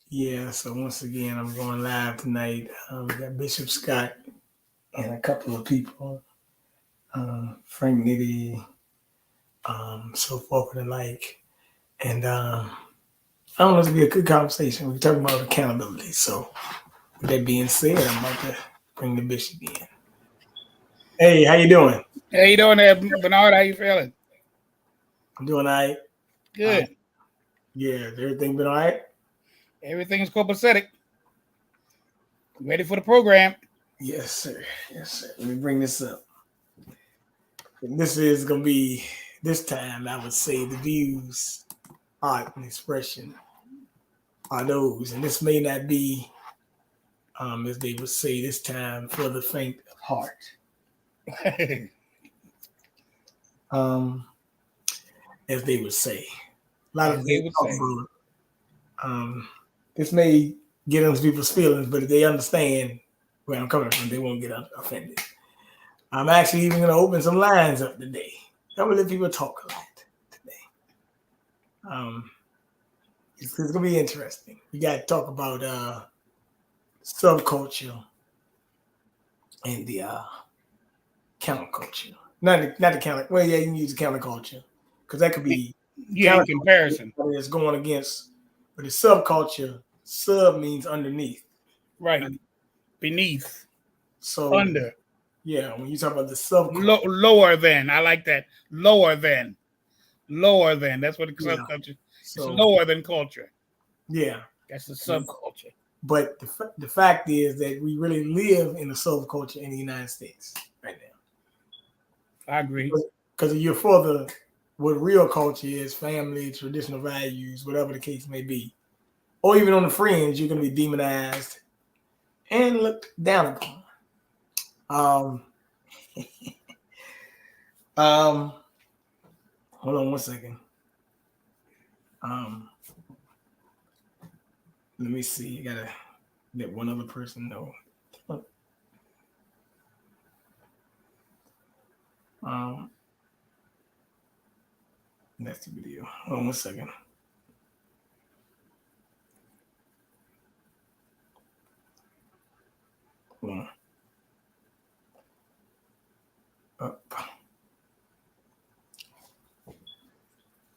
Yeah, so once again, I'm going live tonight. We got Bishop Scott and a couple of people, Frank Nitty, so forth and the like. And I don't know, it's be a good conversation. We're talking about accountability. So, with that being said, I'm about to bring the Bishop in. Hey, how you doing? How you doing there, Bernard? How you feeling? I'm doing all right. Good. Yeah, has everything been all right? Everything's copacetic. Ready for the program? Yes, sir. Yes, sir. Let me bring this up. And this is going to be, this time, I would say the views, art, and expression are those. And this may not be, as they would say this time, for the faint of heart. As they would say. A lot As of they things would talk say. about. This may get into people's feelings, but if they understand where I'm coming from, they won't get offended. I'm actually even going to open some lines up today. I'm going to let people talk a lot today. It's going to be interesting. We got to talk about subculture and the counterculture. Not the counter. Well, yeah, you can use the counterculture because that could be in comparison. It's going against, but the subculture. Sub means underneath. Right. Beneath. So Under. yeah, when you talk about the subculture, lower than. I like that. Lower than. Lower than. That's what the subculture. So, it's lower than culture. Yeah. That's the subculture. But the fact is that we really live in a subculture in the United States right now. I agree. Because you're for what real culture is, family, traditional values, whatever the case may be. Or even on the fringe, you're going to be demonized and looked down upon. Hold on one second. Let me see. I gotta let one other person know. That's the video. Hold on one second. Hold on. Up.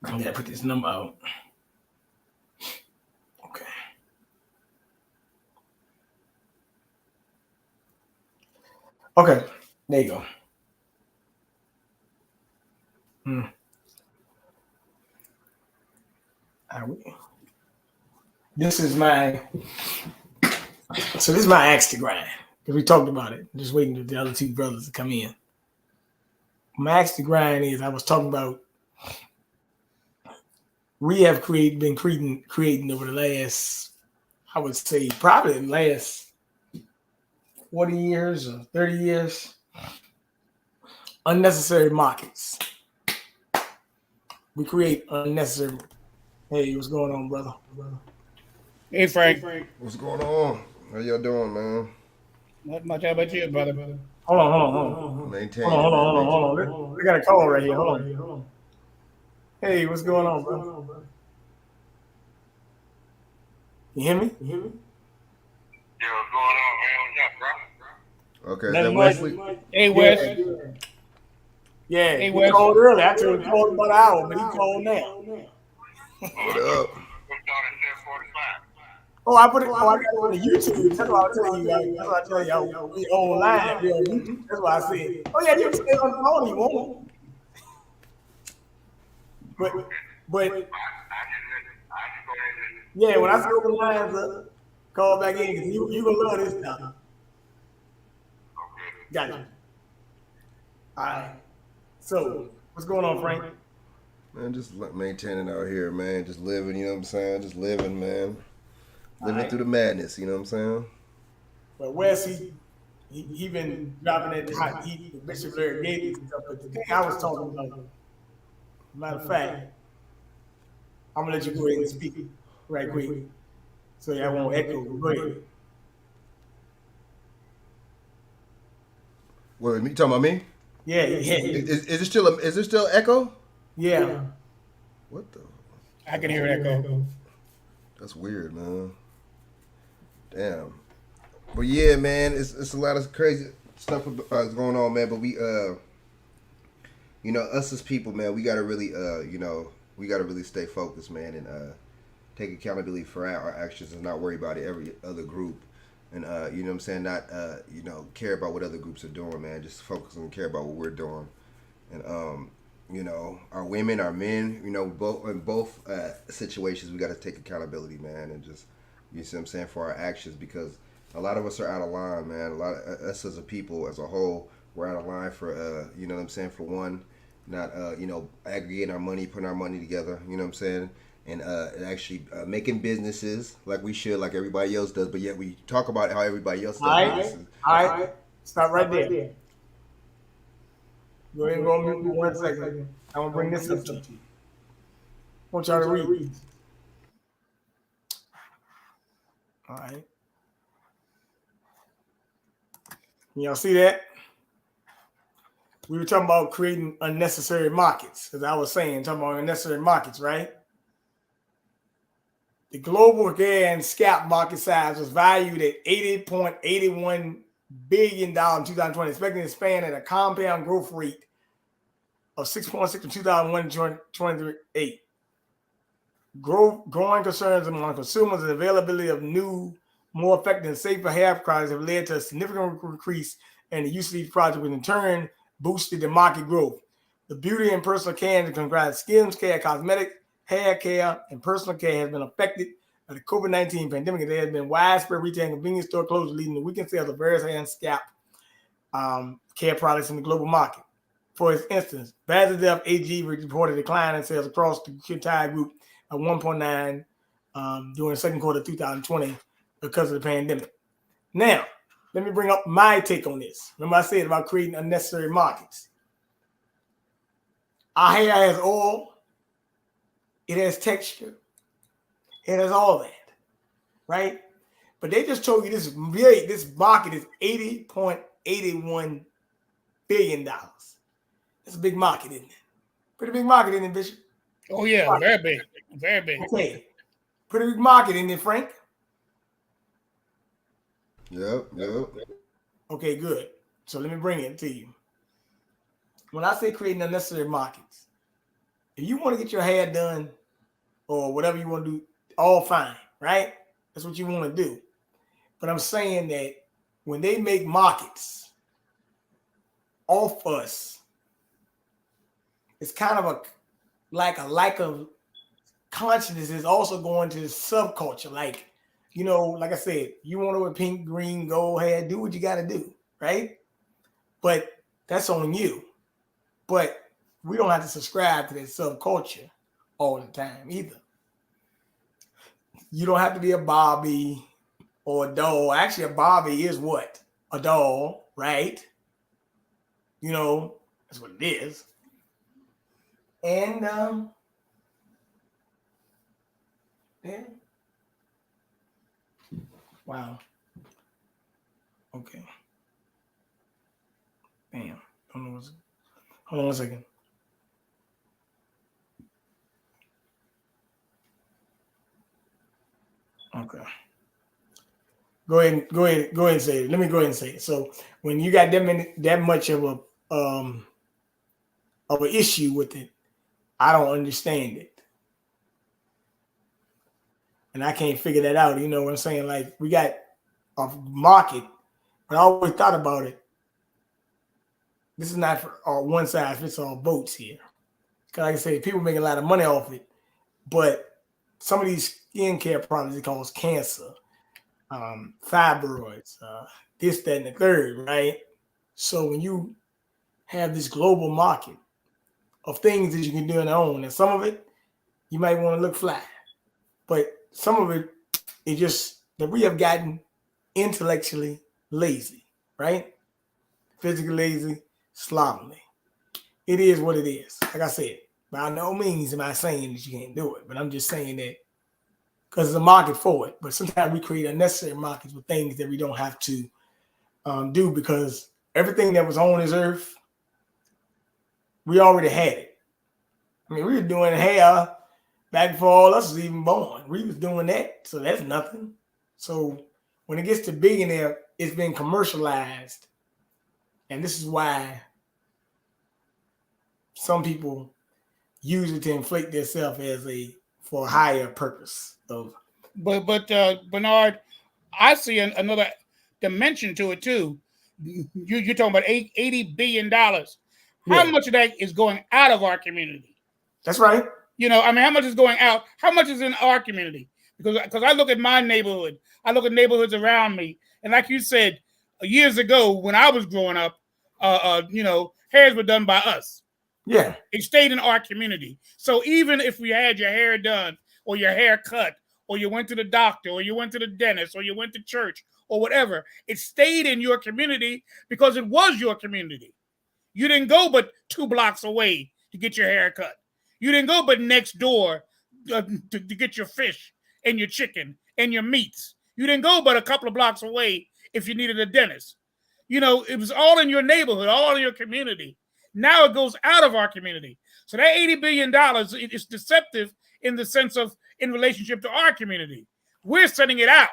I gotta put this number out. Okay. Okay. There you go. This is my axe to grind because we talked about it. I'm just waiting for the other two brothers to come in. My axe to grind is I was talking about. We have been creating over the last, I would say, probably the last 40 years or 30 years, unnecessary markets. We create unnecessary. Hey, what's going on, brother? Hey, Frank. What's going on? How y'all doing, man? Not much. How about you, brother? Hold on. Maintain. Hold on. We got a call right here. Hold on. Hey, what's going on, bro? You hear me? Yeah, what's going on, man? What's up, bro? Okay, is that Wesley? Hey, Wes. Yeah, hey, he called earlier. I told him he called about an hour, but he called now. What up? Oh, I put it. Oh, I got it on the YouTube. That's why I tell you. That's why I tell you. We online. We on YouTube. That's why I said. Oh yeah, you can stay on the phone. You won't. But yeah, when I open the lines up, call back in because you gonna love this stuff. Gotcha. All right. So, what's going on, Frank? Man, just maintaining out here, man. Just living, you know what I'm saying? Just living, man. Living through the madness, you know what I'm saying? Well, Wes, he been dropping that hot heat with Bishop Larry Gates and stuff. But the thing I was talking about, matter of fact, I'm gonna let you go ahead and speak right quick, so I won't echo. Go ahead. What, you talking about me? Yeah. Is it still echo? Yeah. What the? I can hear it echo. That's weird, man. Damn. But yeah, man, it's a lot of crazy stuff going on, man. But we us as people, man, we gotta really we gotta really stay focused, man, and take accountability for our actions and not worry about every other group. And you know what I'm saying, not care about what other groups are doing, man. Just focus and care about what we're doing. And our women, our men, both in both situations, we got to take accountability, man, and just you see what I'm saying for our actions, because a lot of us are out of line, man. A lot of us as a people, as a whole, we're out of line for you know what I'm saying, for one, not aggregating our money, putting our money together, you know what I'm saying, and actually making businesses like we should, like everybody else does, but yet we talk about how everybody else does businesses. All right. Stop right there. Go ahead and go on mute for 1 second. I'm gonna bring this up to you. I want y'all to read. All right. Y'all see that? We were talking about creating unnecessary markets, as I was saying, talking about unnecessary markets, right? The global hair and scalp market size was valued at $80.81 billion in 2020, expecting to expand at a compound growth rate of 6.6 from 2001 to 2028. Growing concerns among consumers and availability of new, more effective and safer hair products have led to a significant increase in the use of these products, which in turn boosted the market growth. The beauty and personal care and comprise skin care, cosmetics, hair care, and personal care has been affected by the COVID-19 pandemic. There has been widespread retail and convenience store closures, leading to weakened sales of various hair and scalp care products in the global market. For instance, Vasedev AG reported a decline in sales across the entire group at 1.9 during the second quarter of 2020 because of the pandemic. Now, let me bring up my take on this. Remember I said about creating unnecessary markets. Our hair has oil. It has texture. It has all that, right? But they just told you this market is $80.81 billion. That's a big market, isn't it? Pretty big market, isn't it, Bishop? Oh yeah, very big, very big. Okay, pretty big market, isn't it, Frank? Yep. Okay, good. So let me bring it to you. When I say creating unnecessary markets, if you want to get your hair done or whatever you want to do, all fine, right? That's what you want to do. But I'm saying that when they make markets off us, it's kind of a lack of consciousness is also going to the subculture. Like I said, you want to wear pink, green, gold hair, do what you got to do, right? But that's on you. But we don't have to subscribe to that subculture all the time either. You don't have to be a Barbie or a doll. Actually, a Barbie is what? A doll, right? That's what it is. And yeah. Wow. Okay. Damn. Hold on 1 second. Okay. Go ahead and say it. Let me go ahead and say it. So when you got that much of an issue with it, I don't understand it. And I can't figure that out. You know what I'm saying? Like, we got a market, but I always thought about it. This is not for one size fits all votes here. Because like I say, people make a lot of money off it. But some of these skincare products, it cause cancer, fibroids, this, that, and the third, right? So when you have this global market of things that you can do on your own, and some of it, you might want to look fly. But some of it is just that we have gotten intellectually lazy, right? Physically lazy, slovenly. It is what it is. Like I said, by no means am I saying that you can't do it, but I'm just saying that because there's a market for it. But sometimes we create unnecessary markets with things that we don't have to do, because everything that was on this earth, we already had it. I mean, we were doing hair back before all us was even born. We was doing that, so that's nothing. So when it gets to billionaire, it's been commercialized. And this is why some people use it to inflate themselves for a higher purpose of. But Bernard, I see another dimension to it too. You're talking about $80 billion. How much of that is going out of our community? That's right. I mean, how much is going out? How much is in our community? Because I look at my neighborhood, I look at neighborhoods around me, and like you said, years ago when I was growing up, hairs were done by us. Yeah, it stayed in our community. So even if we had your hair done, or your hair cut, or you went to the doctor, or you went to the dentist, or you went to church, or whatever, it stayed in your community because it was your community. You didn't go but 2 blocks away to get your hair cut. You didn't go but next door to get your fish and your chicken and your meats. You didn't go but a couple of blocks away if you needed a dentist. It was all in your neighborhood, all in your community. Now it goes out of our community. So that $80 billion is deceptive in the sense of in relationship to our community. We're sending it out.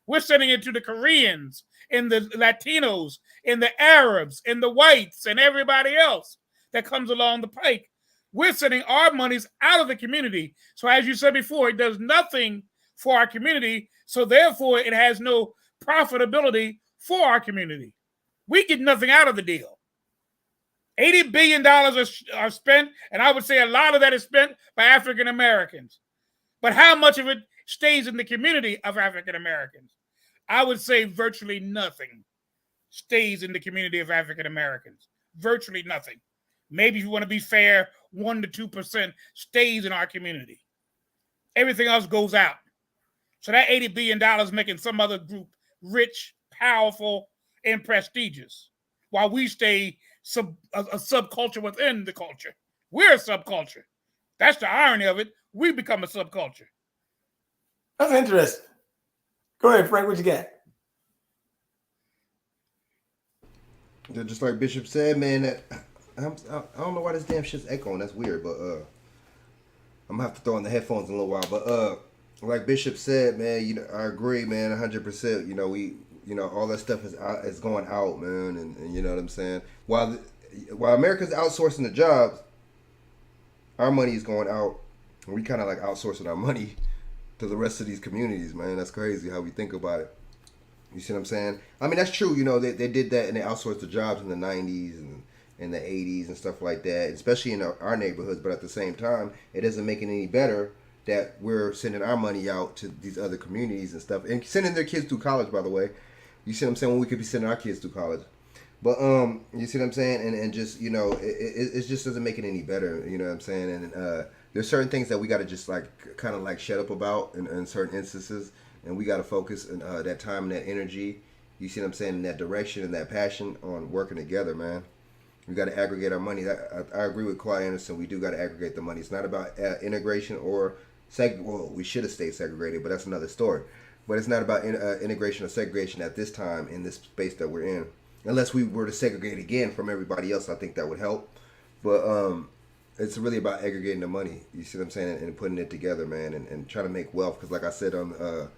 We're sending it to the Koreans and the Latinos and the Arabs and the whites and everybody else that comes along the pike. We're sending our monies out of the community. So as you said before, it does nothing for our community. So therefore, it has no profitability for our community. We get nothing out of the deal. $80 billion are spent, and I would say a lot of that is spent by African Americans. But how much of it stays in the community of African Americans? I would say virtually nothing stays in the community of African Americans. Virtually nothing. Maybe if you want to be fair, 1% to 2% stays in our community. Everything else goes out. So that $80 billion is making some other group rich, powerful, and prestigious, while we stay a subculture within the culture. We're a subculture. That's the irony of it. We become a subculture. That's interesting. Go ahead, Frank. What you got? Just like Bishop said, man, I don't know why this damn shit's echoing. That's weird, but I'm gonna have to throw in the headphones in a little while. But like Bishop said, man, I agree, man, 100%. All that stuff is going out, man, and you know what I'm saying. While America's outsourcing the jobs, our money is going out, and we kind of like outsourcing our money to the rest of these communities, man. That's crazy how we think about it. You see what I'm saying? I mean, that's true. They did that and they outsourced the jobs in the 90s and in the 80s and stuff like that, especially in our neighborhoods. But at the same time, it doesn't make it any better that we're sending our money out to these other communities and stuff, and sending their kids through college, by the way. You see what I'm saying? When we could be sending our kids through college. But you see what I'm saying? And just, it just doesn't make it any better. You know what I'm saying? And there's certain things that we got to just like kind of like shut up about in certain instances, and we got to focus that time and that energy. You see what I'm saying? In that direction and that passion on working together, man. We got to aggregate our money. I agree with Claude Anderson. We do got to aggregate the money. It's not about integration or well, we should have stayed segregated, but that's another story. But it's not about integration or segregation at this time in this space that we're in. Unless we were to segregate again from everybody else, I think that would help. But it's really about aggregating the money. You see what I'm saying? And putting it together, man, and trying to make wealth. Because like I said on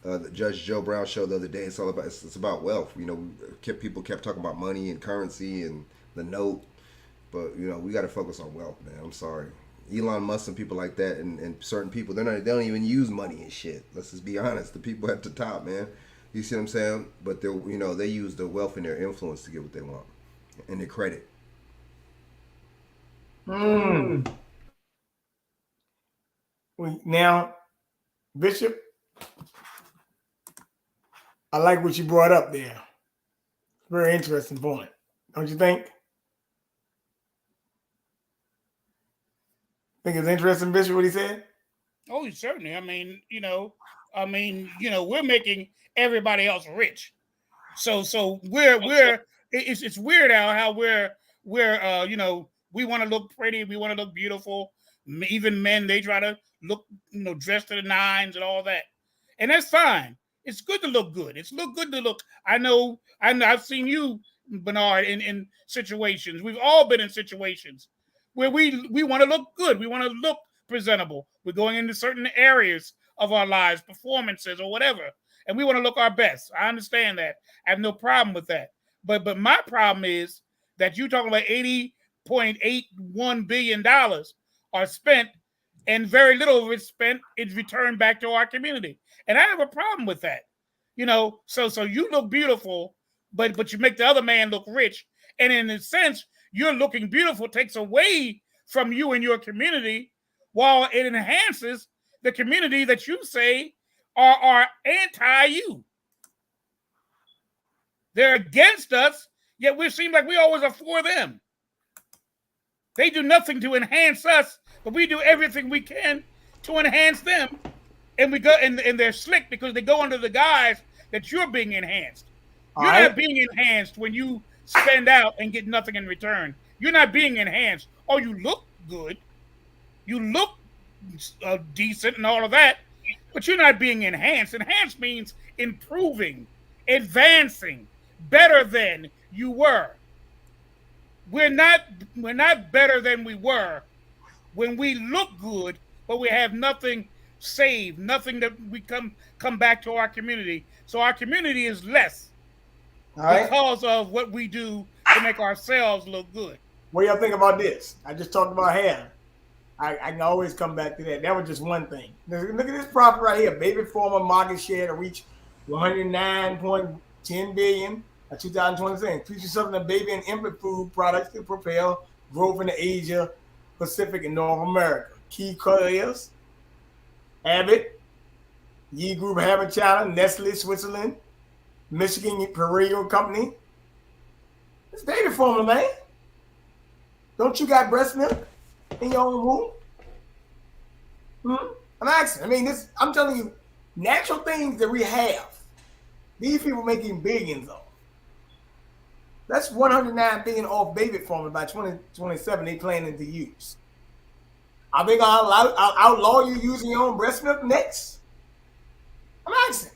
the Judge Joe Brown show the other day, it's about wealth. People kept talking about money and currency and the note. But, we got to focus on wealth, man. I'm sorry. Elon Musk and people like that and certain people, they don't even use money and shit. Let's just be honest. The people at the top, man. You see what I'm saying? But they use the wealth and their influence to get what they want and their credit. Now, Bishop, I like what you brought up there. Very interesting point, don't you think? Think it's interesting, Bishop, what he said? Oh, certainly. I mean, we're making everybody else rich. So it's weird how we're we want to look pretty, we want to look beautiful. Even men, they try to look, dressed to the nines and all that, and that's fine. It's good to look good. It's good to look. I've seen you, Bernard, in situations. We've all been in situations where we want to look good. We want to look presentable. We're going into certain areas of our lives, performances or whatever. and we want to look our best. I understand that. I have no problem with that. But my problem is that you talking about $80.81 billion are spent, and very little of it spent is returned back to our community. And I have a problem with that. So you look beautiful, but you make the other man look rich. And in a sense, you're looking beautiful takes away from you and your community, while it enhances the community that you say are anti-you. They're against us, yet we seem like we always are for them. They do nothing to enhance us, but we do everything we can to enhance them. And we go and they're slick because they go under the guise that you're being enhanced. You're not being enhanced when you spend out and get nothing in return. You're not being enhanced. Oh, you look good. You look decent and all of that, but you're not being enhanced. Enhanced means improving, advancing, better than you were. We're not better than we were when we look good, but we have nothing saved, nothing that we come back to our community. So our community is less because of what we do to make ourselves look good. What do y'all think about this? I just talked about hair. I can always come back to that. That was just one thing. Look at this profit right here. Baby formula market share to reach 109.10 billion by 2026. Features something of baby and infant food products to propel growth in the Asia, Pacific, and North America. Key players: Abbott, Yi Group, Habit China, Nestle, Switzerland, Michigan Perrigo Company. It's baby formula, man. Don't you got breast milk in your own womb? I'm asking. I mean, I'm telling you, natural things that we have, these people making billions of. That's 109 billion off baby formula by 2027. They planning to use. Are they gonna outlaw you using your own breast milk next? I'm asking.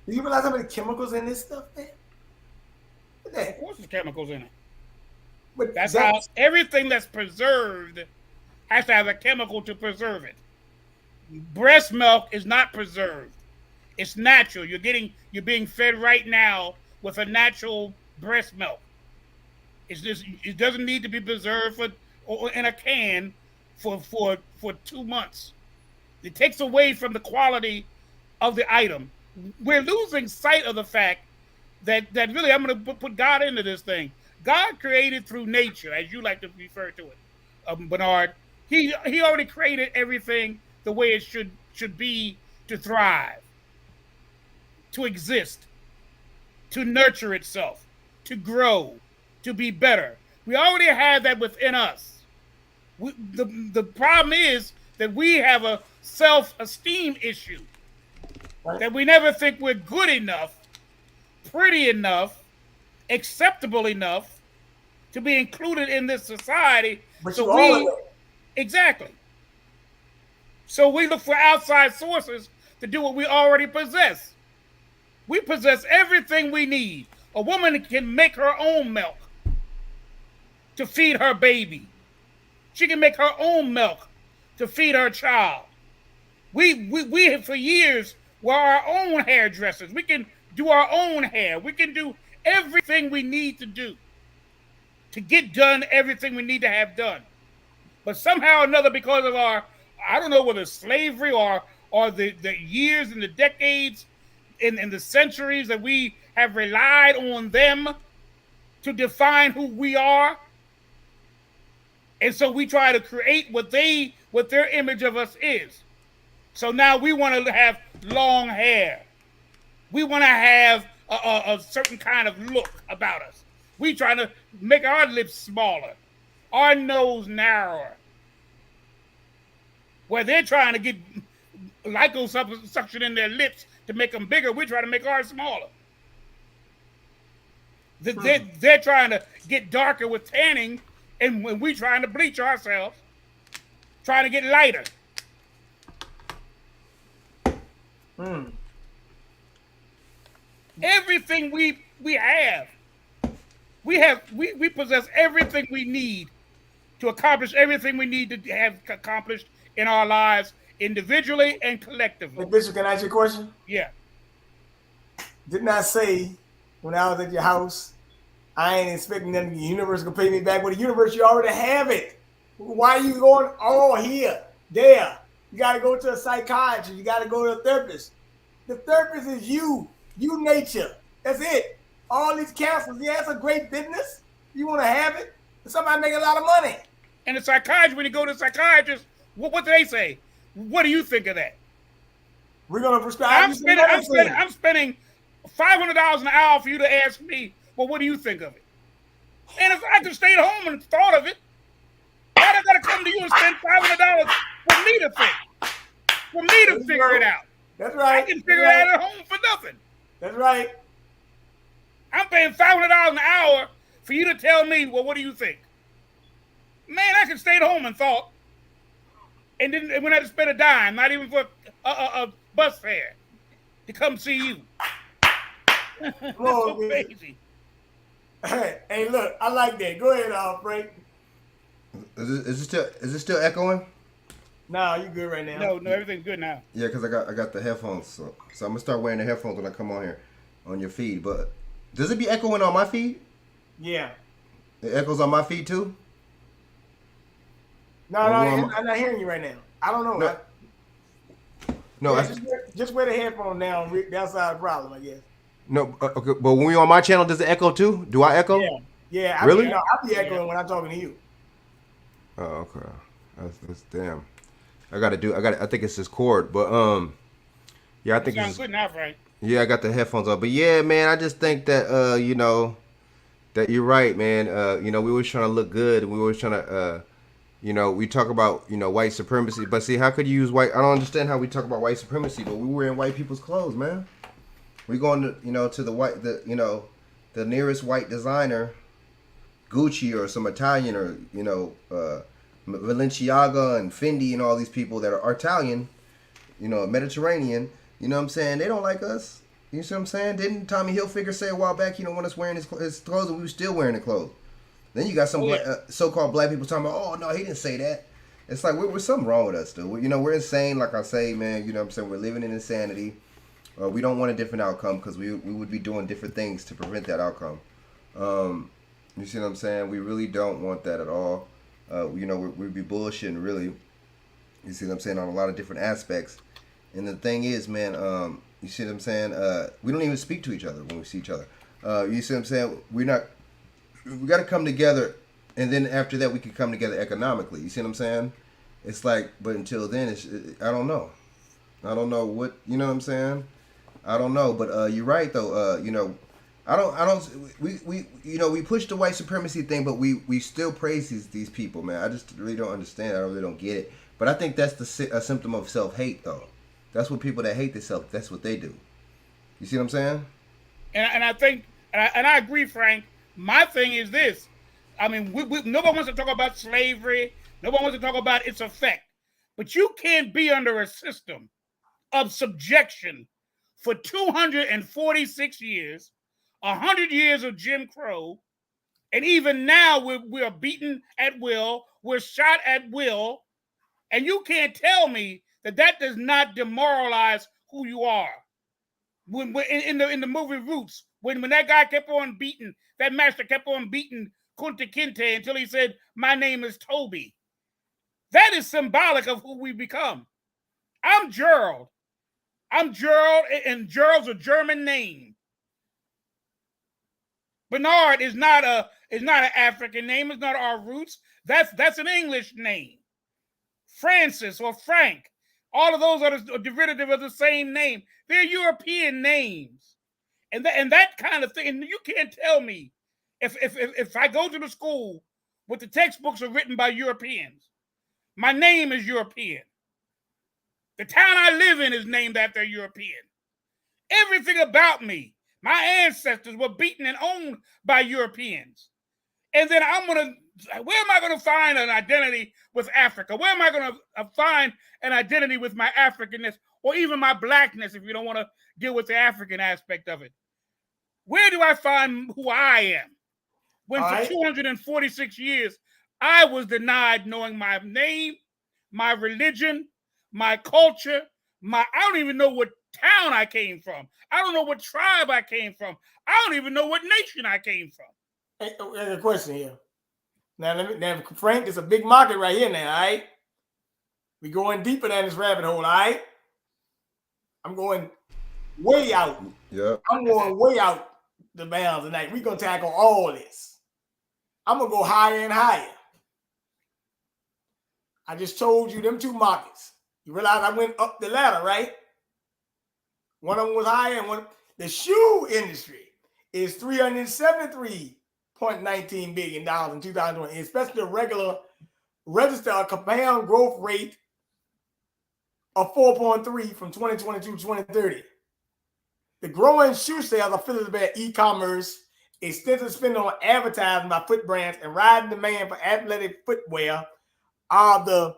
Do you realize how many chemicals in this stuff, man? Of course, there's chemicals in it. But that's how everything that's preserved has to have a chemical to preserve it. Breast milk is not preserved. It's natural. You're being fed right now with a natural breast milk. It doesn't need to be preserved or in a can for 2 months. It takes away from the quality of the item. We're losing sight of the fact that really, I'm going to put God into this thing. God created through nature, as you like to refer to it, Bernard. He already created everything the way it should be to thrive, to exist, to nurture itself, to grow, to be better. We already have that within us. The problem is that we have a self-esteem issue, that we never think we're good enough, pretty enough, acceptable enough to be included in this society. But exactly. So we look for outside sources to do what we already possess. We possess everything we need. A woman can make her own milk to feed her baby. She can make her own milk to feed her child. We for years were our own hairdressers. We can do our own hair. We can do everything we need to do to get done everything we need to have done. But somehow or another, because of our, I don't know whether slavery or the years and the decades and the centuries that we have relied on them to define who we are. And so we try to create what their image of us is. So now we want to have long hair. We want to have a certain kind of look about us. We try to make our lips smaller, our nose narrower. Where they're trying to get liposuction in their lips to make them bigger, we're trying to make ours smaller. They're trying to get darker with tanning, and when we're trying to bleach ourselves, trying to get lighter. Everything we possess everything we need to accomplish everything we need to have accomplished in our lives individually and Hey, collectively. Bishop, can I ask you a question? Yeah. Didn't I say when I was at your house, I ain't expecting them, the universe gonna pay me back? Well, the universe, you already have it. Why are you going all here, there? You got to go to a psychiatrist. You got to go to a therapist. The therapist is you nature. That's it. All these counselors, yeah, it's a great business. You want to have it? Somebody make a lot of money. And the psychiatrist, when you go to the psychiatrist, what do they say? What do you think of that? We're gonna prescribe you some medicine. I'm spending $500 an hour for you to ask me, well, what do you think of it? And if I just stayed home and thought of it, why I gotta come to you and spend $500 for me to think? For me to figure it out. That's right. I can figure it out at home for nothing. That's right. I'm paying $500 an hour for you to tell me, well, what do you think? Man, I could stay at home and thought, and then when I had to spend a dime, not even for a bus fare, to come see you. That's so crazy. Hey, look, I like that. Go ahead, Frank. Is it still echoing? No, you good right now. No, everything's good now. Yeah, because I got the headphones, so I'm gonna start wearing the headphones when I come on here on your feed. But does it be echoing on my feed? Yeah. It echoes on my feed too. No, I'm not hearing you right now. I don't know. No, just wear the headphones now. That's not a problem, I guess. No, okay, but when we on my channel, does it echo too? Do I echo? Yeah. Really? I'll be echoing when I'm talking to you. Oh, okay. That's damn. I think it's this cord, but yeah, I think it sounds good now, right? Yeah, I got the headphones on, but yeah, man, I just think that that you're right, man. We always trying to look good, and we always trying to we talk about white supremacy, but see, how could you use white? I don't understand how we talk about white supremacy, but we wearing white people's clothes, man. We going to to the nearest white designer, Gucci or some Italian or Balenciaga and Fendi and all these people that are Italian, Mediterranean. You know what I'm saying? They don't like us. You see what I'm saying? Didn't Tommy Hilfiger say a while back he don't want us wearing his clothes, and we were still wearing the clothes? Then you got some so-called black people talking about, oh no, he didn't say that. It's like we're something wrong with us, dude. We're insane. Like I say, man. You know what I'm saying? We're living in insanity. We don't want a different outcome because we would be doing different things to prevent that outcome. You see what I'm saying? We really don't want that at all. We'd be bullshitting, really. You see what I'm saying? On a lot of different aspects. And the thing is, man, you see what I'm saying? We don't even speak to each other when we see each other. You see what I'm saying? We got to come together, and then after that, we can come together economically. You see what I'm saying? It's like, but until then, I don't know. I don't know what, you know what I'm saying? I don't know, but you're right though. We push the white supremacy thing, but we still praise these people, man. I just really don't understand. I really don't get it. But I think that's a symptom of self-hate, though. That's what people that hate themselves, that's what they do. You see what I'm saying? And I think, and I agree, Frank. My thing is this. I mean, nobody wants to talk about slavery. Nobody wants to talk about its effect. But you can't be under a system of subjection for 246 years, 100 years of Jim Crow, and even now we're beaten at will, we're shot at will, and you can't tell me that does not demoralize who you are. When in the movie Roots, when that guy kept on beating, that master kept on beating Kunta Kinte until he said, "My name is Toby." That is symbolic of who we become. I'm Gerald. And Gerald's a German name. Bernard is not an African name. It's not our roots. That's an English name. Francis or Frank, all of those are the derivative of the same name. They're European names, and that kind of thing. And you can't tell me if I go to the school where the textbooks are written by Europeans, my name is European. The town I live in is named after a European. Everything about me, my ancestors were beaten and owned by Europeans. And then where am I going to find an identity with Africa? Where am I going to find an identity with my Africanness or even my blackness if you don't want to deal with the African aspect of it? Where do I find who I am? When for 246 years, I was denied knowing my name, my religion, my culture, I don't even know what town I came from. I don't know what tribe I came from. I don't even know what nation I came from. Hey, I got a question here. Now, Frank, it's a big market right here now, all right? We going deeper down this rabbit hole, all right? I'm going way out. Yep. I'm going way out the bounds tonight. We're going to tackle all this. I'm going to go higher and higher. I just told you them two markets. You realize I went up the ladder, right? One of them was higher and one. The shoe industry is $373.19 billion in 2020, especially the regular registered a compound growth rate of 4.3 from 2022 to 2030. The growing shoe sales are affiliated by e-commerce, extensive spending on advertising by foot brands, and rising demand for athletic footwear are the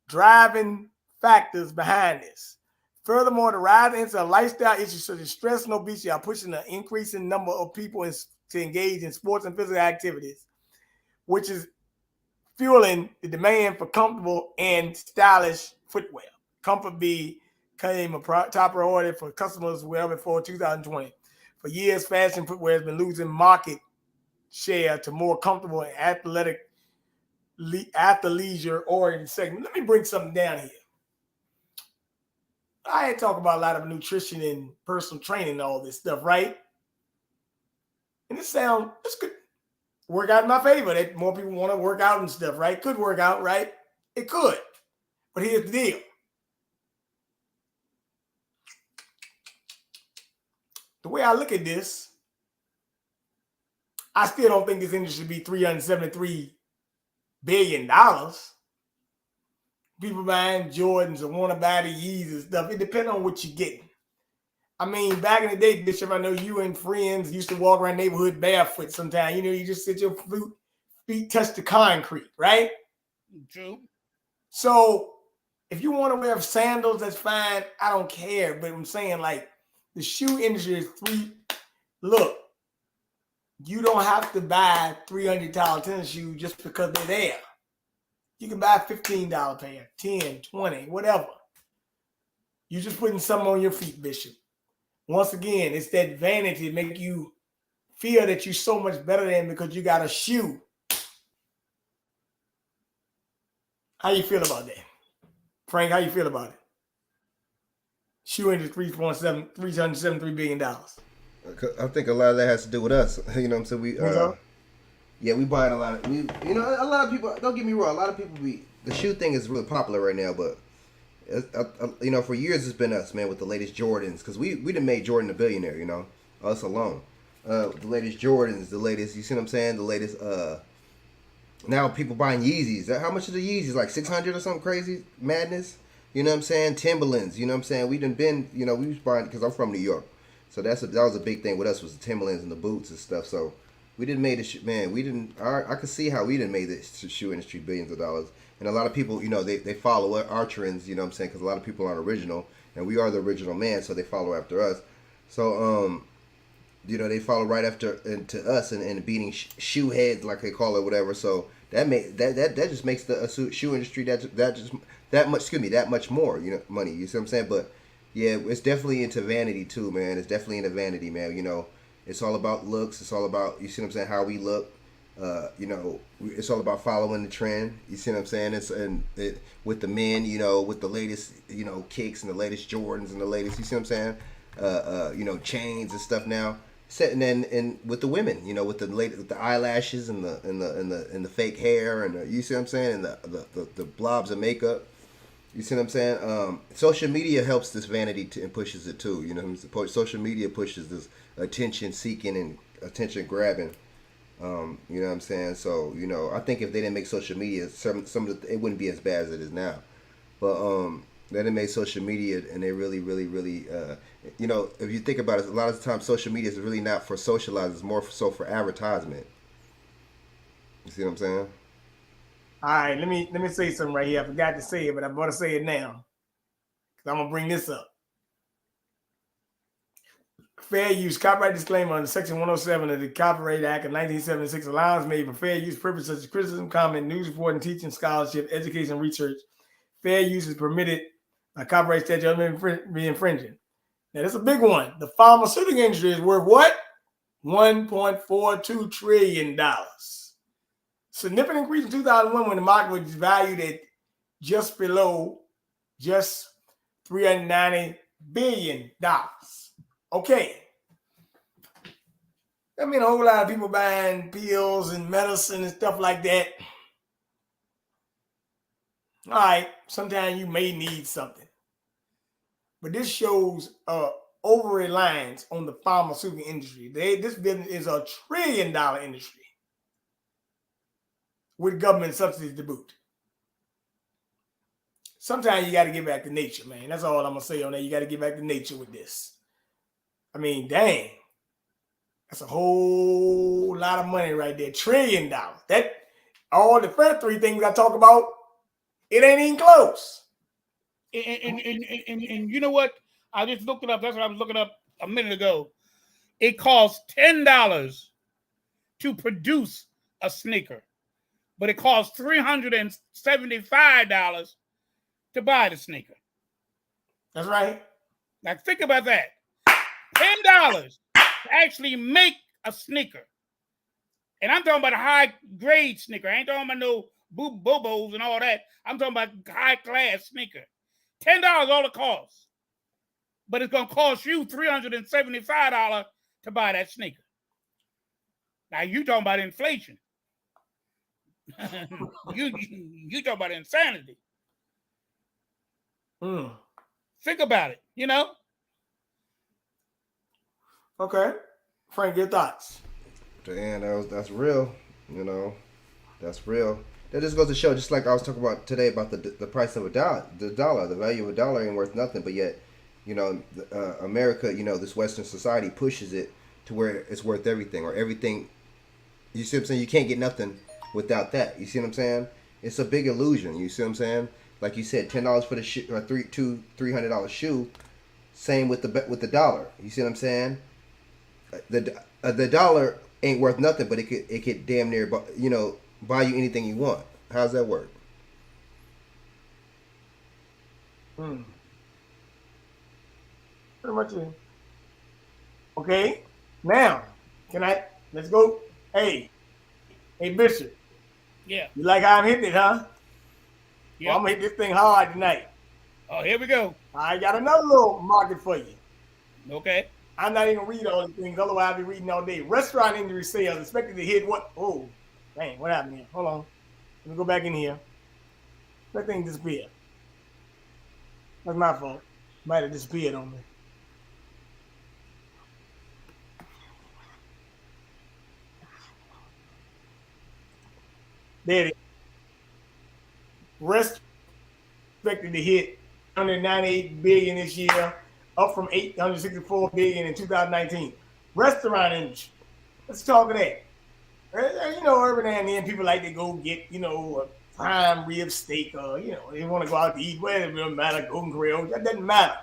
driving factors behind this. Furthermore, the rise into lifestyle issues such as stress and obesity are pushing an increasing number of people to engage in sports and physical activities, which is fueling the demand for comfortable and stylish footwear. Comfort became a top priority for customers well before 2020. For years, fashion footwear has been losing market share to more comfortable and athleisure-oriented segment. Let me bring something down here. I had talked about a lot of nutrition and personal training and all this stuff, right? And this could work out in my favor. That more people want to work out and stuff, right? Could work out, right? It could. But here's the deal. The way I look at this, I still don't think this industry should be $373 billion. People buying Jordans and want to buy the Yeezys and stuff. It depends on what you're getting. I mean, back in the day, Bishop, I know you and friends used to walk around the neighborhood barefoot sometimes. You know, you just sit your feet touch the concrete, right? True. So if you want to wear sandals, that's fine. I don't care. But I'm saying, like, the shoe industry is look, you don't have to buy $300 tennis shoes just because they're there. You can buy a $15 pair, 10, 20, whatever. You're just putting something on your feet, Bishop. Once again, it's that vanity to make you feel that you're so much better than because you got a shoe. How you feel about that? Frank, how you feel about it? Shoe industry, $373 billion. I think a lot of that has to do with us. You know what I'm saying? We buying a lot of, a lot of people, don't get me wrong, a lot of people the shoe thing is really popular right now, but, for years it's been us, man, with the latest Jordans, because we done made Jordan a billionaire, us alone. The latest Jordans, the latest, you see what I'm saying? The latest, now people buying Yeezys. How much are the Yeezys? Like 600 or something crazy? Madness? You know what I'm saying? Timberlands, you know what I'm saying? We done been, we was buying, because I'm from New York. So that was a big thing with us, was the Timberlands and the boots and stuff. So we didn't make the I could see how we didn't make the shoe industry billions of dollars. And a lot of people, they follow our trends, you know what I'm saying? Because a lot of people aren't original, and we are the original man, so they follow after us. So, they follow right into us and beating shoe heads, like they call it, whatever. So that just makes the shoe industry that much more, money. You see what I'm saying? But yeah, it's definitely into vanity too, man. It's definitely into vanity, man. It's all about looks. It's all about, you see what I'm saying, how we look. It's all about following the trend. You see what I'm saying? With the men, with the latest, kicks and the latest Jordans and the latest, you see what I'm saying? Chains and stuff now. And then with the women, with the eyelashes and the fake hair and you see what I'm saying, and the blobs of makeup. You see what I'm saying? Social media helps this vanity and pushes it too. Social media pushes this attention seeking and attention grabbing. You know what I'm saying? So I think if they didn't make social media, it wouldn't be as bad as it is now. But they didn't make social media, and they really, really, really, if you think about it, a lot of the time social media is really not for socializing; it's more so for advertisement. You see what I'm saying? All right, let me say something right here. I forgot to say it, but I'm going to say it now because I'm going to bring this up. Fair use, copyright disclaimer under Section 107 of the Copyright Act of 1976. Allowance made for fair use purposes such as criticism, comment, news reporting, teaching, scholarship, education, research. Fair use is permitted A copyright statute be infringing. Now, that's a big one. The pharmaceutical industry is worth what? $1.42 trillion. Significant increase in 2001 when the market was valued at just below just $390 billion. Okay. That means a whole lot of people buying pills and medicine and stuff like that. All right, sometimes you may need something. But this shows over-reliance on the pharmaceutical industry. This business is a $1 trillion industry with government subsidies to boot. Sometimes you got to get back to nature, man. That's all I'm going to say on that. You got to get back to nature with this. I mean, dang. That's a whole lot of money right there. $1 trillion. That, all the first three things I talk about, it ain't even close. And you know what? I just looked it up. That's what I was looking up a minute ago. It costs $10 to produce a sneaker, but it costs $375 to buy the sneaker. That's right. Now think about that. $10 to actually make a sneaker. And I'm talking about a high-grade sneaker. I ain't talking about no bobos and all that. I'm talking about high-class sneaker. $10 all it costs. But it's going to cost you $375 to buy that sneaker. Now, you talking about inflation. you talking about insanity. Think about it, you know? Okay. Frank, your thoughts? And that's real, you know. That's real. That just goes to show, just like I was talking about today about the price of a dollar, the value of a dollar ain't worth nothing, but yet, you know, America, you know, this Western society pushes it to where it's worth everything, or everything. You see what I'm saying? You can't get nothing without that. You see what I'm saying? It's a big illusion. You see what I'm saying? Like you said, $10 for the shoe, or $300 shoe. Same with the dollar. You see what I'm saying? The dollar ain't worth nothing, but it could damn near, you know, buy you anything you want. How's that work? Pretty much it. Okay. Now, let's go. Hey, Bishop. Yeah. You like how I'm hitting it, huh? Yeah. Well, I'm going to hit this thing hard tonight. Oh, here we go. I got another little market for you. Okay. I'm not even reading all these things. Otherwise, I'll be reading all day. Restaurant industry sales expected to hit what? Oh, dang, what happened here? Hold on. Let me go back in here. That thing disappeared. That's my fault. Might have disappeared on me. There it is. Rest expected to hit 198 billion this year, up from 864 billion in 2019. Restaurant industry. Let's talk of that. You know, every now and then people like to go get, you know, a prime rib steak, or, you know, they want to go out to eat. Well, it doesn't matter, Golden Grill. That doesn't matter.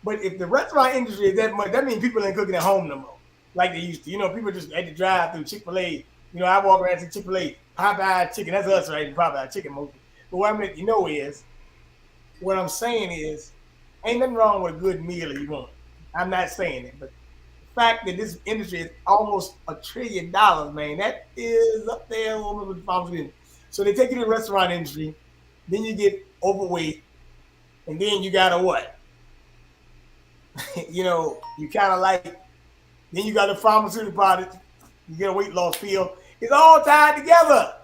But if the restaurant industry is that much, that means people ain't cooking at home no more like they used to. You know, people just had to drive through Chick-fil-A. You know, I walk around to Chick-fil-A, Popeye chicken. That's us, right? Popeye chicken mostly. But what I'm letting you know is, what I'm saying is, ain't nothing wrong with a good meal if you want. I'm not saying it, but the fact that this industry is almost $1 trillion, man, that is up there with the pharmaceutical. So they take you to the restaurant industry, then you get overweight, and then you got a what? You know, you kind of like, then you got the pharmaceutical product, you get a weight loss pill. It's all tied together.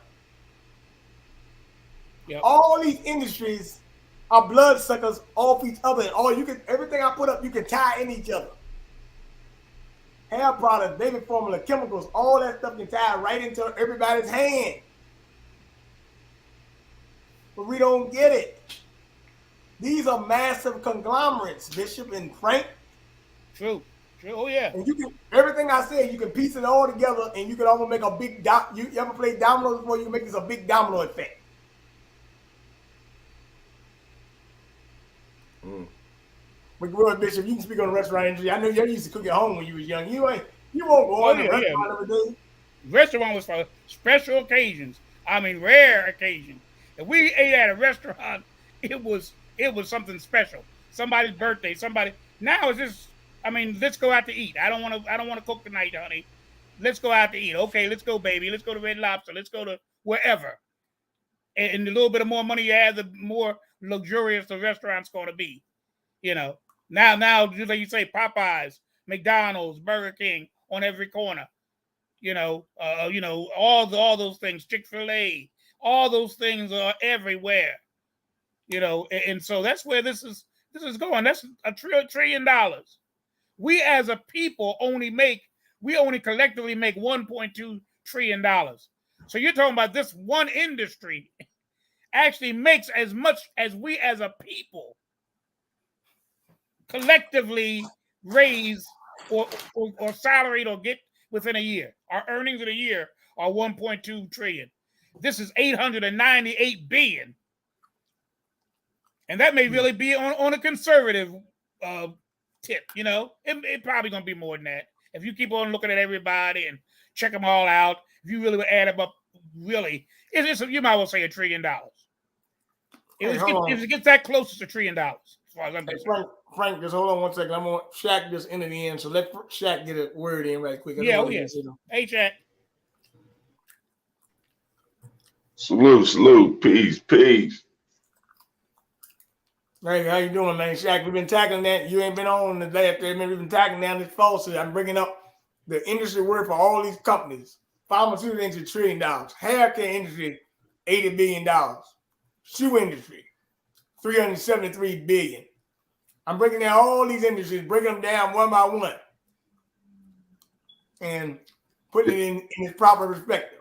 Yep. All these industries are bloodsuckers off each other. And everything I put up, you can tie in each other. Hair products, baby formula, chemicals, all that stuff can tie right into everybody's hand. But we don't get it. These are massive conglomerates, Bishop and Frank. True. Oh yeah. And you can, everything I said, you can piece it all together, and you can almost make a big you ever play dominoes before? You can make this a big domino effect. But go ahead, Bishop, you can speak on the restaurant industry. I know you used to cook at home when you was young. You won't go in the restaurant every day. Restaurant was for special occasions. I mean, rare occasions. If we ate at a restaurant, it was it was something special. Somebody's birthday, somebody. Now it's just, I mean, let's go out to eat. I don't want to cook tonight, honey. Let's go out to eat. Okay, let's go, baby. Let's go to Red Lobster. Let's go to wherever. And the little bit of more money you have, the more luxurious the restaurant's going to be. You know, now, just like you say, Popeyes, McDonald's, Burger King on every corner. You know, all those things, Chick-fil-A, all those things are everywhere. You know, and so that's where this is going. That's $1 trillion. We as a people only collectively make $1.2 trillion. So you're talking about this one industry actually makes as much as we as a people collectively raise or salaried or get within a year. Our earnings in a year are 1.2 trillion. This is 898 billion. And that may really be on a conservative tip, you know. It probably gonna be more than that. If you keep on looking at everybody and check them all out, if you really would add them up, really, you might well say $1 trillion. If it gets that close, it's $1 trillion. As far as I'm concerned. Frank, just hold on 1 second. I'm on Chaq just into the end, so let Chaq get a word in right quick. Yeah, Hey, Chaq. Salute, peace. Hey, how you doing, man? Chaq, we've been tackling that. You ain't been on the last day, man. We've been tackling down this falsehood. I'm bringing up the industry word for all these companies. Pharmaceutical industry, $1 trillion. Hair care industry, $80 billion. Shoe industry, $373 billion. I'm breaking down all these industries, breaking them down one by one, and putting it in its proper perspective.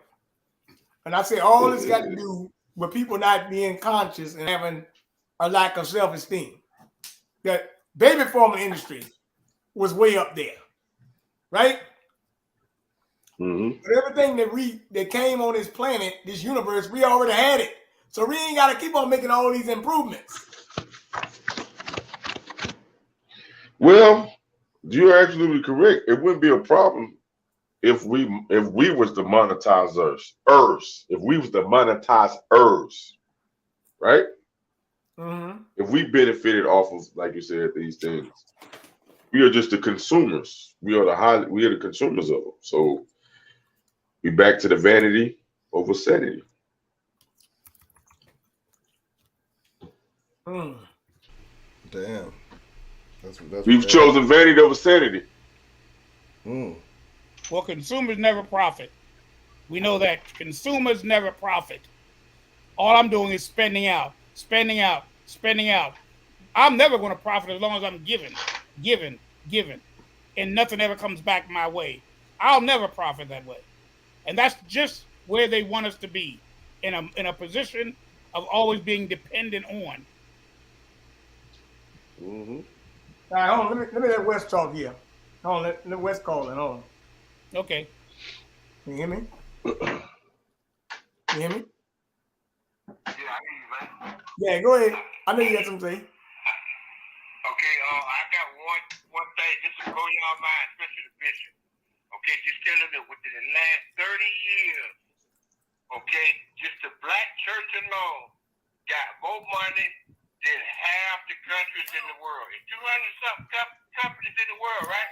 And I say all this got to do with people not being conscious and having a lack of self-esteem. The baby formula industry was way up there, right? Mm-hmm. But everything that came on this planet, this universe, we already had it. So we ain't got to keep on making all these improvements. Well, you're absolutely correct. It wouldn't be a problem if we was the monetizers, if we was the monetizers, right? Mm-hmm. If we benefited off of, like you said, these things, we are just the consumers. We are the consumers of them. So we back to the vanity over sanity. Damn. We've chosen vanity over sanity. Well, consumers never profit. We know that consumers never profit. All I'm doing is spending out. I'm never going to profit as long as I'm giving, and nothing ever comes back my way. I'll never profit that way. And that's just where they want us to be, in a position of always being dependent on. Mm-hmm. All right, hold on. Let me let Wes talk here. Hold on, let Wes call in. Hold on. Okay. Can you hear me? Yeah, I hear you, man. Yeah, go ahead. I know you got something to say. Okay, I got one thing just to blow y'all mind, especially the bishop. Okay, just tell them that within the last 30 years, okay, just the black church alone got more money than half the countries in the world. It's 200-something companies in the world, right?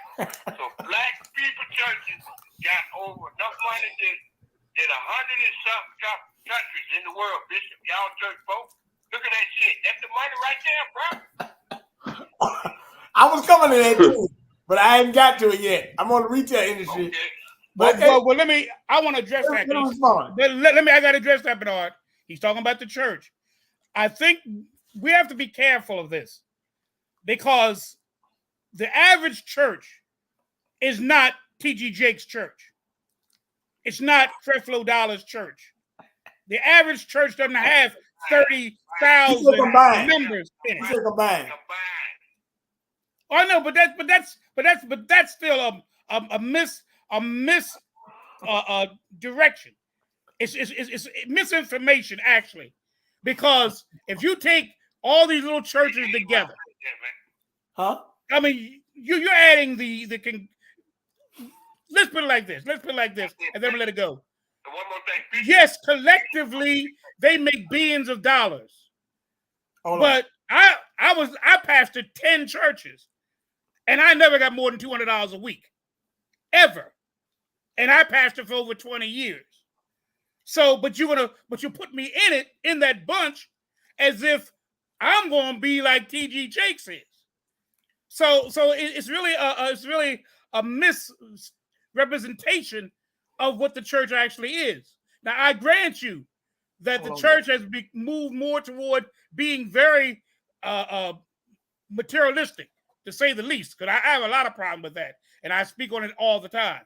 So black people churches got over enough money than 100-something countries in the world, Bishop. Y'all church folks, look at that shit. That's the money right there, bro. I was coming to that too, but I haven't got to it yet. I'm on the retail industry. Okay. But Well, I want to address that. I got to address that, Bernard. He's talking about the church. I think we have to be careful of this, because the average church is not T.G. Jake's church. It's not Creflo Dollar's church. The average church doesn't have 30,000 members in it. Combined. I know, but that's still a mis direction. It's misinformation, actually, because if you take all these little churches together, huh? I mean, you're adding the. Let's put it like this. And then we let it go. And one more thing. Yes, collectively they make billions of dollars, but I pastored 10 churches, and I never got more than $200 a week, ever. And I pastored for over 20 years. So, but you put me in that bunch, as if I'm gonna be like T.G. Jakes is. So it's really a misrepresentation of what the church actually is. Now, I grant you that the church has moved more toward being very materialistic, to say the least, because I have a lot of problem with that, and I speak on it all the time.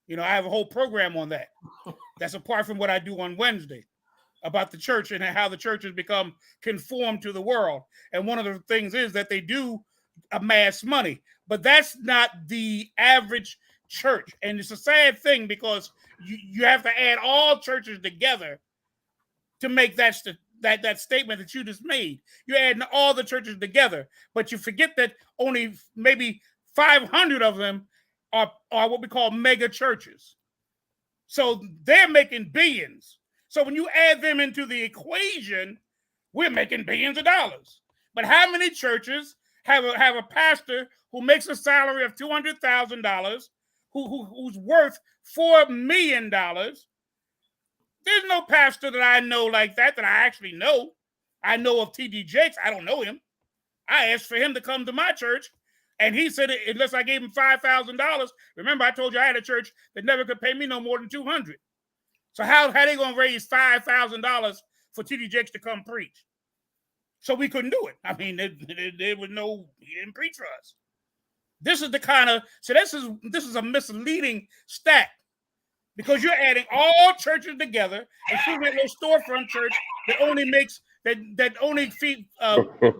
You know, I have a whole program on that. That's apart from what I do on Wednesday about the church and how the church has become conformed to the world. And one of the things is that they do amass money, but that's not the average church. And it's a sad thing, because you have to add all churches together to make that statement that you just made. You're adding all the churches together, but you forget that only maybe 500 of them are what we call mega churches. So they're making billions. So when you add them into the equation, we're making billions of dollars. But how many churches have a pastor who makes a salary of $200,000, who's worth $4 million? There's no pastor that I know like that I actually know. I know of T.D. Jakes. I don't know him. I asked for him to come to my church, and he said, unless I gave him $5,000, remember I told you I had a church that never could pay me no more than $200. So how they going to raise $5,000 for T.D. Jakes to come preach? So we couldn't do it. I mean, there was he didn't preach for us. This is the kind of, so this is a misleading stat, because you're adding all churches together, including that little storefront church that only makes, that only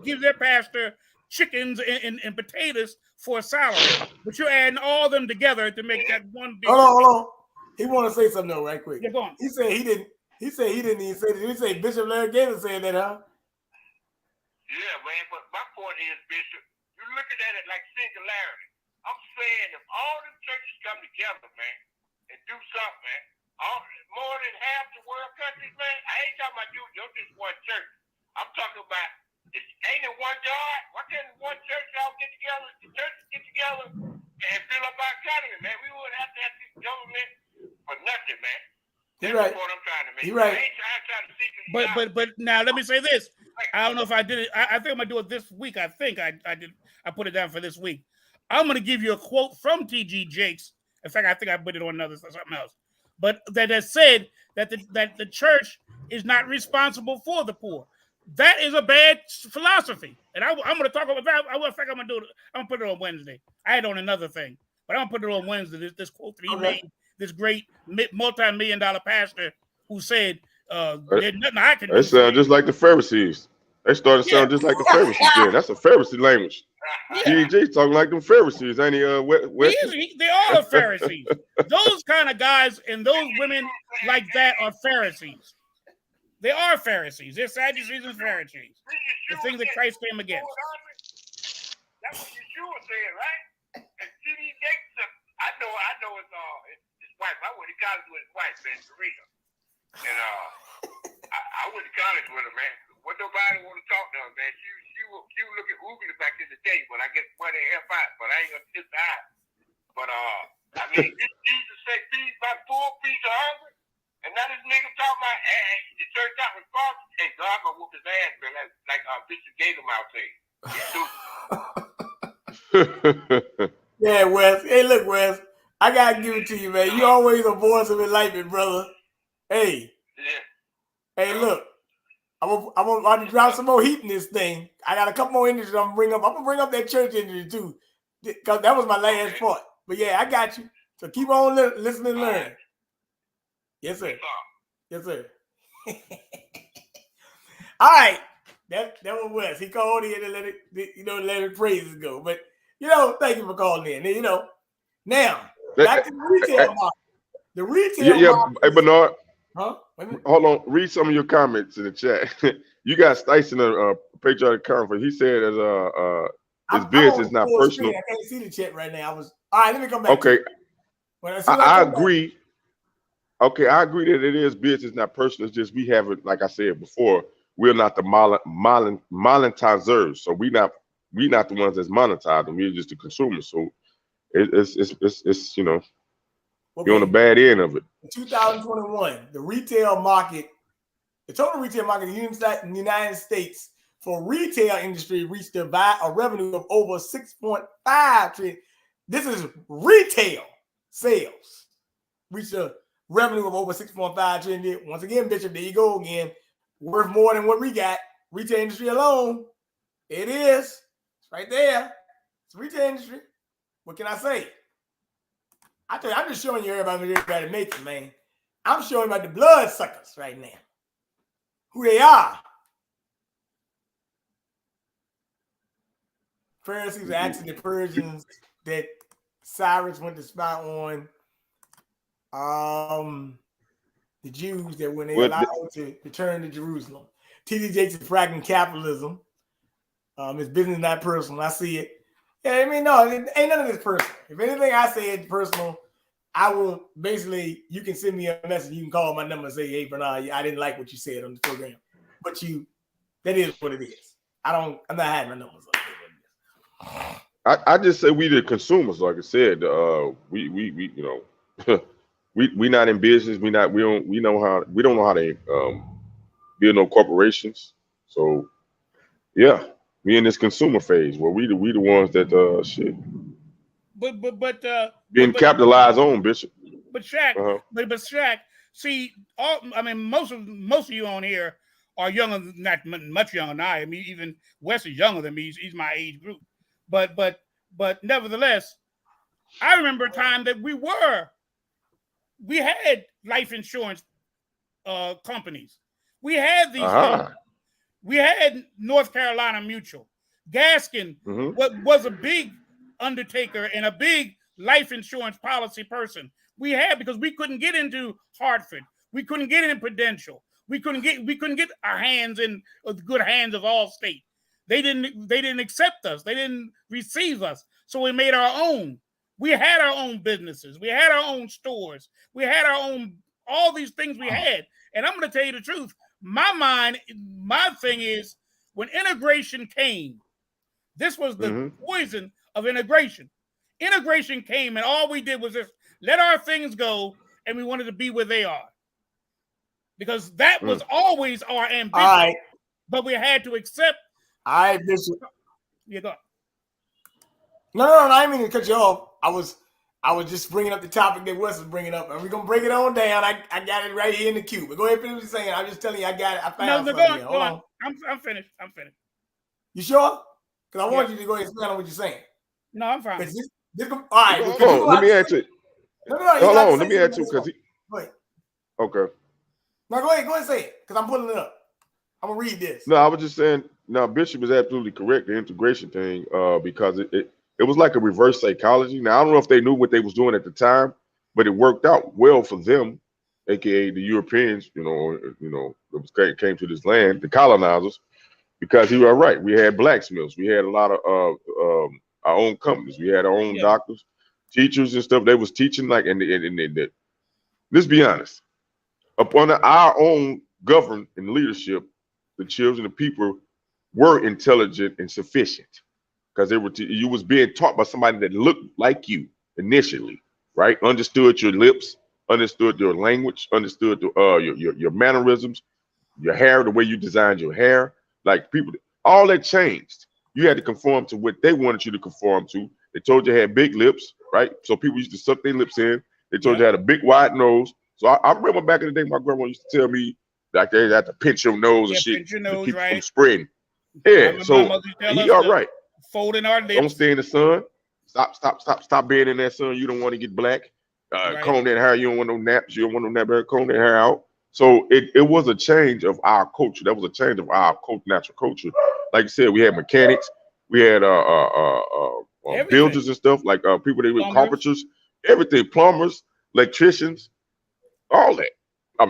gives their pastor chickens and potatoes for a salary. But you're adding all them together to make that one big. Hold on. He want to say something though, right quick. Yeah, go on. He said he didn't even say that. Did he say Bishop Larry Gator saying that, huh? Yeah, man, but my point is, Bishop, you're looking at it like singularity. I'm saying if all the churches come together, man, and do something, man, more than half the world countries, man, I ain't talking about just one church. I'm talking about, ain't it one God? Why can't one church all get together, the churches get together and fill up our economy, man? We wouldn't have to have this government for nothing, man. That's right. What I'm trying to make. You're right. I ain't trying to see But now let me say this. I don't know if I did it. I think I'm gonna do it this week. I think I did. I put it down for this week. I'm gonna give you a quote from T.G. Jakes. In fact, I think I put it on something else. But that has said that the church is not responsible for the poor. That is a bad philosophy, and I'm going to talk about that. In fact, I'm going to do it. I'm going to put it on Wednesday. I had on another thing, but I'm going to put it on Wednesday. This quote that he made, this great multi-million-dollar pastor who said, "There's nothing I can do." They sound just like the Pharisees. They started to sound just like the Pharisees. Yeah, that's a Pharisee language. T.J. talking like them Pharisees, ain't he? They are Pharisees. Those kind of guys and those women like that are Pharisees. They are Pharisees. They're Sadducees and Pharisees. The things that Christ came against. That's what Yeshua said, right? And T.D. Jakes, I know his wife. I went to college with his wife, man, Serena. And I went to college with her, man. What nobody want to talk to her, man. She was looking ugly back in the day, but I guess money help out. But I ain't gonna kiss the eye. But I mean, Jesus said, "Feed my full, feed the hungry." And now this nigga talking about, hey, the church not responsible. Hey, God gonna whoop his ass, man. Like Bishop Gator Mouth said. Yeah, Wes. Hey, look, Wes. I gotta give it to you, man. You always a voice of enlightenment, brother. Hey. Yeah. Hey, look. I'm gonna drop some more heat in this thing. I got a couple more industries I'm gonna bring up. I'm gonna bring up that church industry too, because that was my last part. But yeah, I got you. So keep on listening and learning. Yes, sir. Yes, sir. All right. That was Wes. He called in and let it praises go. But thank you for calling in. Now back to the retail market. The retail market. Hey, Bernard. Huh? Hold on. Read some of your comments in the chat. You got Stice in a patriotic conference. He said that his business is not personal. I can't see the chat right now. All right. Let me come back. Okay. I agree. Okay, I agree that it is business, not personal. It's just we have it, like I said before, we're not the monetizers. So we not the ones that's monetizing. We're just the consumers. So it's you know, you're on the bad end of it. In 2021, the retail market, the total retail market in the United States for retail industry reached a revenue of over 6.5 trillion. This is retail sales reached a revenue of over 6.5 trillion. Once again, Bishop, there you go again. Worth more than what we got. Retail industry alone. It is. It's right there. It's retail industry. What can I say? I tell you, I'm just showing you everybody makes it, man. I'm showing about the blood suckers right now. Who they are. Pharisees are asking the Persians that Cyrus went to spy on the Jews that when they allowed to return to Jerusalem. T.D. Jakes is fracking capitalism. It's business, not personal. I see it. Yeah, I mean, no, it ain't none of this personal. If anything I say is personal, I will basically, you can send me a message. You can call my number and say, hey, Bernard, I didn't like what you said on the program. But that is what it is. I'm not having my numbers up. I just say we the consumers, like I said. We you know, we not in business. We don't know how to build no corporations. So yeah, we in this consumer phase where we the ones that shit. But being capitalized on, Bishop. But Chaq, but Chaq, see, most of you on here are younger, not much younger than I am. Even Wes is younger than me. He's my age group. But nevertheless, I remember a time that we had life insurance companies. We had these things. We had North Carolina Mutual. Gaskin was a big undertaker and a big life insurance policy person. We had, because we couldn't get into Hartford. We couldn't get into Prudential. We couldn't get our hands in the good hands of Allstate. They didn't accept us. They didn't receive us. So we made our own. We had our own businesses. We had our own stores. We had our own, all these things we had. And I'm going to tell you the truth. My thing is, when integration came, this was the poison of integration. Integration came, and all we did was just let our things go, and we wanted to be where they are. Because that was always our ambition. Right. But we had to accept. All right, Bishop. You go. No, I didn't mean to cut you off. I was just bringing up the topic that Wes was bringing up, and we're gonna break it on down. I got it right here in the queue. But go ahead and finish what you're saying. I'm just telling you, I got it. I found something. Go on. I'm finished. You sure? Because I want you to go ahead and explain on what you're saying. No, I'm fine. All right. Hold on. Let me add to it. Hold on. Let me add to it because okay. No, go ahead and say it because I'm pulling it up. I'm gonna read this. No, I was just saying. Now, Bishop is absolutely correct. The integration thing, because it was like a reverse psychology. Now, I don't know if they knew what they was doing at the time, but it worked out well for them, aka the Europeans. That came to this land, the colonizers, because you are right. We had blacksmiths. We had a lot of our own companies. We had our own doctors, teachers, and stuff. They was teaching and let's be honest. Upon our own government and leadership, the children, the people were intelligent and sufficient because you was being taught by somebody that looked like you initially, right? Understood your lips, understood your language, understood your mannerisms, your hair, the way you designed your hair. Like people, all that changed. You had to conform to what they wanted you to conform to. They told you had big lips, right? So people used to suck their lips in. They told you had a big wide nose. So I remember back in the day, my grandma used to tell me like they had to pinch your nose and shit to keep from spreading. Yeah, so he all right. Folding our lips. Don't stay in the sun. Stop being in that sun. You don't want to get black. Comb that hair. You don't want no naps. You don't want no nap hair. Comb that hair out. So it was a change of our culture. That was a change of our natural culture. Like you said, we had mechanics. We had builders and stuff, like people that were carpenters, everything, plumbers, electricians, all that.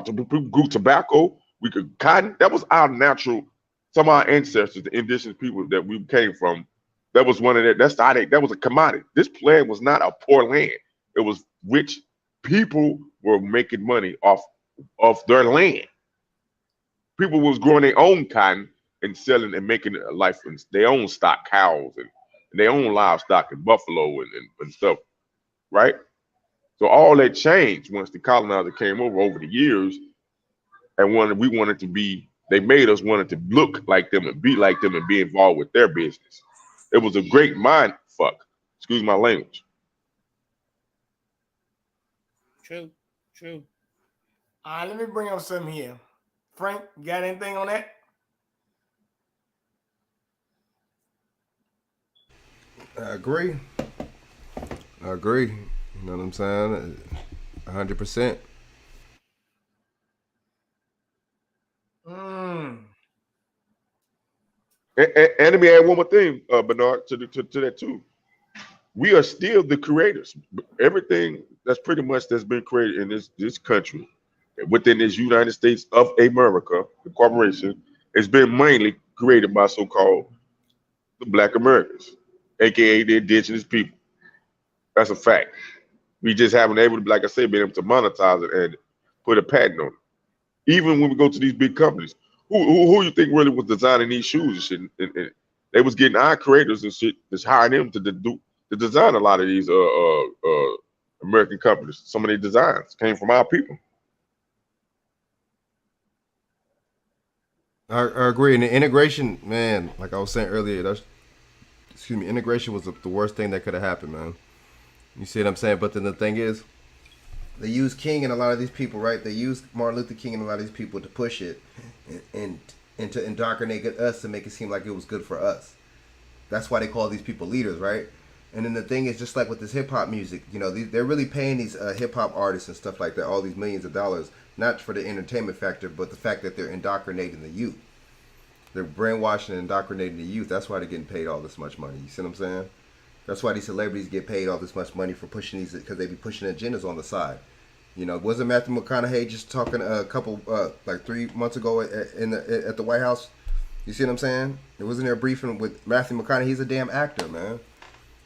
People grew tobacco. We could cotton. That was our natural. Some of our ancestors, the indigenous people that we came from, that was one of that. That was a commodity. This land was not a poor land. It was rich people were making money off their land. People was growing their own cotton and selling and making a life from their own stock cows and their own livestock and buffalo and stuff, right? So all that changed once the colonizer came over the years, and we wanted to be. They made us wanted to look like them and be like them and be involved with their business. It was a great mind fuck. Excuse my language. True. All right, let me bring up something here. Frank, you got anything on that? I agree. You know what I'm saying? 100%. And let me add one more thing, Bernard, to that too. We are still the creators. Everything that's been created in this country, within this United States of America, the corporation, has been mainly created by so-called the Black Americans, aka the indigenous people. That's a fact. We just haven't able to, like I said, been able to monetize it and put a patent on it. Even when we go to these big companies, who you think really was designing these shoes and shit? And they was getting our creators and shit, just hiring them to design a lot of these American companies. Some of their designs came from our people. I agree. And the integration, man, like I was saying earlier, integration was the worst thing that could have happened, man. You see what I'm saying? But then the thing is, they use King and a lot of these people, right? They use Martin Luther King and a lot of these people to push it and to indoctrinate us to make it seem like it was good for us. That's why they call these people leaders, right? And then the thing is, just like with this hip hop music, you know, they're really paying these hip hop artists and stuff like that all these millions of dollars, not for the entertainment factor, but the fact that they're indoctrinating the youth. They're brainwashing and indoctrinating the youth. That's why they're getting paid all this much money. You see what I'm saying? That's why these celebrities get paid all this much money for pushing these, because they be pushing agendas on the side. You know, wasn't Matthew McConaughey just talking a couple, like 3 months ago at the White House? You see what I'm saying? It wasn't there a briefing with Matthew McConaughey. He's a damn actor, man.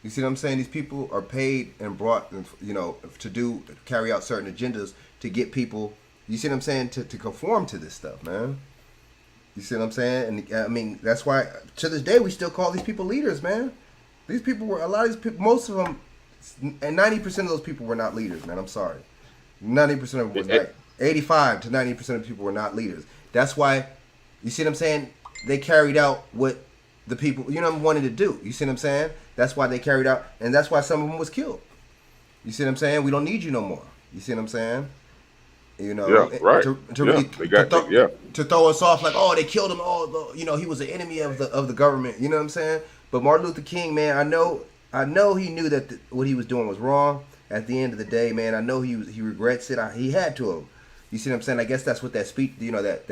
You see what I'm saying? These people are paid and brought, you know, to carry out certain agendas to get people, you see what I'm saying, to conform to this stuff, man. You see what I'm saying? And I mean, that's why to this day we still call these people leaders, man. These people were, a lot of these people, most of them, and 90% of those people were not leaders, man. I'm sorry. 90% of them was like 85 to 90% of people were not leaders. That's why, you see what I'm saying? They carried out what the people, you know, wanted to do. You see what I'm saying? That's why they carried out, and that's why some of them was killed. You see what I'm saying? We don't need you no more. You see what I'm saying? You know, yeah, right. To throw us off like, oh, they killed him. Oh, you know, he was an enemy of the government. You know what I'm saying? But Martin Luther King, man, I know he knew that what he was doing was wrong. At the end of the day, man, I know he regrets it. He had to have. You see what I'm saying? I guess that's what that speech, you know, that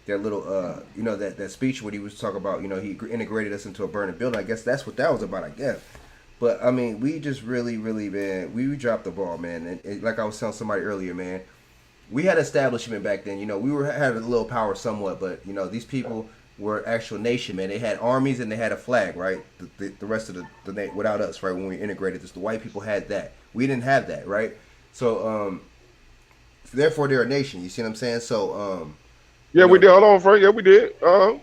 little, you know, that speech when he was talking about, you know, he integrated us into a burning building. I guess that's what that was about, I guess. But, I mean, we just really, man, we dropped the ball, man. And like I was telling somebody earlier, man, we had establishment back then. You know, we had a little power somewhat, but, you know, these people were actual nation, man. They had armies and they had a flag, right? The rest of the without us, right? When we integrated this, the white people had that. We didn't have that, right? So, therefore, they're a nation. You see what I'm saying? So, yeah, we did. Hold on, Frank. Yeah, we did.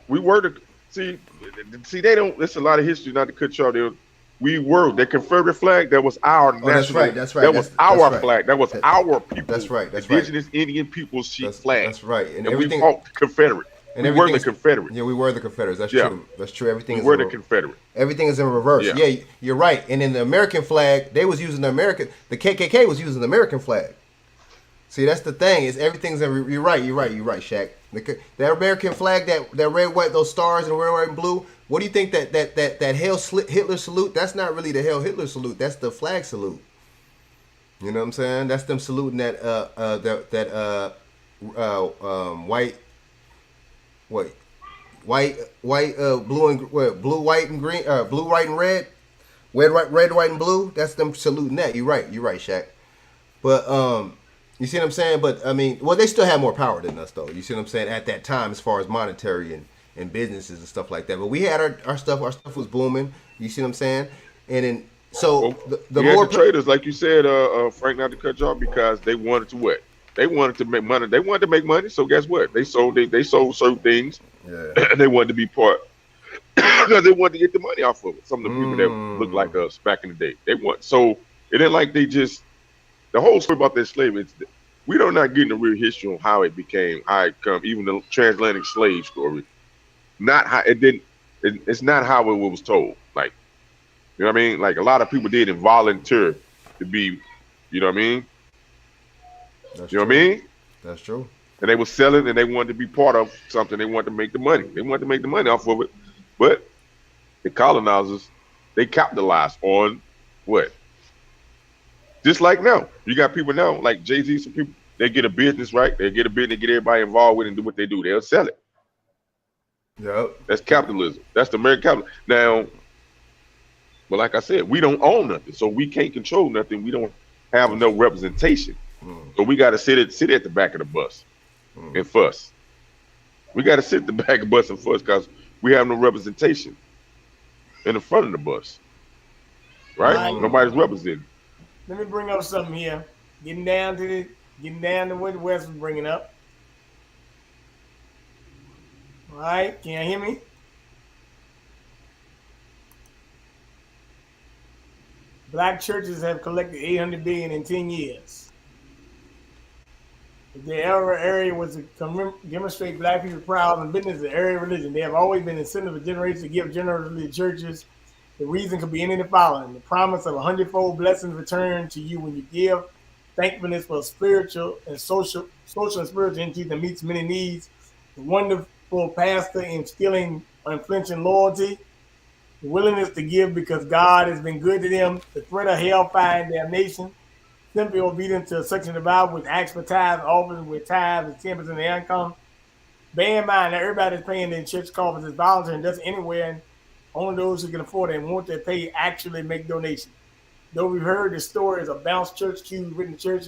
We were see. They don't. There's a lot of history. Not to cut you off. We were the Confederate flag. That was our national. That's right. That was our flag. That was our people. That's right. Indigenous Indian people's flag. That's right. And everything. We fought Confederate. And we were the Confederate. Yeah, we were the Confederates. That's true. That's true. Everything. We were the Confederate. Everything is in reverse. Yeah, you're right. And in the American flag, they was using the KKK was using the American flag. See, that's the thing. Is everything's in. You're right, Shaq. The American flag, that red, white, those stars and red, white, and blue. What do you think that Hail Hitler salute? That's not really the Hail Hitler salute. That's the flag salute. You know what I'm saying? That's them saluting that blue, white, and green, blue, white, and red, red, white, and blue. That's them saluting that. You're right, Shaq. But you see what I'm saying? But I mean, well, they still had more power than us, though. You see what I'm saying? At that time, as far as monetary and businesses and stuff like that. But we had our stuff. Our stuff was booming. You see what I'm saying? And then the more traders, like you said, Frank, not to cut you off, because they wanted to what? They wanted to make money. They wanted to make money. So guess what? They sold certain things, Yeah. and they wanted to be part because they wanted to get the money off of it. Some of the people that looked like Mm. us back in the day. They want so it ain't like they just the whole story about that slave. We don't not getting the real history on how it became, how it come, even the transatlantic slave story. Not how it didn't. It's not how it was told. Like you know what I mean. Like a lot of people didn't volunteer to be. You know what I mean. That's You know what true. I mean. That's true. And they were selling, and they wanted to be part of something. They wanted to make the money. They wanted to make the money off of it. But the colonizers, they capitalized on what? Just like now, you got people now like Jay-Z. Some people they get a business right. They get a business, get everybody involved with, it and do what they do. They'll sell it. Yep. That's capitalism. That's the American capital. Now, but like I said, we don't own nothing, so we can't control nothing. We don't have no representation, so we got to sit at the back of the bus and fuss. We got to sit at the back of the bus and fuss because we have no representation in the front of the bus, right? Nobody's represented. Let me bring up something here. Getting down to what the West was bringing up. All right, can you hear me? Black churches have collected $800 billion in 10 years. If the area was to demonstrate black people proud and business the area of religion, they have always been incentive for generations to give generously to churches. The reason could be any of the following: the promise of 100-fold blessings returned to you when you give, thankfulness for spiritual and social and spiritual entity that meets many needs, the wonderful pastor instilling unflinching loyalty, the willingness to give because God has been good to them, the threat of hellfire and damnation, simply obedient to a section of the Bible which asks for tithes, often with tithes and 10% of their income. Bear in mind that everybody is paying their church coffers is voluntary and does anywhere, and only those who can afford it and want to pay actually make donations. Though we've heard the stories of bounced church queues written church,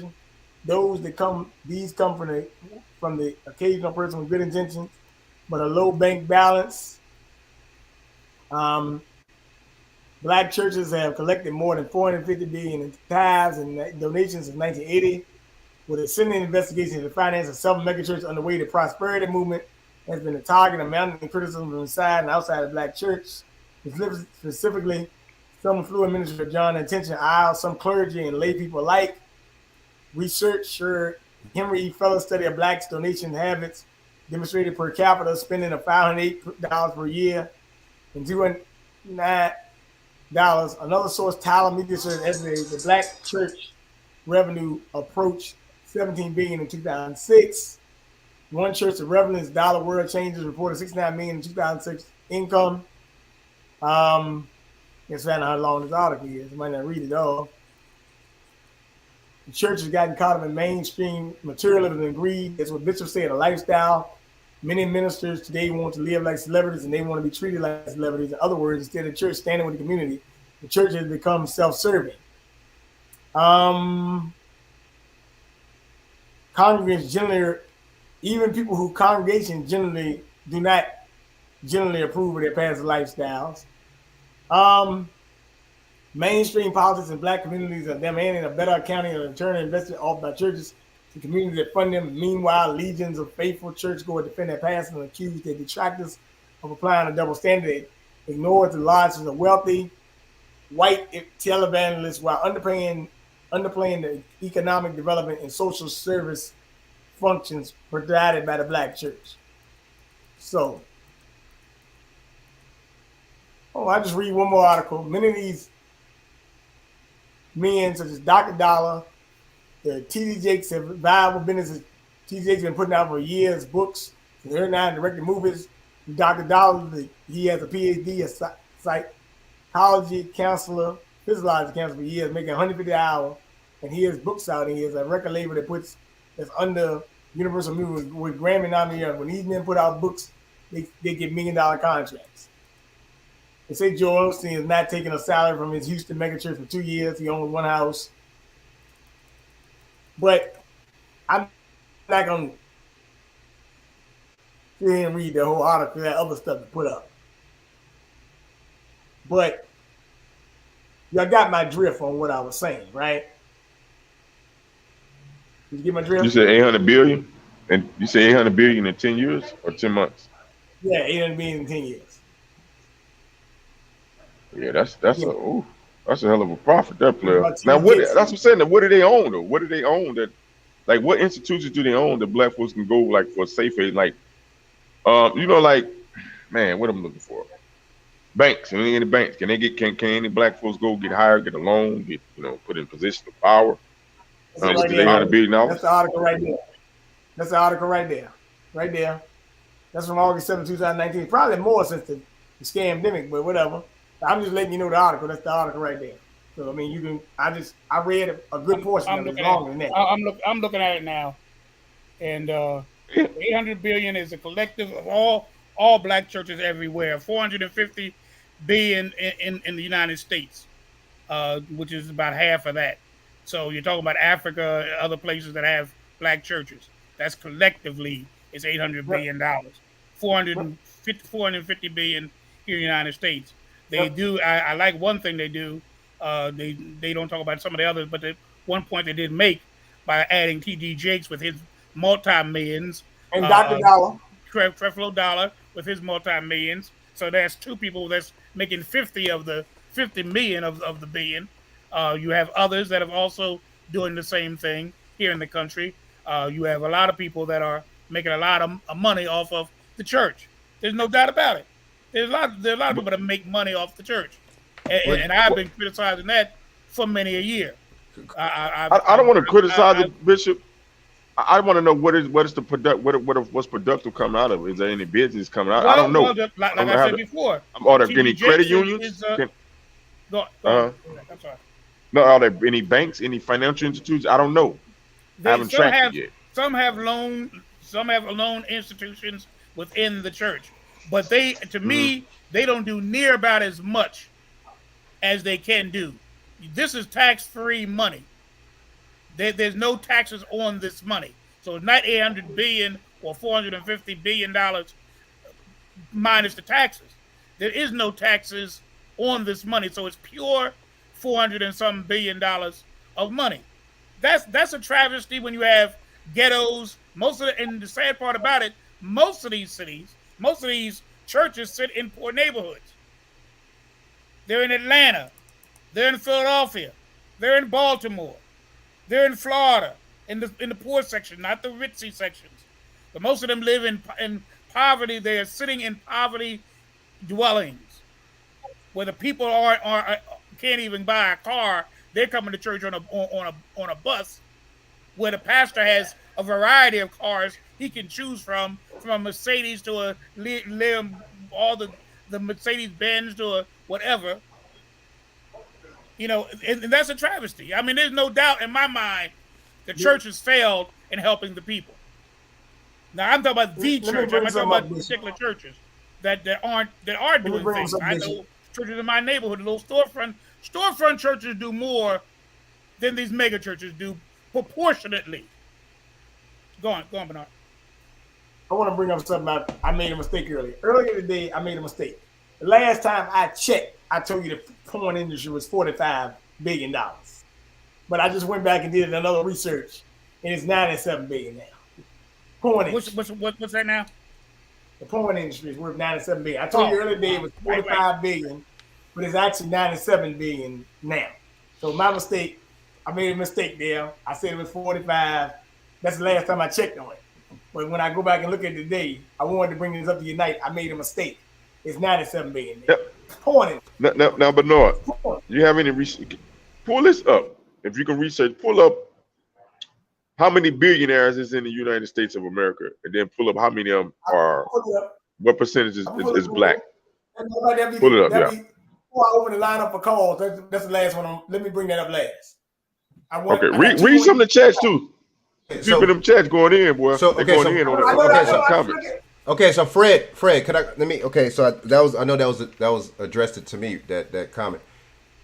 these come from the occasional person with good intentions, but a low bank balance. Black churches have collected more than $450 billion in tithes and donations since 1980. With a Senate investigation into the finance of several megachurches underway, the prosperity movement has been a target of mounting criticism from inside and outside of Black church. Specifically, some fluid minister John Intention Isle, some clergy and lay people alike. Researcher Henry E. Fellows' study of Blacks' donation habits demonstrated per capita spending of $508 per year and $209. Another source, Tyler Media Research, estimated the Black church revenue approached $17 billion in 2006. One church, the Reverend's Dollar World Changes, reported $69 million in 2006 income. It's found out how long this article is. I might not read it all. The church has gotten caught up in mainstream materialism and greed. That's what Bishop said, a lifestyle. Many ministers today want to live like celebrities and they want to be treated like celebrities. In other words, instead of church standing with the community, the church has become self-serving. Congregants generally, even people who congregation generally do not generally approve of their past lifestyles. Mainstream politics in Black communities are demanding a better accounting of return invested off by churches to communities that fund them. Meanwhile, legions of faithful churchgoers defend their past and accuse their detractors of applying a double standard. They ignore the losses of wealthy white televangelists while underplaying the economic development and social service functions provided by the Black church. So, I just read one more article. Many of these men, such as Dr. Dollar, the T.D. Jakes, have viable businesses. T.D. Jakes been putting out for years books. They're now directing movies. Dr. Dollar, he has a PhD, a psychology counselor, physiology counselor for years, making $150 an hour. And he has books out. And he has a record label that's under Universal Music with Grammy nominated. When these men put out books, they get $1 million contracts. They say Joel Osteen is not taking a salary from his Houston megachurch for 2 years. He owns one house. But I'm not going to sit here and read the whole article, that other stuff to put up. But y'all got my drift on what I was saying, right? Did you get my You drift? said 800 billion, and you say 800 billion in 10 years or 10 months. Yeah, 800 billion in 10 years. Yeah, that's Yeah, that's a hell of a profit, that with player. about Now, 10 what jets. that's what I'm saying. What do they own though? What do they own that? Like, what institutions do they own that black folks can go like for safe haven? Like, like, man, what I'm looking for? Banks. Any banks? Can they get? Can any black folks go get hired, get a loan, get put in position of power That's it with right the there. $800 billion? That's the article right there. That's the article right there. Right there. That's from August 7, 2019. Probably more since the scamdemic, but whatever. I'm just letting you know the article. That's the article right there. So I mean, you can. I read a good portion I'm of it. It's looking at longer than that. I'm looking at it now, and Yeah. 800 billion is a collective of all black churches everywhere. 450 billion in the United States, which is about half of that. So you're talking about Africa, other places that have black churches. That's collectively is $800 Yep. billion. 450 billion here in the United States. They Yep. do. I like one thing they do. They don't talk about some of the others, but one point they did make by adding T.D. Jakes with his multi-millions, And Dr. Dollar. Creflo Dollar with his multi-millions. So that's two people that's making 50 of the 50 million of the billion. You have others that have also doing the same thing here in the country. You have a lot of people that are making a lot of money off of the church. There's no doubt about it. There's a lot of people that make money off the church, and I've been criticizing that for many a year. I don't want to criticize it, Bishop. I want to know what is the product, what's productive coming out of it? Is there any business coming out? I don't know. Well, like I said before, are there any credit unions? Go I'm sorry. No, are there any banks, any financial institutions? I don't know. I haven't tracked it yet. Some have loan institutions within the church, but to me, they don't do near about as much as they can do. This is tax-free money. There's no taxes on this money, so it's not 800 billion or 450 billion dollars minus the taxes. There is no taxes on this money, so it's pure 400 and some billion dollars of money. That's a travesty when you have ghettos. And the sad part about it, most of these cities, most of these churches sit in poor neighborhoods. They're in Atlanta, they're in Philadelphia, they're in Baltimore, they're in Florida, in the poor section, not the ritzy sections. But most of them live in poverty. They are sitting in poverty dwellings where the people can't even buy a car. They're coming to church on a bus, where the pastor has a variety of cars he can choose from a Mercedes to all the Mercedes Benz to a whatever. And that's a travesty. I mean, there's no doubt in my mind the church has failed in helping the people. Now I'm talking about the church. I'm not talking about particular churches that are doing things. I know churches in my neighborhood, little storefront churches do more than these mega churches do proportionately. Go on, Bernard. I want to bring up something. I made a mistake earlier. Earlier today, I made a mistake. The last time I checked, I told you the porn industry was $45 billion. But I just went back and did another research, and it's $97 billion now. Porn What's that now? The porn industry is worth $97 billion. I told you earlier today it was $45 billion, but it's actually $97 billion now. So my mistake, I made a mistake there. I said it was 45. That's the last time I checked on it. But when I go back and look at it today, I wanted to bring this up to Unite. I made a mistake. It's $97 billion. Yep. Porn. Now, Bernard, you have any research? Pull this up. If you can research, pull up how many billionaires is in the United States of America, and then pull up how many of them are, what percentage is black. Pull it up, yeah. Before I open the lineup for calls, that's the last one. Let me bring that up last. Okay, read some of the chats too. People in them chats going in, boy. They're going in on the comments. Okay, so Fred, could I let me? Okay, so I know that was addressed to me, that comment.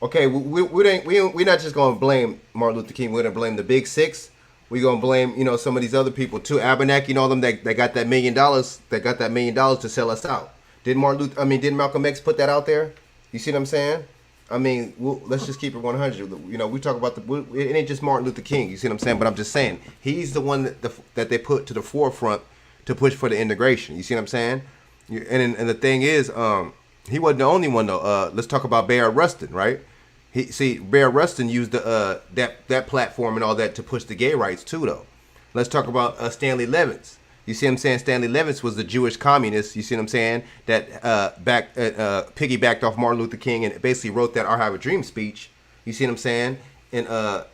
Okay, we're not just gonna blame Martin Luther King. We're gonna blame the Big Six. We're gonna blame some of these other people too. Abernathy and all them that got that $1 million. That got that $1 million to sell us out. Didn't Malcolm X put that out there? You see what I'm saying? I mean, let's just keep it 100. You know, we talk about it ain't just Martin Luther King. You see what I'm saying? But I'm just saying he's the one that they put to the forefront to push for the integration. You see what I'm saying? And the thing is, he wasn't the only one though. Let's talk about Bayard Rustin, right? Bayard Rustin used that platform and all that to push the gay rights too, though. Let's talk about Stanley Levins. You see what I'm saying? Stanley Levins was the Jewish communist. You see what I'm saying? That piggybacked off Martin Luther King and basically wrote that "I Have a Dream" speech. You see what I'm saying? And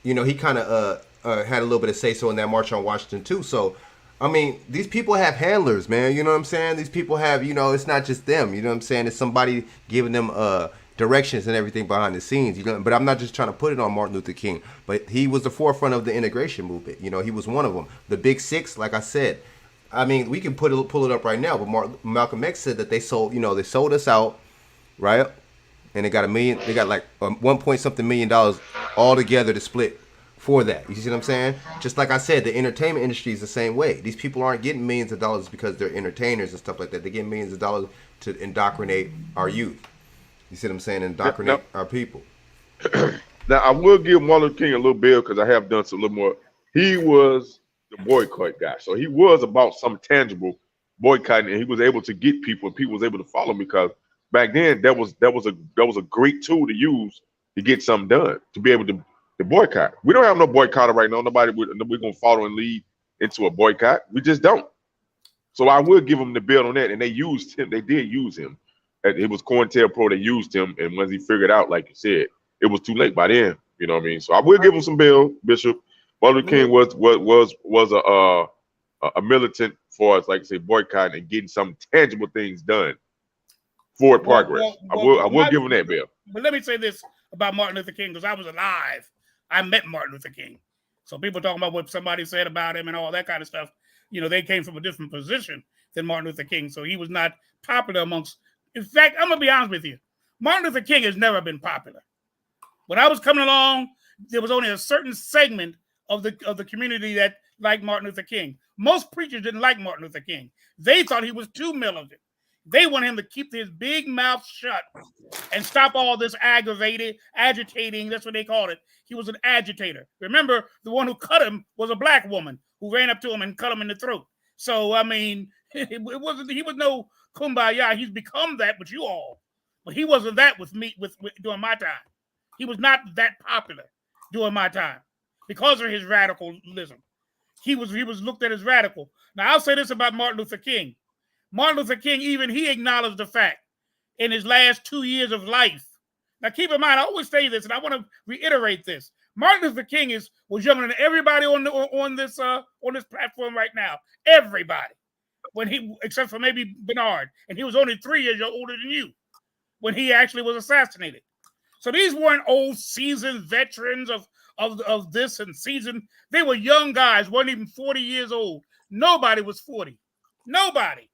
you know, he kind of had a little bit of say so in that March on Washington too. So, I mean, these people have handlers, man. You know what I'm saying? These people have, you know, it's not just them. You know what I'm saying? It's somebody giving them directions and everything behind the scenes. You know, but I'm not just trying to put it on Martin Luther King. But he was the forefront of the integration movement. You know, he was one of them. The Big Six, like I said. I mean, we can pull it up right now. But Malcolm X said that they sold us out, right? And they got $1 million. They got like 1 point something $1 million all together to split for that. You see what I'm saying? Just like I said, the entertainment industry is the same way. These people aren't getting millions of dollars because they're entertainers and stuff like that. They get millions of dollars to indoctrinate our youth. You see what I'm saying? Indoctrinate our people. Now, I will give Martin Luther King a little bill because I have done some little more. He was the boycott guy. So he was about some tangible boycotting, and he was able to get people, and people was able to follow him because back then that was a great tool to use to get something done, to be able to boycott. We don't have no boycotter right now. We're gonna follow and lead into a boycott. We just don't. So I will give him the bill on that. And they used him. They did use him. It was COINTELPRO. They used him, and once he figured out, like you said, it was too late by then. You know what I mean? So I will give him some bill, Bishop. Martin Luther King was a militant for us, like I say, boycotting and getting some tangible things done for progress. I will give him that bill. But let me say this about Martin Luther King, because I was alive. I met Martin Luther King. So people talking about what somebody said about him and all that kind of stuff, you know, they came from a different position than Martin Luther King. So he was not popular amongst. In fact, I'm gonna be honest with you. Martin Luther King has never been popular. When I was coming along, there was only a certain segment of the community that liked Martin Luther King. Most preachers didn't like Martin Luther King. They thought he was too militant. They want him to keep his big mouth shut and stop all this agitating. That's what they called it. He was an agitator. Remember, the one who cut him was a black woman who ran up to him and cut him in the throat. So, I mean, he was no kumbaya. He's become that with you all. But he wasn't that with me with during my time. He was not that popular during my time because of his radicalism. He was looked at as radical. Now, I'll say this about Martin Luther King. Martin Luther King, even he acknowledged the fact in his last 2 years of life. Now, keep in mind, I always say this, and I want to reiterate this. Martin Luther King was younger than everybody on this platform right now. Everybody, except for maybe Bernard, and he was only 3 years older than you when he actually was assassinated. So these weren't old seasoned veterans of this and seasoned. They were young guys, weren't even 40 years old. Nobody was 40. Nobody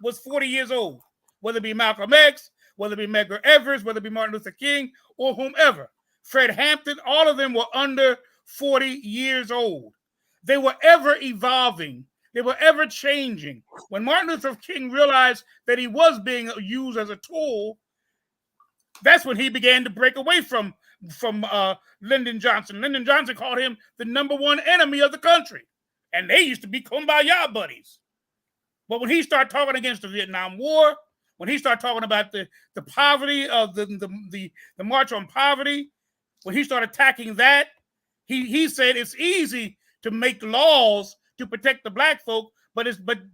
was 40 years old, whether it be Malcolm X, whether it be Medgar Evers, whether it be Martin Luther King, or whomever. Fred Hampton, all of them were under 40 years old. They were ever evolving. They were ever changing. When Martin Luther King realized that he was being used as a tool, that's when he began to break away from Lyndon Johnson. Lyndon Johnson called him the #1 enemy of the country. And they used to be kumbaya buddies. But when he started talking against the Vietnam War, when he started talking about the poverty of the March on Poverty, when he started attacking that, he said it's easy to make laws to protect the black folk, but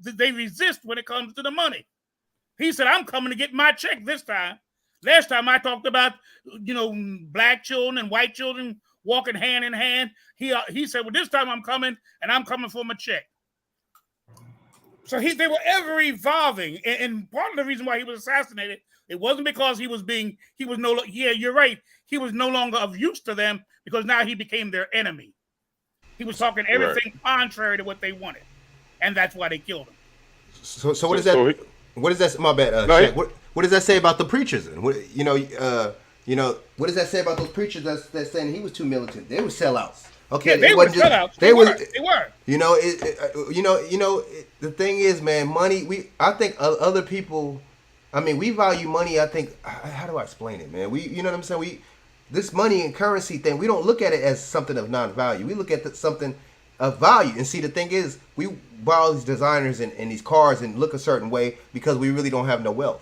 they resist when it comes to the money. He said, I'm coming to get my check this time. Last time I talked about, black children and white children walking hand in hand. He said, well, this time I'm coming, and I'm coming for my check. So they were ever evolving. And part of the reason why he was assassinated, it wasn't because you're right. He was no longer of use to them because now he became their enemy. He was talking everything contrary to what they wanted. And that's why they killed him. So what is that? What is that? My bad. Shaq, what does that say about the preachers? What does that say about those preachers that's saying he was too militant? They were sellouts. Okay, yeah, they were sellouts. They were. The thing is, man, money. I think other people. I mean, we value money. I think. How do I explain it, man? You know what I'm saying? This money and currency thing, we don't look at it as something of non-value. We look at something of value. And see, the thing is, we buy all these designers and these cars and look a certain way because we really don't have no wealth.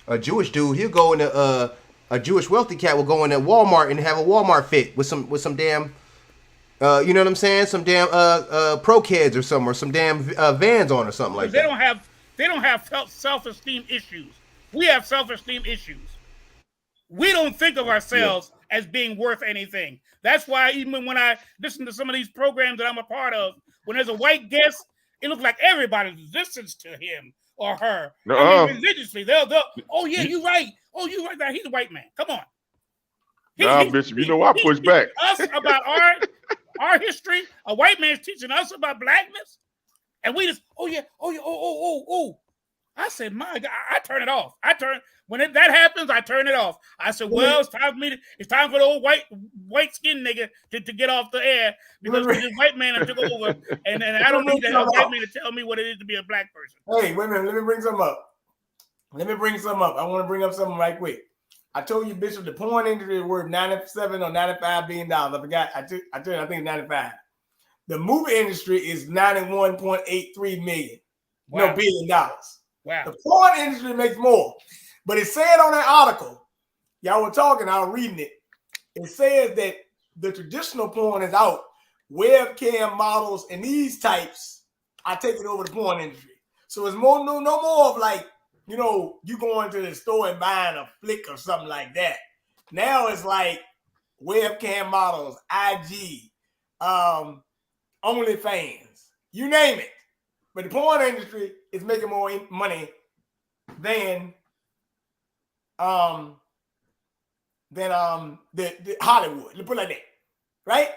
A Jewish dude, he'll go into a Jewish wealthy cat will go into Walmart and have a Walmart fit with some damn, you know what I'm saying? Some damn Pro Kids or something, or some damn Vans on or something like that. They don't have self-esteem issues. We have self-esteem issues. We don't think of ourselves as being worth anything. That's why even when I listen to some of these programs that I'm a part of, when there's a white guest, it looks like everybody listens to him or her. I mean, religiously. They'll, oh yeah, you're right. Oh, you're right. He's a white man. Come on. Bishop, you know I push back. Us about our history. A white man's teaching us about blackness, and we just, oh. I said, my God, I turn it off. When that happens, I turn it off. I said, well, it's time for the old white skin nigga to get off the air because this white man took over, and I don't need that white man to tell me what it is to be a black person. Hey, wait a minute. Let me bring something up. I want to bring up something right quick. I told you, Bishop, the porn industry is worth $97 or $95 billion. I forgot. I think it's 95. The movie industry is $91.83 million. Wow. No, $billion. Wow. The porn industry makes more. But it said on that article, y'all were talking, I was reading it. It says that the traditional porn is out. Webcam models and these types are taking over the porn industry. So it's no more of like, you know, you going to the store and buying a flick or something like that. Now it's like webcam models, IG, OnlyFans, you name it. But the porn industry is making more money than the Hollywood. Let's put it like that, right?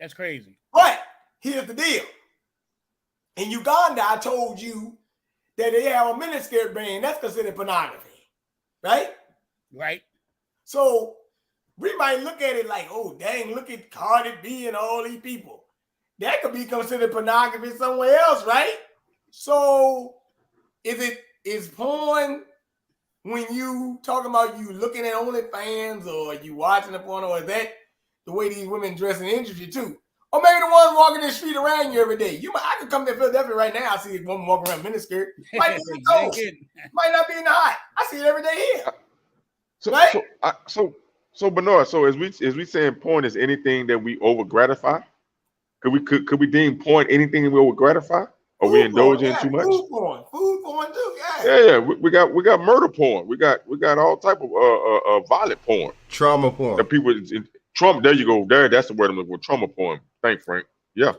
That's crazy. But here's the deal. In Uganda, I told you that they have a miniskirt brand that's considered pornography, right? Right. So we might look at it like, oh, dang, look at Cardi B and all these people. That could be considered pornography somewhere else, right? So is porn when you talking about you looking at OnlyFans or you watching the porn, or is that the way these women dress in the industry too? Or maybe the ones walking the street around you every day. I could come to Philadelphia right now. I see a woman walking around miniskirt. Might be in the coast. Might not be in the hot. I see it every day here. So Bernard, so as we saying porn is anything that we over gratify? Could we deem porn anything that we over gratify? Or we indulge in too much? Food porn too. Yeah. We got murder porn. We got all type of violent porn. Trauma porn. The people trauma. There you go. That's the word I'm looking for. Trauma porn. Thanks, Frank. Yeah.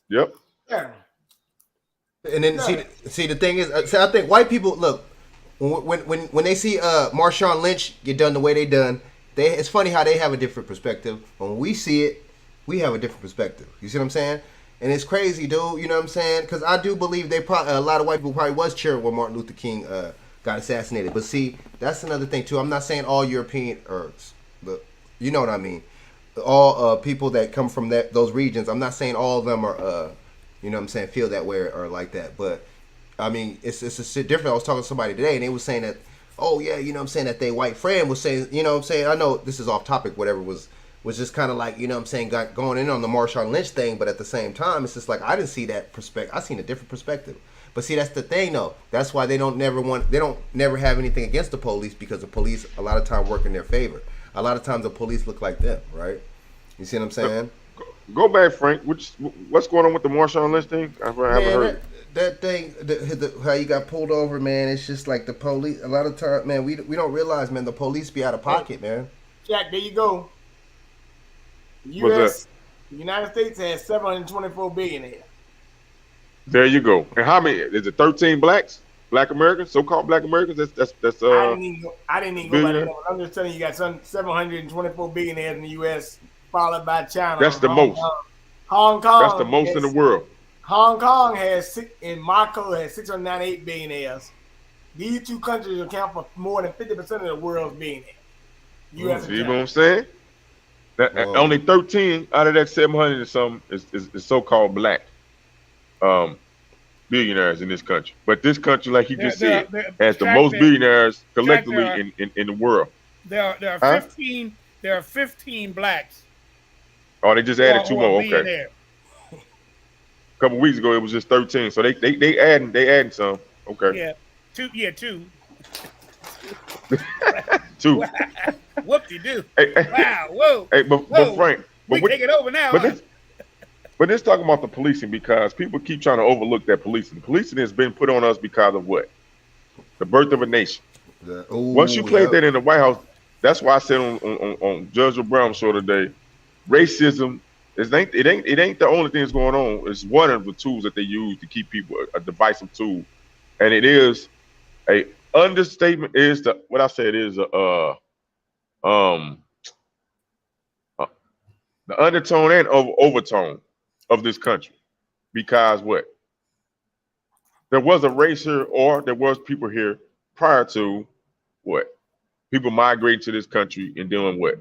Yep. Yeah. And then see the thing is, I think white people look when they see Marshawn Lynch get done the way they done. It's funny how they have a different perspective. When we see it, we have a different perspective. You see what I'm saying? And it's crazy, dude. You know what I'm saying? Because I do believe a lot of white people probably was cheering when Martin Luther King got assassinated. But see, that's another thing too. I'm not saying all European but you know what I mean. All people that come from those regions. I'm not saying all of them are, you know what I'm saying, feel that way or like that. But I mean, it's a different. I was talking to somebody today, and they was saying that, oh yeah, you know what I'm saying, that their white friend was saying, you know what I'm saying. I know this is off topic, whatever was just kind of like, you know what I'm saying, going in on the Marshawn Lynch thing, but at the same time, it's just like I didn't see that perspective. I seen a different perspective. But see, that's the thing though. That's why they don't never have anything against the police, because the police a lot of time work in their favor. A lot of times the police look like them, right? You see what I'm saying? Go back, Frank. What's going on with the Marshawn Lynch thing? I haven't heard. That thing, how you got pulled over, man. It's just like the police. A lot of time, man, we don't realize, man, the police be out of pocket, man. Jack, there you go. The United States has 724 billionaires. There you go. And how many? Is it 13 blacks? Black Americans, so-called Black Americans. That's. I didn't even go by that. I'm just telling you, got some 724 billionaires in the U.S., followed by China. That's the most. Hong Kong. That's the most in the world. Hong Kong and Macau has 698 billionaires. These two countries account for more than 50% of the world's billionaires. U.S. See what I'm saying? Only 13 out of that 700 and something is so-called black. billionaires in this country. But this country, like he just said, has the Chaq, most billionaires collectively Chaq, in the world. There are 15. There are 15 blacks. Oh, they just added two more. Okay. A couple weeks ago, it was just 13. So they adding some. Okay. Yeah. Two. Two. Whoop-de-doo. Hey, Wow. Whoa. Hey, but Frank, we take it over now. But let's talk about the policing, because people keep trying to overlook that policing. Policing has been put on us because of what? The birth of a nation. Once you played that in the White House, that's why I said on Judge Brown's show today, racism it ain't the only thing that's going on. It's one of the tools that they use to keep people, a divisive tool, and it is a understatement. Is the what I said is the undertone and overtone of this country, because what? There was a race here, or there was people here prior to what? People migrating to this country and doing what?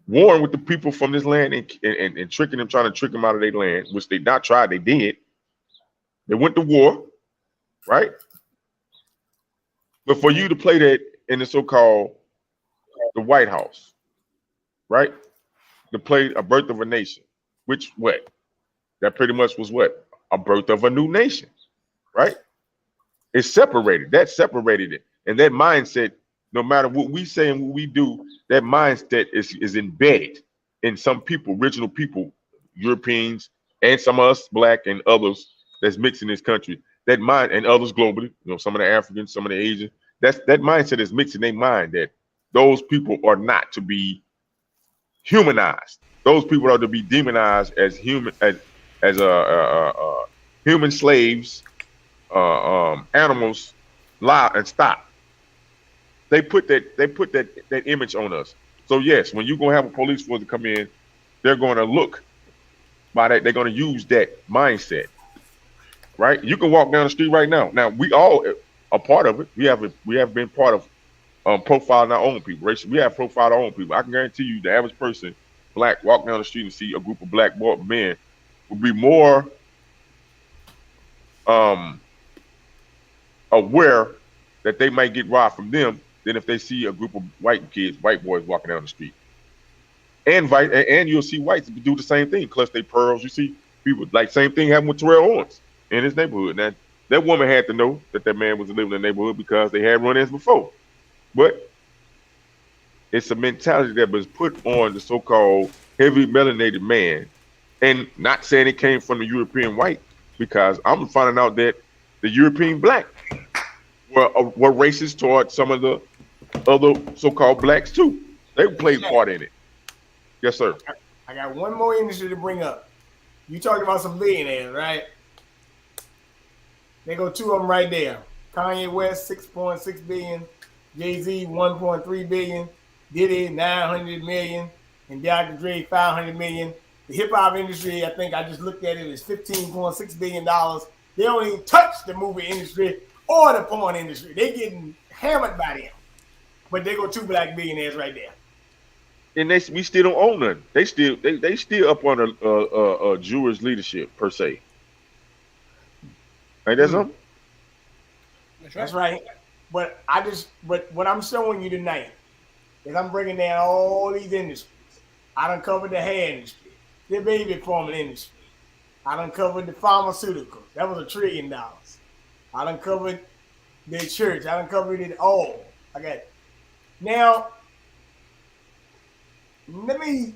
Warring with the people from this land and tricking them, trying to trick them out of their land, which they not tried, they did. They went to war, right? But for you to play that in the so-called the White House, right? To play a birth of a nation, which what? That pretty much was what? A birth of a new nation, right? It's separated. That separated it. And that mindset, no matter what we say and what we do, that mindset is embedded in some people, original people, Europeans, and some of us, black and others that's mixed in this country. That mind, and others globally, some of the Africans, some of the Asians, that mindset is mixed in their mind that those people are not to be humanized. Those people are to be demonized as human, as human slaves, animals, lie and stop. They put that image on us. So yes, when you're gonna have a police force to come in, they're gonna look by that. They're gonna use that mindset, right? You can walk down the street right now. Now we all are part of it. We have been part of profiling our own people. Right? We have profiled our own people. I can guarantee you, the average person, black, walk down the street and see a group of black men would be more aware that they might get robbed from them than if they see a group of white kids, white boys walking down the street. And you'll see whites do the same thing, clutch their pearls. You see people, like same thing happened with Terrell Owens in his neighborhood. Now, that woman had to know that man was living in the neighborhood because they had run-ins before. But it's a mentality that was put on the so-called heavy melanated man, and not saying it came from the European white, because I'm finding out that the European black were racist toward some of the other so-called blacks too. They played part in it. Yes, sir. I got one more industry to bring up. You talked about some billionaires, right? They go two of them right there. Kanye West, 6.6 billion. Jay-Z, 1.3 billion. Diddy, 900 million. And Dr. Dre, 500 million. The hip-hop industry, I think I just looked at it, is $15.6 billion. They don't even touch the movie industry or the porn industry. They getting hammered by them. But they go two black billionaires right there. And we still don't own none. They still up under Jewish leadership per se. Ain't that something? That's right. But what I'm showing you tonight is I'm breaking down all these industries. I done covered the hair industry, the baby forming industry. I done covered the pharmaceuticals. That was $1 trillion. I done covered the church. I done covered it all. I got it. Now, let me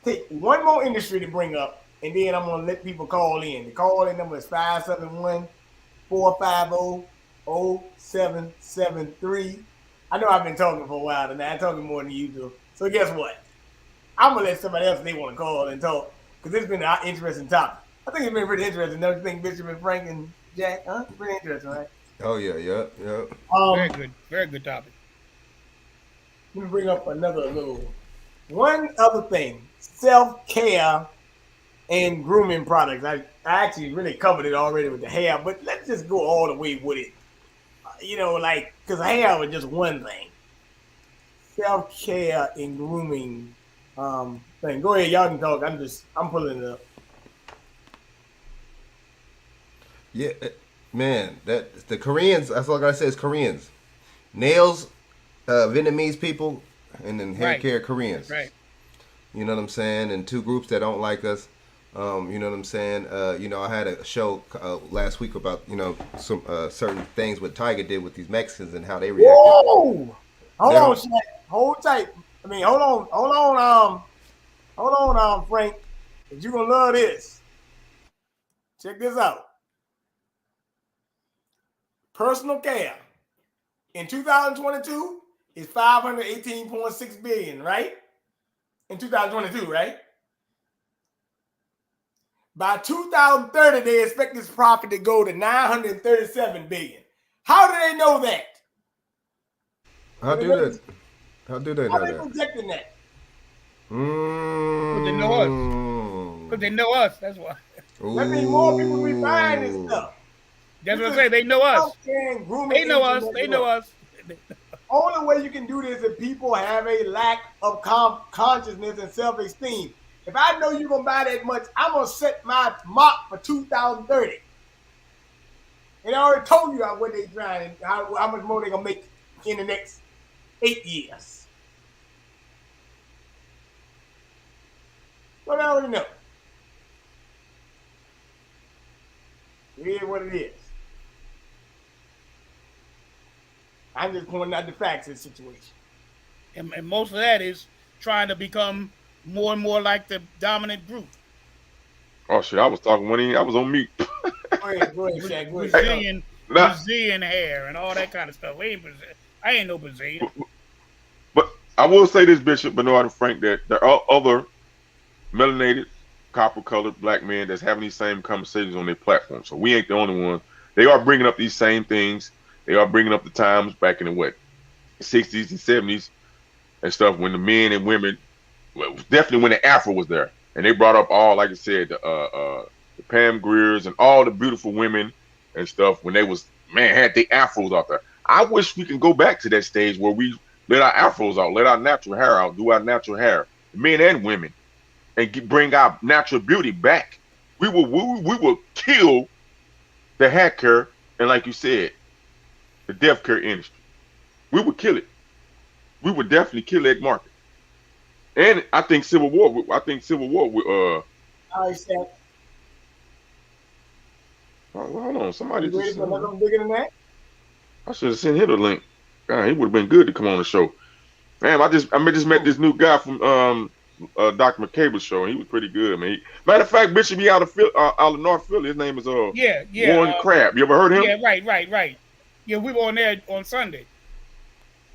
take one more industry to bring up, and then I'm going to let people call in. The call-in number is 571-450-0773. I know I've been talking for a while tonight. I'm talking more than you do. So guess what? I'm going to let somebody else, if they want to call and talk, because it's been an interesting topic. I think it's been pretty interesting. Don't you think, Bishop and Frank and Jack? Huh? It's pretty interesting, right? Oh, yeah. Very good. Very good topic. Let me bring up another little one other thing. Self-care and grooming products. I actually really covered it already with the hair, but let's just go all the way with it. Because hair was just one thing. Self-care and grooming thing. Go ahead, y'all can talk. I'm pulling it up. Yeah, man. That the Koreans. That's all I gotta say is Koreans. Nails, Vietnamese people, and then hair Right, care Koreans. right. You know what I'm saying? And two groups that don't like us. You know what I'm saying? I had a show last week about some certain things what Tiger did with these Mexicans and how they reacted. Whoa! Hold They on, don't. Shaq. Hold tight. I mean, hold on, Frank. Cause you're gonna love this. Check this out. Personal care in 2022 is 518.6 billion, right? In 2022, right? By 2030, they expect this profit to go to 937 billion. How do they know that? How do that? How do they How know they that? projecting that? Because they know us. Because they know us. That's why. That means more people be buying this stuff. That's what I'm saying. They know us. They know us. They know us. Only way you can do this is if people have a lack of consciousness and self-esteem. If I know you're going to buy that much, I'm going to set my mark for 2030. And I already told you what they're trying, how much more they're going to make in the next 8 years. So I already know. It is what it is. I'm just pointing out the facts of the situation. And most of that is trying to become more and more like the dominant group. Oh shit! I was talking when I was on mute. Go ahead, Shaq. Go ahead. Brazilian hair and all that kind of stuff. I ain't no Brazilian. But I will say this, Bishop Bernard and Frank, that there are other melanated, copper-colored black men that's having these same conversations on their platform. So we ain't the only ones. They are bringing up these same things. They are bringing up the times back in the 60s and 70s and stuff when the men and women, well, definitely when the Afro was there. And they brought up all, like I said, the Pam Greers and all the beautiful women and stuff when they had the Afros out there. I wish we can go back to that stage where we let our Afros out, let our natural hair out, do our natural hair, men and women, and bring our natural beauty back. We will kill the hair care and, like you said, the death care industry. We would kill it. We would definitely kill that market. And I think Civil War would. All right, Shaq. Hold on, somebody You ready for another one bigger than that? I should have sent him the link. God, he would have been good to come on the show. Man, I just met this new guy from Dr. McCable's show, and he was pretty good. Man, matter of fact, Bishop, he out of North Philly. His name is Warren Crab. You ever heard of him? Yeah, right. Yeah, we were on there on Sunday.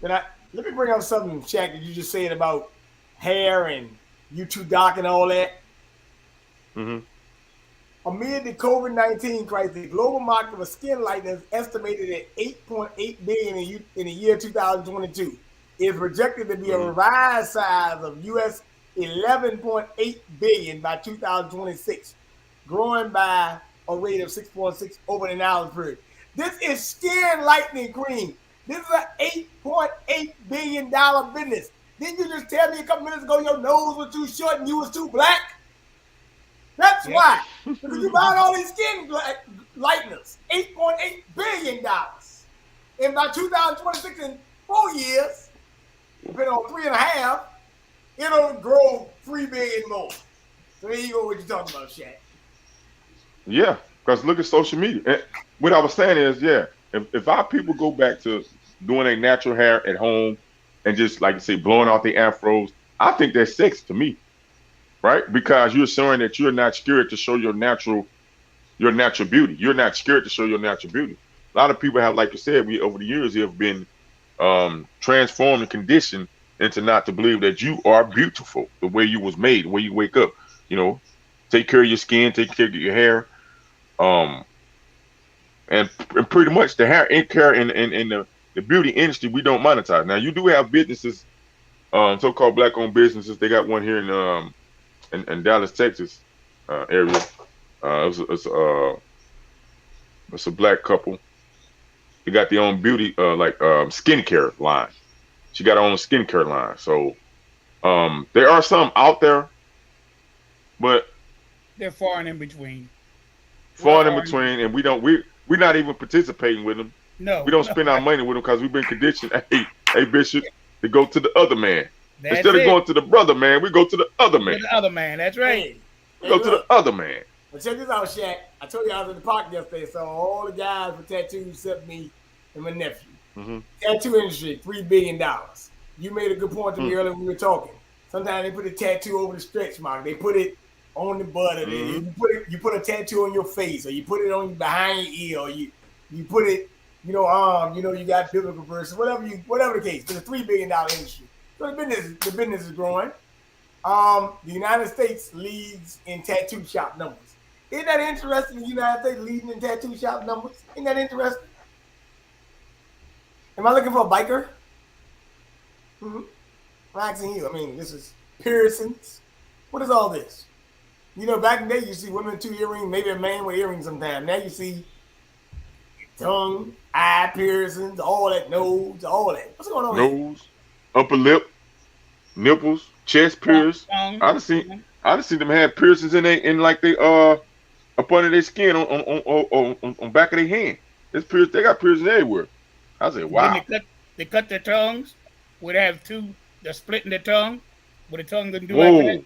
Let me bring up something, Shaq, that you just said about hair and YouTube Doc and all that. Mm-hmm. Amid the COVID-19 crisis, the global market for skin lightening is estimated at $8.8 billion in the year 2022. It is projected to be a revised size of US $11.8 billion by 2026, growing by a rate of 6.6 over an hour period. This is skin lightening cream. This is an $8.8 billion business. Didn't you just tell me a couple minutes ago your nose was too short and you was too black? That's why. Because you bought all these skin lighteners. $8.8 billion. And by 2026, in 4 years, depending on 3.5, it'll grow $3 billion more. So there you go, what you're talking about, Shaq. Yeah, because look at social media. And what I was saying is, if our people go back to doing their natural hair at home and just, like you say, blowing out the afros, I think that's sex to me, right? Because you're showing that you're not scared to show your natural beauty. You're not scared to show your natural beauty. A lot of people have, like you said, over the years have been transformed and conditioned into not to believe that you are beautiful the way you was made, the way you wake up. Take care of your skin, take care of your hair, and pretty much the hair care in the beauty industry we don't monetize. Now you do have businesses, so-called black-owned businesses. They got one here in Dallas, Texas area. It's a black couple. They got their own beauty, skincare line. She got her own skincare line. So there are some out there, but they're far and in between. far in between, and we're not even participating with them. No, We don't spend our money with them because we've been conditioned. Hey, Bishop, to go to the other man. That's Instead of it. going to the brother man, we go to the other man. The other man. That's right. Hey, We go to the other man. But check this out, Shaq. I told you I was in the park yesterday, so all the guys with tattoos except me and my nephew. Mm-hmm. Tattoo industry, $3 billion. You made a good point to me earlier when we were talking. Sometimes they put a tattoo over the stretch mark. They put it on the butt of it. You put a tattoo on your face, or you put it on behind your ear, or you put it, arm. You got biblical verses, whatever the case. It's a $3 billion industry. So the business is growing. The United States leads in tattoo shop numbers. Isn't that interesting? The United States leading in tattoo shop numbers. Isn't that interesting? Am I looking for a biker? Mm-hmm. I'm asking you. I mean, this is piercings. What is all this? Back in the day, you see women with 2 earrings, maybe a man with earrings sometimes. Now you see tongue, eye piercings, all that, nose, all that. What's going on? Nose, upper lip, nipples, chest pierce. I done seen them have piercings in like they up under their skin on back of their hand. It's pierced. They got piercings everywhere. I said, wow. They cut their tongues. Would have they're splitting their tongue. Where the tongue doesn't do like that.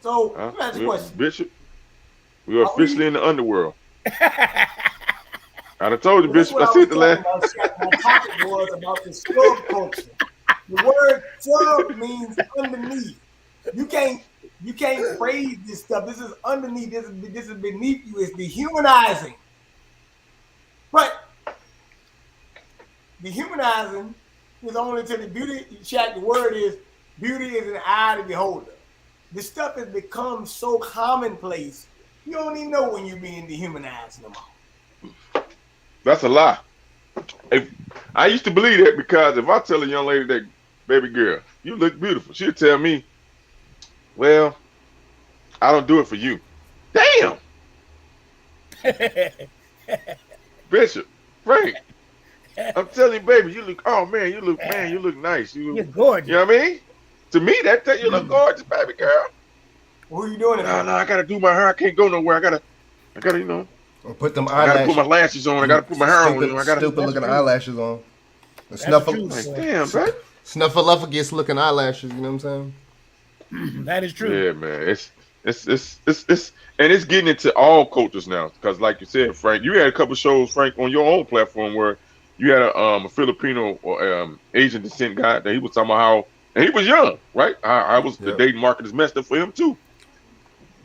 So, let me ask you a question. Bishop, we are officially in the underworld. I done told you, Bishop. I said the last. My topic was about the subculture. The word sub means underneath. You can't praise this stuff. This is underneath. This is beneath you. It's dehumanizing. But dehumanizing is only to the beauty. Chaq, the word is beauty is in the eye of the beholder. This stuff has become so commonplace. You don't even know when you're being dehumanized no more. That's a lie. I used to believe that because if I tell a young lady that, baby girl, you look beautiful, she'll tell me, well, I don't do it for you. Damn. Bishop, Frank, I'm telling you, baby, you look nice. You look gorgeous. You know what I mean? To me, that tell you look gorgeous, baby girl. What are you doing? No, I gotta do my hair. I can't go nowhere. I gotta, Or put them I gotta put my lashes on. I gotta put my hair on. I gotta stupid looking eyelashes on. Damn, baby. Snuffleupagus looking eyelashes. You know what I'm saying? That is true. Yeah, man. It's and it's getting into all cultures now. Because, like you said, Frank, you had a couple shows, Frank, on your own platform where you had a Filipino or Asian descent guy that he was talking about how, and he was young, right? I was the dating market is messed up for him too.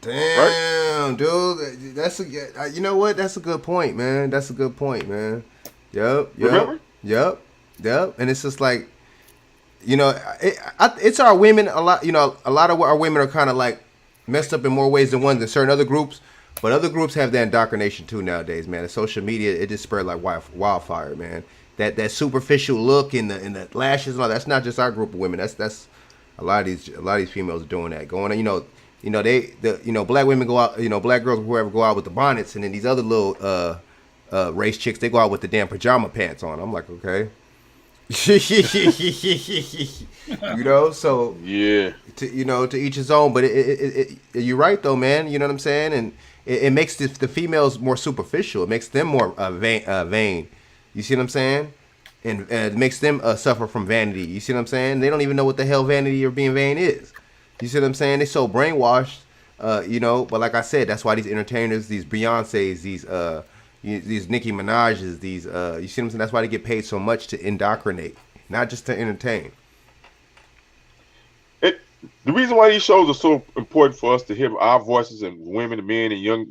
Damn, dude, that's you know what? That's a good point, man. That's a good point, man. Yep. Remember? Yep. And it's just like, it's our women a lot. A lot of our women are kind of like messed up in more ways than one than certain other groups. But other groups have that indoctrination too nowadays, man. The social media, it just spread like wildfire, man. That superficial look in the lashes and all. That's not just our group of women. That's a lot of these females are doing that. Going on, black women go out, black girls or whoever go out with the bonnets, and then these other little race chicks, they go out with the damn pajama pants on. I'm like, okay. So yeah, to each his own. But you're right though, man. You know what I'm saying? And it makes the females more superficial. It makes them more vain. You see what I'm saying? And it makes them suffer from vanity. You see what I'm saying? They don't even know what the hell vanity or being vain is. You see what I'm saying? They're so brainwashed, But like I said, that's why these entertainers, these Beyoncés, these Nicki Minaj's, you see what I'm saying? That's why they get paid so much to indoctrinate, not just to entertain. The reason why these shows are so important for us to hear our voices and women and men and young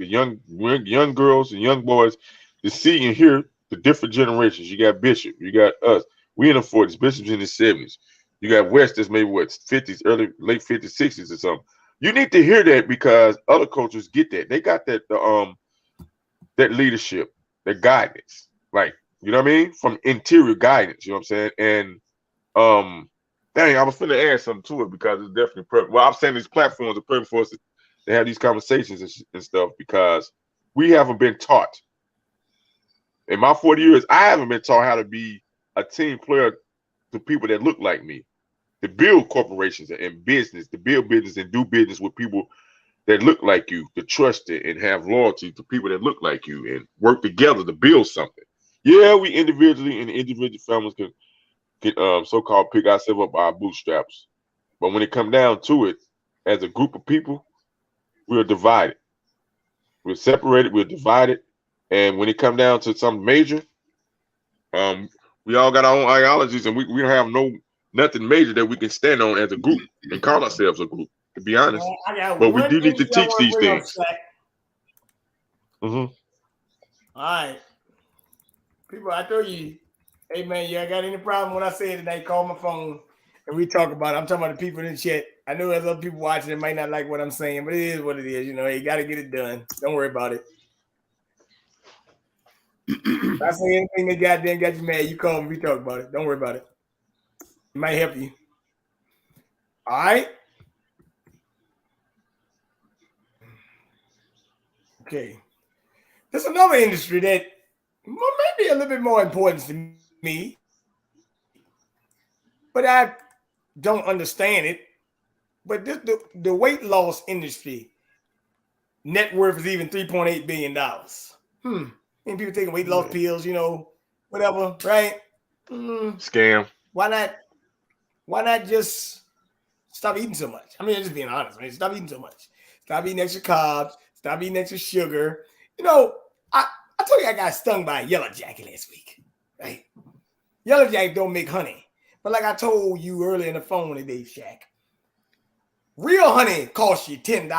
girls and young boys to see and hear the different generations. You got Bishop, you got us. We in the 40s, Bishop's in the 70s. You got West that's maybe what 50s, late 50s, 60s or something. You need to hear that because other cultures get that. They got that that leadership, that guidance, like, you know what I mean? From interior guidance, you know what I'm saying? And dang, I was finna add something to it because it's definitely perfect. Well, I'm saying these platforms are perfect for us to have these conversations and stuff because we haven't been taught. In my 40 years, I haven't been taught how to be a team player to people that look like me, to build corporations and business, to build business and do business with people that look like you, to trust it and have loyalty to people that look like you and work together to build something. Yeah, we individually and individual families can so-called pick ourselves up by our bootstraps. But when it come down to it, as a group of people, we're divided. We're separated, we're divided. And when it come down to something major, we all got our own ideologies and we don't have nothing major that we can stand on as a group and call ourselves a group, to be honest. But we do need to teach these things. All right. People, I told you, hey man, you got any problem when I say it tonight, call my phone and we talk about it. I'm talking about the people in the chat. I know there's other people watching that might not like what I'm saying, but it is what it is. You know, you got to get it done. Don't worry about it. If I say anything that goddamn got you mad, you call me, we talk about it. Don't worry about it. It might help you. All right? Okay. There's another industry that may be a little bit more important to me, but I don't understand it. But this, the weight loss industry, net worth is even $3.8 billion. And people taking weight loss pills, you know, whatever, right? Scam. Why not just stop eating so much? I mean, just being honest, man. Stop eating so much. Stop eating extra carbs. Stop eating extra sugar. You know, I told you I got stung by a yellow jacket last week, right? Yellow jacket don't make honey. But like I told you earlier in the phone today, Shaq, real honey costs you $10,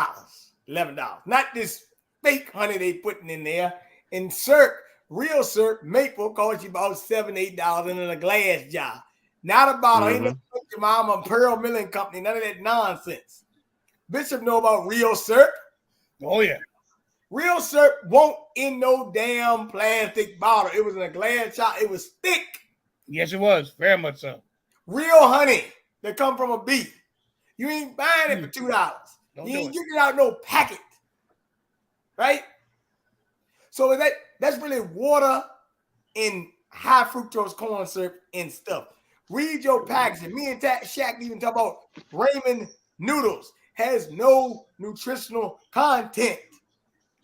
$11. Not this fake honey they putting in there. And syrup, real syrup, maple costs you about $7, $8 in a glass jar. Not a bottle. Ain't no your mama Pearl Milling Company. None of that nonsense. Bishop know about real syrup. Oh, yeah. Real syrup won't in no damn plastic bottle. It was in a glass jar. It was thick. Yes, it was. Very much so. Real honey that come from a bee. You ain't buying it for $2. You ain't getting out no packet. Right? So that's really water and high fructose corn syrup and stuff. Read your packaging. Me and Shaq even talk about ramen noodles. Has no nutritional content.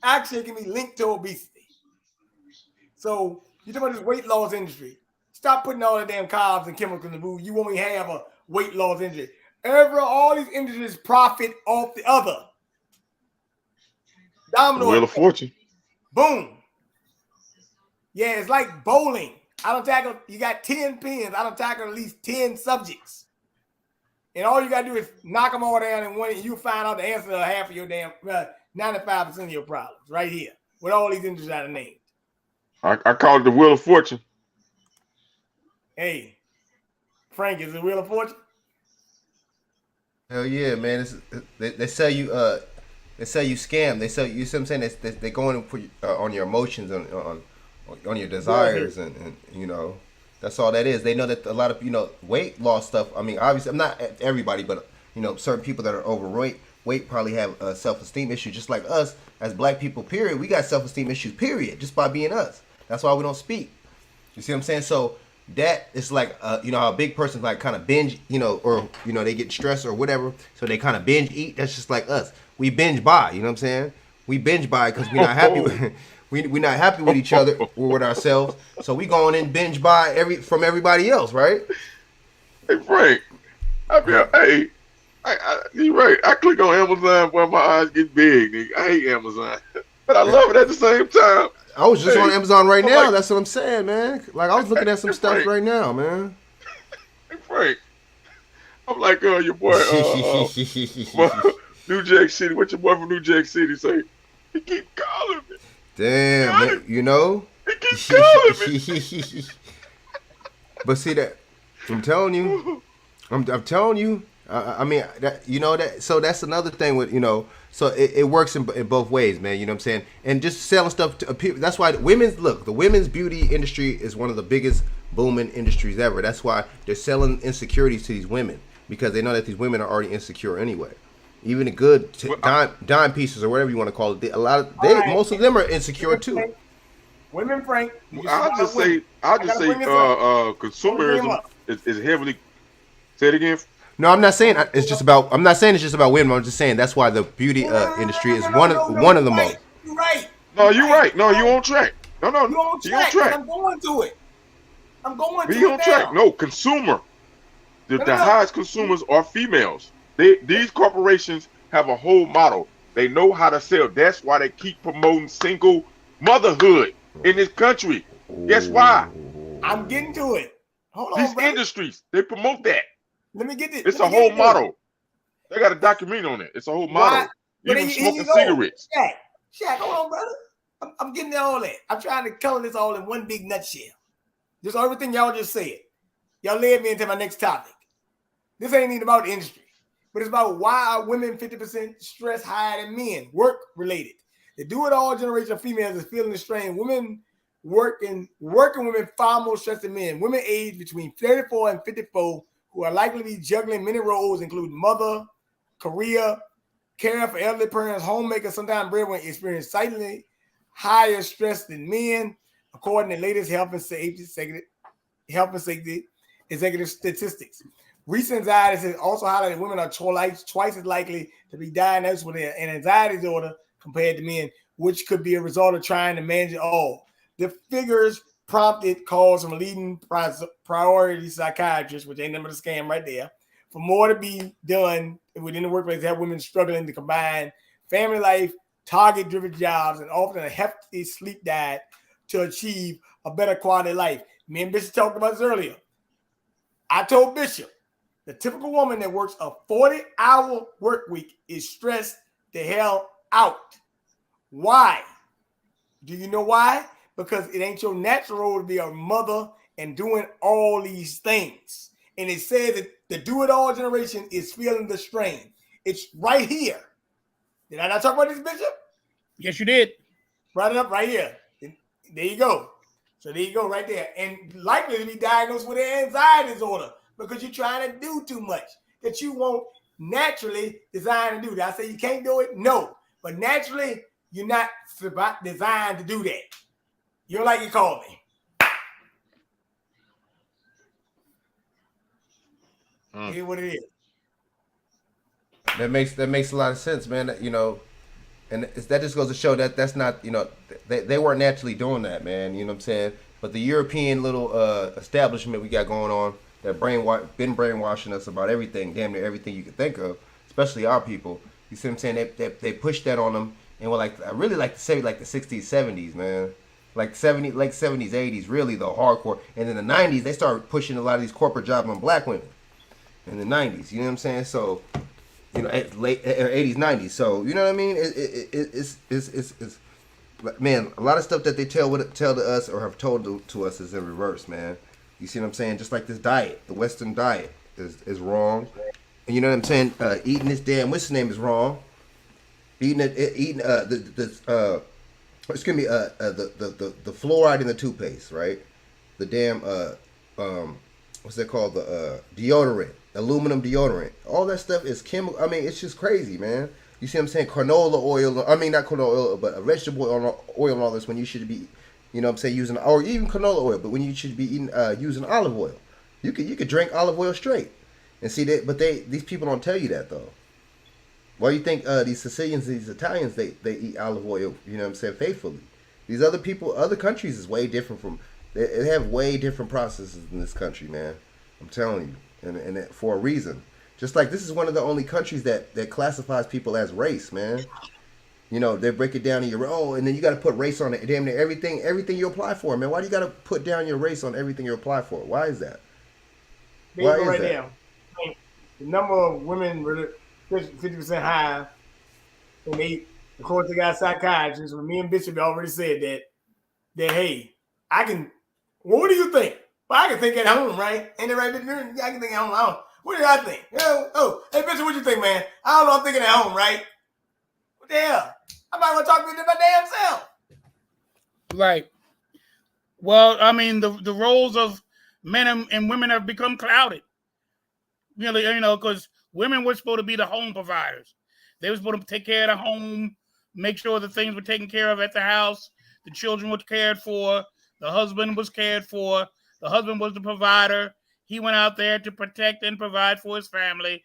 Actually, it can be linked to obesity. So you talk about this weight loss industry. Stop putting all the damn carbs and chemicals in the food. You won't even have a weight loss industry. All these industries profit off the other. Domino. Wheel of Fortune. Boom. Yeah, it's like bowling. I don't tackle, you got 10 pins. I don't tackle at least 10 subjects. And all you got to do is knock them all down and win, and you find out the answer to half of your damn, 95% of your problems right here with all these industries I named. I call it the Wheel of Fortune. Hey, Frank, is it Wheel of Fortune? Hell yeah, man! They sell you scam. They sell you. See what I'm saying? They go in and put on your emotions, on your desires, and you know, that's all that is. They know that a lot of weight loss stuff. I mean, obviously, I'm not everybody, but certain people that are overweight probably have a self-esteem issue, just like us as black people. Period. We got self-esteem issues. Period. Just by being us. That's why we don't speak. You see what I'm saying? So that is like how a big person like kind of binge, or they get stressed or whatever, so they kind of binge eat. That's just like us. We binge buy. You know what I'm saying? We binge buy because we're not happy. We're not happy with each other or with ourselves, so we going in binge buy from everybody else, right? Hey Frank, you're right. I click on Amazon when my eyes get big. Nigga. I hate Amazon, but I love it at the same time. I was just on Amazon right now. That's what I'm saying, man. Like I was looking at some stuff right now, man. Hey Frank, I'm like, your boy, New Jack City. What your boy from New Jack City say? He keep calling me. Damn, man, He keep calling me. But see that, I'm telling you. I mean that. So that's another thing with So it works in both ways, man. You know what I'm saying? And just selling stuff to people. That's why the women's beauty industry is one of the biggest booming industries ever. That's why they're selling insecurities to these women, because they know that these women are already insecure anyway. Even the good dime pieces or whatever you want to call it, most of them are insecure too. Women, Frank. I'll just say consumerism is heavily. Say it again. No, I'm not saying it's just about. I'm not saying it's just about women. I'm just saying that's why the beauty industry is one of the most. You're right. No, you're right. No, you on track. No, You on he on track. track. I'm going to it. I'm going to He on it track. now. No, consumer. The No. highest consumers are females. These corporations have a whole model. They know how to sell. That's why they keep promoting single motherhood in this country. Guess why? I'm getting to it. Hold on, These brother. industries, they promote that. Let me get this. It's a whole model. They got a documentary on it. It's a whole model. Even smoking cigarettes. Shaq, hold on, brother. I'm getting all that. I'm trying to color this all in one big nutshell. Just everything y'all just said. Y'all led me into my next topic. This ain't even about the industry, but it's about why are women 50% stress higher than men, work related. The do-it-all generation of females is feeling the strain. Women working women far more stressed than men. Women aged between 34 and 54 who are likely to be juggling many roles, including mother, career, caring for elderly parents, homemaker, sometimes breadwinner, experience slightly higher stress than men, according to the latest health and safety executive statistics. Recent anxieties has also highlighted women are twice as likely to be diagnosed with an anxiety disorder compared to men, which could be a result of trying to manage it all. The figures prompted calls from leading priority psychiatrists, which ain't nothing but a scam right there, for more to be done within the workplace to help women struggling to combine family life, target-driven jobs, and often a hefty sleep diet to achieve a better quality of life. Me and Bishop talked about this earlier. I told Bishop, the typical woman that works a 40-hour work week is stressed the hell out. Why? Do you know why? Because it ain't your natural role to be a mother and doing all these things. And it says that the do-it-all generation is feeling the strain. It's right here. Did I not talk about this, Bishop? Yes, you did. Brought it up right here. There you go. So there you go right there. And likely to be diagnosed with an anxiety disorder because you're trying to do too much that you won't naturally design to do. Did I say you can't do it? No. But naturally, you're not designed to do that. You don't like you call me. Here's what it is. That makes a lot of sense, man. You know, and that just goes to show that that's not, you know, they weren't naturally doing that, man. You know what I'm saying? But the European little establishment we got going on that been brainwashing us about everything, damn near everything you could think of, especially our people. You see what I'm saying? They pushed that on them, and we're like, I really like to say like the 60s, 70s, man. Like 70s, 80s, really the hardcore. And in the 90s, they started pushing a lot of these corporate jobs on black women. In the 90s, you know what I'm saying? So, you know, late 80s, 90s. So, you know what I mean? It's man, a lot of stuff that they tell to us or have told to us is in reverse, man. You see what I'm saying? Just like this diet, the Western diet is wrong. And you know what I'm saying? Eating this damn, what's his name, is wrong. The fluoride in the toothpaste, right? The damn what's that called? The deodorant, aluminum deodorant. All that stuff is chemical. I mean, it's just crazy, man. You see what I'm saying? Canola oil. I mean, not canola oil, but a vegetable oil and all this when you should be, you know what I'm saying, using, or even canola oil, but when you should be eating, using olive oil. You could drink olive oil straight. And see that, but these people don't tell you that though. Why do you think these Sicilians, these Italians, they eat olive oil, you know what I'm saying, faithfully? These other people, other countries is way different from, they have way different processes in this country, man. I'm telling you, and for a reason. Just like this is one of the only countries that classifies people as race, man. You know, they break it down to your own, and then you got to put race on it, damn near everything you apply for, man. Why do you got to put down your race on everything you apply for? Why is that? Why is that? Now. The number of women 50% higher than they, of course, they got psychiatrists. When me and Bishop already said that hey, I can. Well, what do you think? Well, I can think at home, right? Ain't it right? I can think at home. What do I think? Hey, Bishop, what you think, man? I don't know. I'm thinking at home, right? What the hell? I'm not gonna talk to my damn self. Right. Well, I mean, the roles of men and women have become clouded. Really, you know, because women were supposed to be the home providers. They were supposed to take care of the home, make sure the things were taken care of at the house. The children were cared for. The husband was cared for. The husband was the provider. he went out there to protect and provide for his family.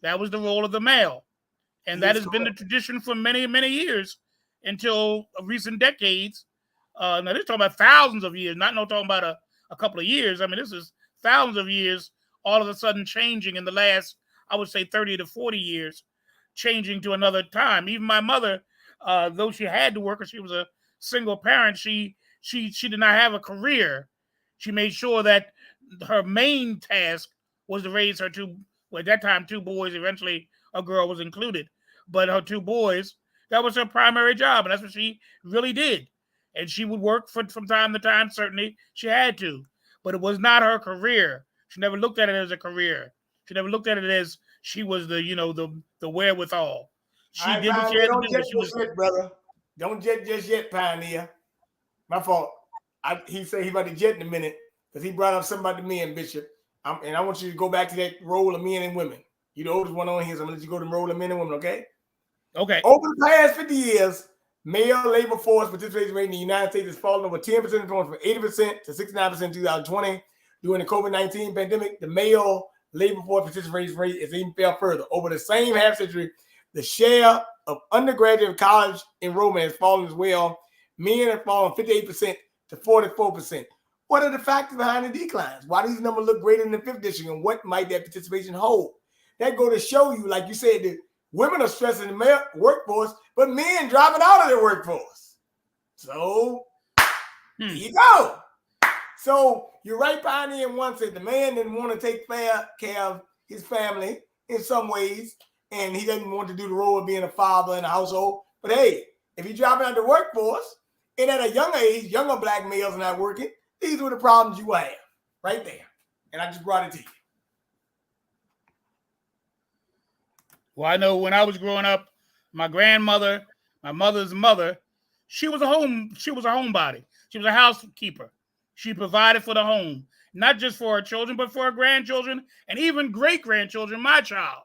That was the role of the male. And that has been the tradition for many, many years until recent decades. Now, they're talking about thousands of years, not talking about a couple of years. I mean, this is thousands of years all of a sudden changing in the last, I would say, 30 to 40 years, changing to another time. Even my mother, though she had to work, or she was a single parent, she did not have a career. She made sure that her main task was to raise her two, well, at that time, two boys. Eventually, a girl was included. But her two boys, that was her primary job, and that's what she really did. And she would work from time to time, certainly. She had to. But it was not her career. She never looked at it as a career. She never looked at it as she was the wherewithal. She did what she had to do. Don't jet just yet, brother. Don't jet just yet, Pioneer. My fault. He said he about to jet in a minute because he brought up something about the men, Bishop. And I want you to go back to that role of men and women. You're the oldest one on here, so I'm going to let you go to the role of men and women, okay? Okay. Over the past 50 years, male labor force participation rate in the United States has fallen over 10% points from 80% to 69% in 2020. During the COVID-19 pandemic, the male labor force participation rate has even fell further. Over the same half century, the share of undergraduate college enrollment has fallen as well. Men have fallen 58% to 44%. What are the factors behind the declines? Why do these numbers look greater in the fifth district, and what might that participation hold? That go to show you, like you said, that women are stressing the male workforce, but men dropping out of their workforce. So, here you go. So, you're right, Pioneer, in one sense. The man didn't want to take fair care of his family in some ways, and he doesn't want to do the role of being a father in a household. But hey, if you're dropping out of the workforce, and at a young age, younger black males are not working, these were the problems you will have right there. And I just brought it to you. Well, I know when I was growing up, my grandmother, my mother's mother, she was a homebody. She was a housekeeper. She provided for the home, not just for her children, but for her grandchildren and even great-grandchildren. My child,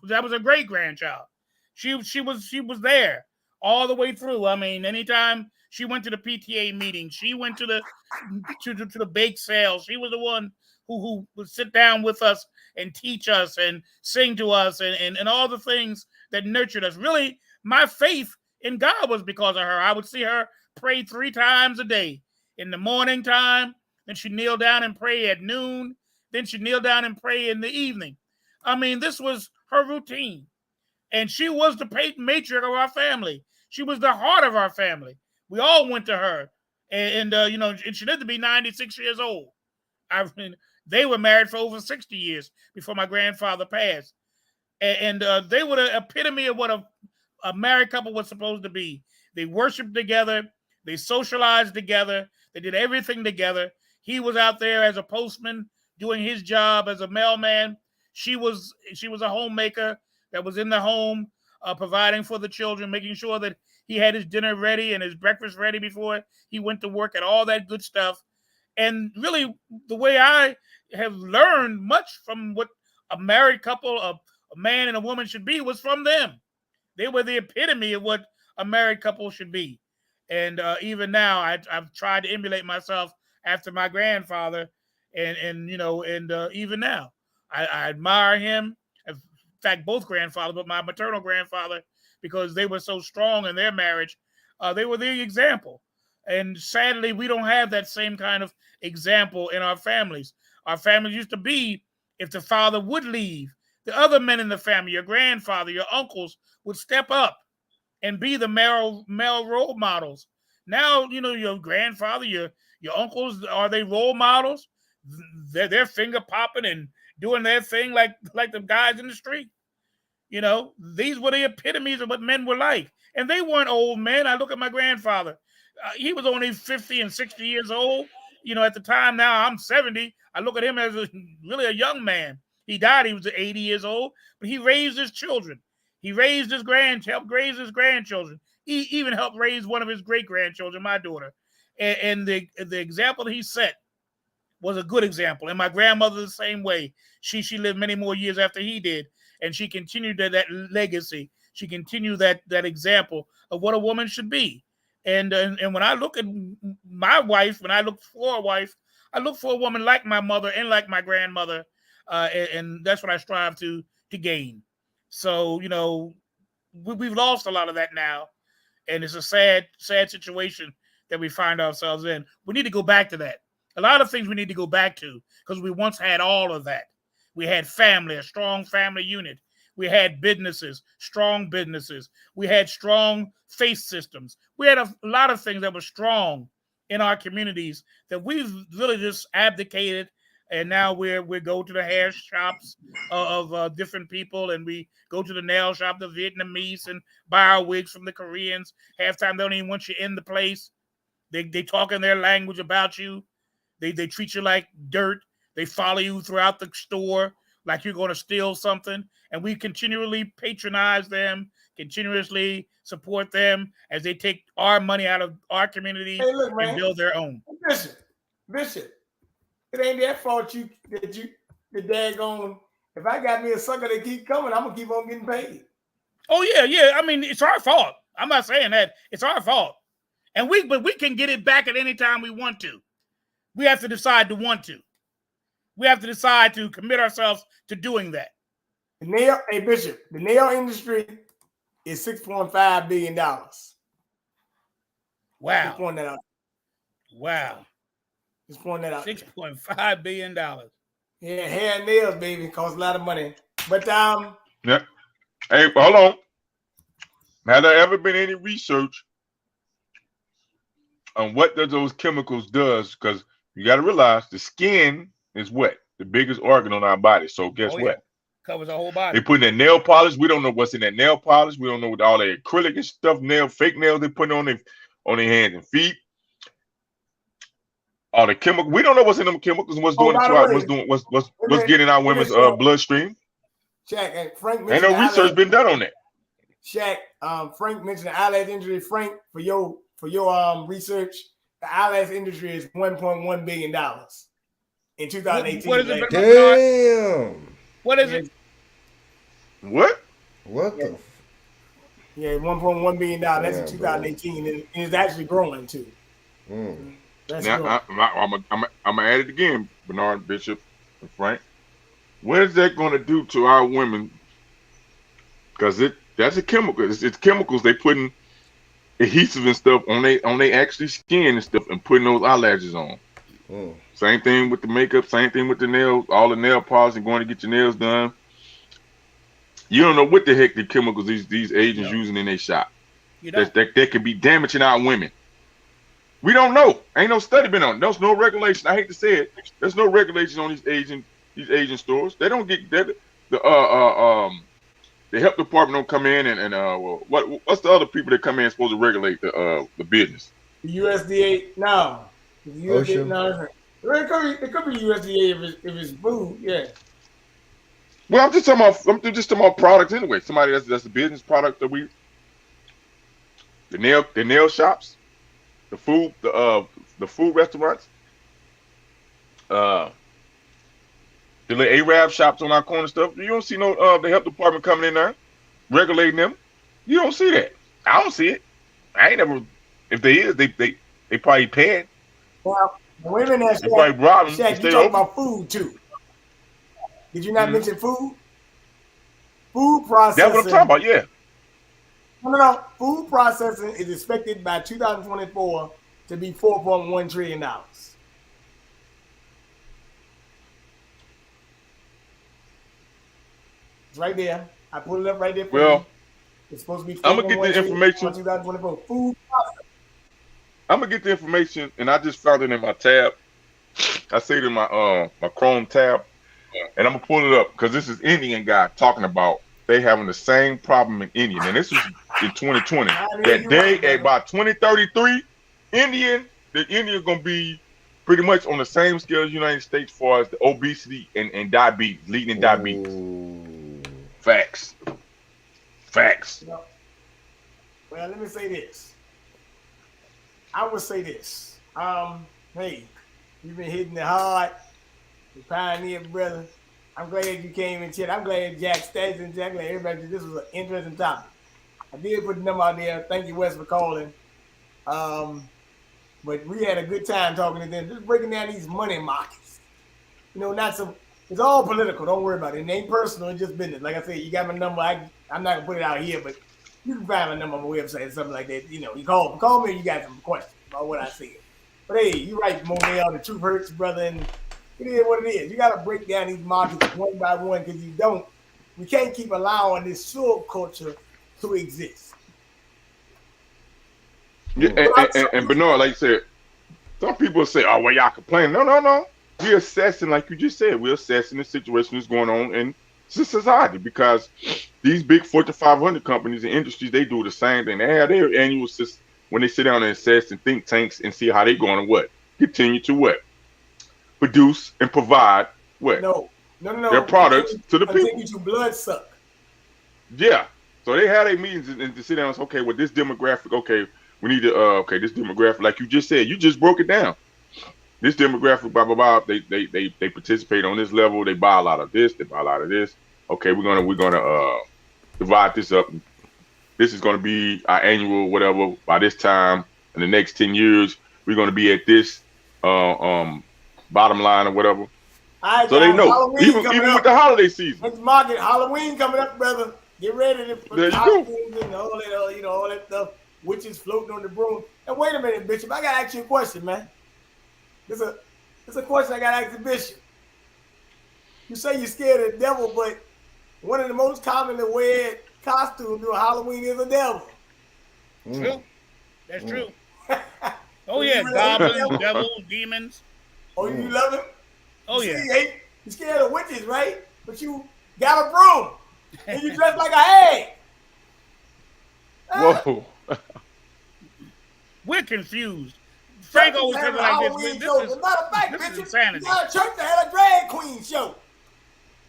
that was a great-grandchild. She was there all the way through. I mean, anytime she went to the PTA meeting, she went to the bake sale. She was the one who would sit down with us and teach us and sing to us and all the things that nurtured us. Really, my faith in God was because of her. I would see her pray 3 times a day. In the morning time, then she'd kneel down and pray at noon. Then she'd kneel down and pray in the evening. I mean, this was her routine. And she was the matriarch of our family. She was the heart of our family. We all went to her. And she lived to be 96 years old. I mean, they were married for over 60 years before my grandfather passed. And they were the epitome of what a married couple was supposed to be. They worshiped together. They socialized together. They did everything together. He was out there as a postman doing his job as a mailman. She was a homemaker that was in the home providing for the children, making sure that he had his dinner ready and his breakfast ready before he went to work and all that good stuff. And really, the way I have learned much from what a married couple, a man and a woman should be, was from them. They were the epitome of what a married couple should be. And even now, I've tried to emulate myself after my grandfather, and even now, I admire him. In fact, both grandfathers, but my maternal grandfather, because they were so strong in their marriage, they were the example. And sadly, we don't have that same kind of example in our families. Our families used to be, if the father would leave, the other men in the family, your grandfather, your uncles, would step up and be the male role models. Now, your grandfather, your uncles, are they role models? They're finger popping and doing their thing like the guys in the street. These were the epitomes of what men were like. And they weren't old men. I look at my grandfather. He was only 50 and 60 years old. At the time, now I'm 70. I look at him as really a young man. He died, he was 80 years old, but he raised his children. He helped raise his grandchildren. He even helped raise one of his great-grandchildren, my daughter. And the example that he set was a good example. And my grandmother the same way. She lived many more years after he did. And she continued that legacy. She continued that example of what a woman should be. And when I look at my wife, when I look for a wife, I look for a woman like my mother and like my grandmother, and that's what I strive to gain. So, you know, we've lost a lot of that now, and it's a sad situation that we find ourselves in. We need to go back to that. A lot of things we need to go back to because we once had all of that. We had family, a strong family unit. We had businesses, strong businesses. We had strong faith systems. We had a lot of things that were strong in our communities that we've really just abdicated. And now we go to the hair shops of different people, and we go to the nail shop, the Vietnamese, and buy our wigs from the Koreans. Half time they don't even want you in the place. They talk in their language about you. They treat you like dirt. They follow you throughout the store like you're going to steal something. And we continually patronize them, continuously support them as they take our money out of our community and build their own. Bishop, it ain't their fault the daggone. If I got me a sucker that keep coming, I'm gonna keep on getting paid. Oh yeah. I mean, it's our fault. I'm not saying that it's our fault, but we can get it back at any time we want to. We have to decide to want to. We have to decide to commit ourselves to doing that. Bishop, the nail industry is $6.5 billion. Wow. Just point that out. Wow. Just point that out. $6.5 billion. Yeah, hair and nails, baby, costs a lot of money. But yeah. Hey, hold on. Has there ever been any research on what those chemicals does? Because you got to realize the skin is what? The biggest organ on our body. So guess what? Covers our whole body. They put in that nail polish. We don't know what's in that nail polish. We don't know what all that acrylic and stuff, fake nails they put on their hands and feet. All the chemical. We don't know what's in them chemicals and what's doing to our, what's getting our women's bloodstream. Chaq and Frank. Ain't no research been done on that. Chaq, Frank mentioned the eyelash industry. Frank, for your research, the eyelash industry is $1.1 billion in 2018. What is it? Damn. What is it? What? What the? Yeah, $1.1 billion. That's in 2018, and it's actually growing too. Now I'm gonna add it again, Bernard, Bishop, and Frank. What is that going to do to our women? Because that's a chemical. It's chemicals they putting adhesive and stuff on they actually skin and stuff and putting those eyelashes on. Same thing with the makeup. Same thing with the nails. All the nail polish and going to get your nails done. You don't know what the heck the chemicals these agents using in their shop. That could be damaging our women. We don't know. Ain't no study been on. There's no regulation. I hate to say it. There's no regulation on these agent stores. They don't get that. The health department don't come in and what's the other people that come in supposed to regulate the business? The USDA. No. The USDA, no. It could be USDA if it's food. Yeah. Well, I'm just talking about products anyway. Somebody that's a business product that the nail shops. The food restaurants, the little Arab shops on our corner stuff. You don't see no the health department coming in there regulating them. You don't see that. I don't see it. I ain't never. If they is, they probably paying. Well, women that probably robbing. Shaq, you talking about food too? Did you not mention food? Food processing. That's what I'm talking about. Yeah. No. Food processing is expected by 2024 to be $4.1 trillion. It's right there. I put it up right there for you. It's supposed to be. I'm gonna get the information. 2024 food processing. I'm gonna get the information, and I just found it in my tab. I see it in my Chrome tab, and I'm gonna pull it up because this is Indian guy talking about they having the same problem in India, and this was in 2020. That day at about 2033, India is gonna be pretty much on the same scale as the United States as far as the obesity and diabetes, leading in diabetes. Facts. Well, let me say this. I would say this. Hey, you've been hitting it hard. You pioneer, brother. I'm glad you came and chat. I'm glad Jack stayed and Jack. Glad everybody. This was an interesting topic. I did put the number out there. Thank you, Wes, for calling. but we had a good time talking to them, just breaking down these money markets. You know, not some. It's all political. Don't worry about it. It ain't personal. It's just business. Like I said, you got my number. I'm not gonna put it out here, but you can find my number on my website or something like that. You know, you call me. You got some questions about what I said. But hey, you're right, Monel. The truth hurts, brother, and it is what it is. You got to break down these markets one by one because you don't. We can't keep allowing this subculture to exist. Yeah, and Bernard, like you said, some people say, "Oh, well, y'all complaining." No. We're assessing, like you just said, we're assessing the situation that's going on in society because these big Fortune 500 companies and industries, they do the same thing. They have their annual when they sit down and assess and think tanks and see how they're going to what continue to what produce and provide what no their products to the people. Continue to blood suck. Yeah, so they have their meetings and to sit down and say, okay, well, this demographic, okay, we need to this demographic, like you just said, you just broke it down. This demographic, blah blah blah. They participate on this level. They buy a lot of this. They buy a lot of this. Okay, we're gonna divide this up. This is gonna be our annual whatever. By this time in the next 10 years, we're gonna be at this bottom line or whatever. Right, so they know even with the holiday season. Next market, Halloween coming up, brother. Get ready to put costumes and all that, all that stuff. Witches floating on the broom. And wait a minute, Bishop. I gotta ask you a question, man. It's a question I got to ask the bishop. You say you're scared of the devil, but one of the most commonly wear costumes during Halloween is a devil. True. That's true. Oh, yeah. Goblins, devils, demons. Oh, you love him? Oh, yeah. You're scared of witches, right? But you got a broom. And you dress like a hag. Whoa. We're confused. Frank always says like this. As a matter of fact, bitch, insanity. You got a church that had a drag queen show.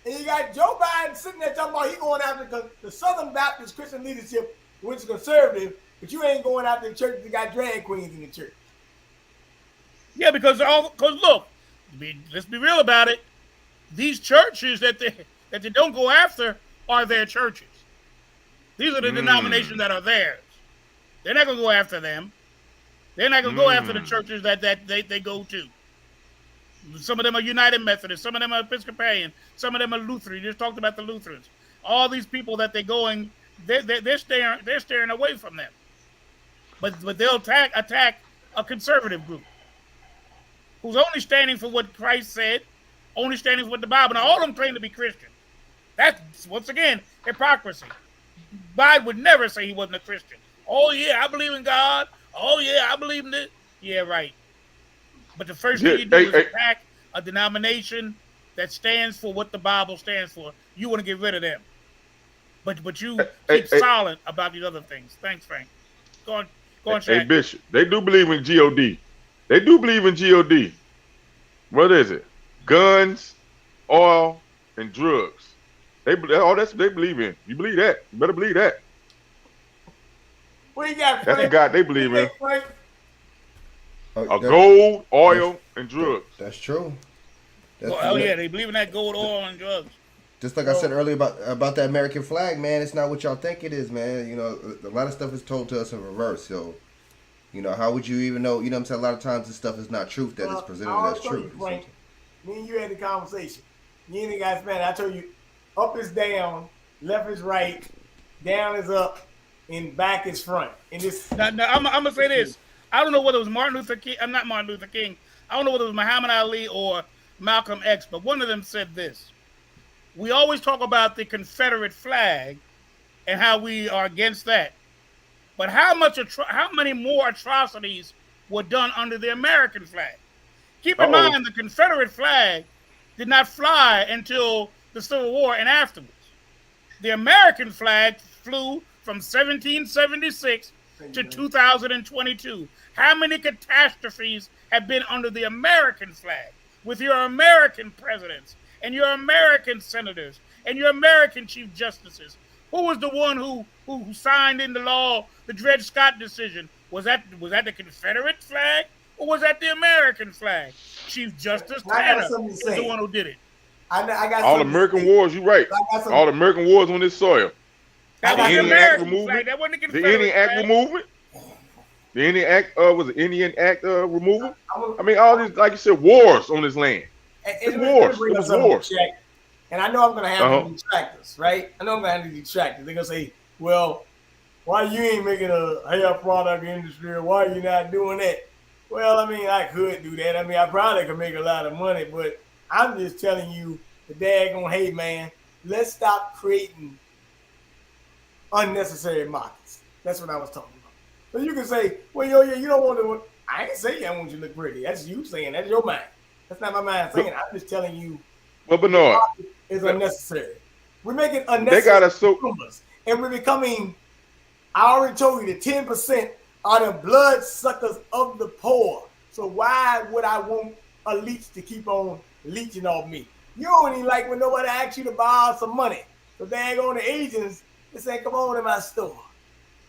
And you got Joe Biden sitting there talking about he going after the Southern Baptist Christian leadership, which is conservative, but you ain't going after the church that got drag queens in the church. Yeah, because look, let's be real about it. These churches that they don't go after are their churches. These are the denominations that are theirs. They're not going to go after them. They're not going to go after the churches that they go to. Some of them are United Methodist. Some of them are Episcopalian. Some of them are Lutheran. You just talked about the Lutherans. All these people that they're staring away from them. But they'll attack a conservative group who's only standing for what Christ said, only standing for what the Bible. Now, all of them claim to be Christian. That's, once again, hypocrisy. Biden would never say he wasn't a Christian. Oh, yeah, I believe in God. Oh, yeah, I believe in this. Yeah, right. But the first thing you do is attack a denomination that stands for what the Bible stands for. You want to get rid of them. But you keep silent about these other things. Thanks, Frank. Go on, Chaq. Hey, Bishop, they do believe in God. They do believe in God. What is it? Guns, oil, and drugs. That's what they believe in. You believe that? You better believe that. What you got, Frank? That's the God they believe in. Oh, gold, oil, and drugs. That's true. Yeah, they believe in that gold, oil, and drugs. Just like I said earlier about the American flag, man, it's not what y'all think it is, man. You know, a lot of stuff is told to us in reverse. So, you know, how would you even know? You know what I'm saying? A lot of times this stuff is not truth that is presented as truth. Frank, me and you had the conversation. Me and the guy Spanish, I told you, up is down, left is right, down is up, and back is front. And this. Now I'm gonna say this. I don't know whether it was Martin Luther King. I'm not Martin Luther King. I don't know whether it was Muhammad Ali or Malcolm X, but one of them said this. We always talk about the Confederate flag and how we are against that. But how many more atrocities were done under the American flag? Keep in mind the Confederate flag did not fly until the Civil War and afterwards. The American flag flew from 1776 to 2022. How many catastrophes have been under the American flag with your American presidents and your American senators and your American chief justices? Who was the one who signed into law the Dred Scott decision? Was that the Confederate flag or was that the American flag? Chief Justice Tanner was the one who did it. I got all American wars. You're right. All American wars on this soil. That was the American flag. That wasn't the Confederate flag. The Indian Aqua movement. The Indian Act was the Indian Act removal. I mean, all these, like you said, wars on this land. It's Let me wars. bring It up was something, wars. Chaq. And I know I'm going to have Uh-huh. the detractors, right? I know I'm going to have the detractors. They're going to say, well, why you ain't making a hair product industry, or why you not doing that? Well, I mean, I could do that. I mean, I probably could make a lot of money, but I'm just telling you, the daggone, hey, man, let's stop creating unnecessary markets. That's what I was talking about. So you can say, well, yo, yeah, you don't want to. I ain't saying I want you to look pretty. That's you saying. That's your mind. That's not my mind saying. I'm just telling you, Well, Bernard, is unnecessary. We're making they unnecessary got us so. consumers, and we're becoming. I already told you that 10% are the blood suckers of the poor. So why would I want a leech to keep on leeching off me? You don't even like when nobody asks you to borrow some money. So dang on the agents, they say, come on in my store.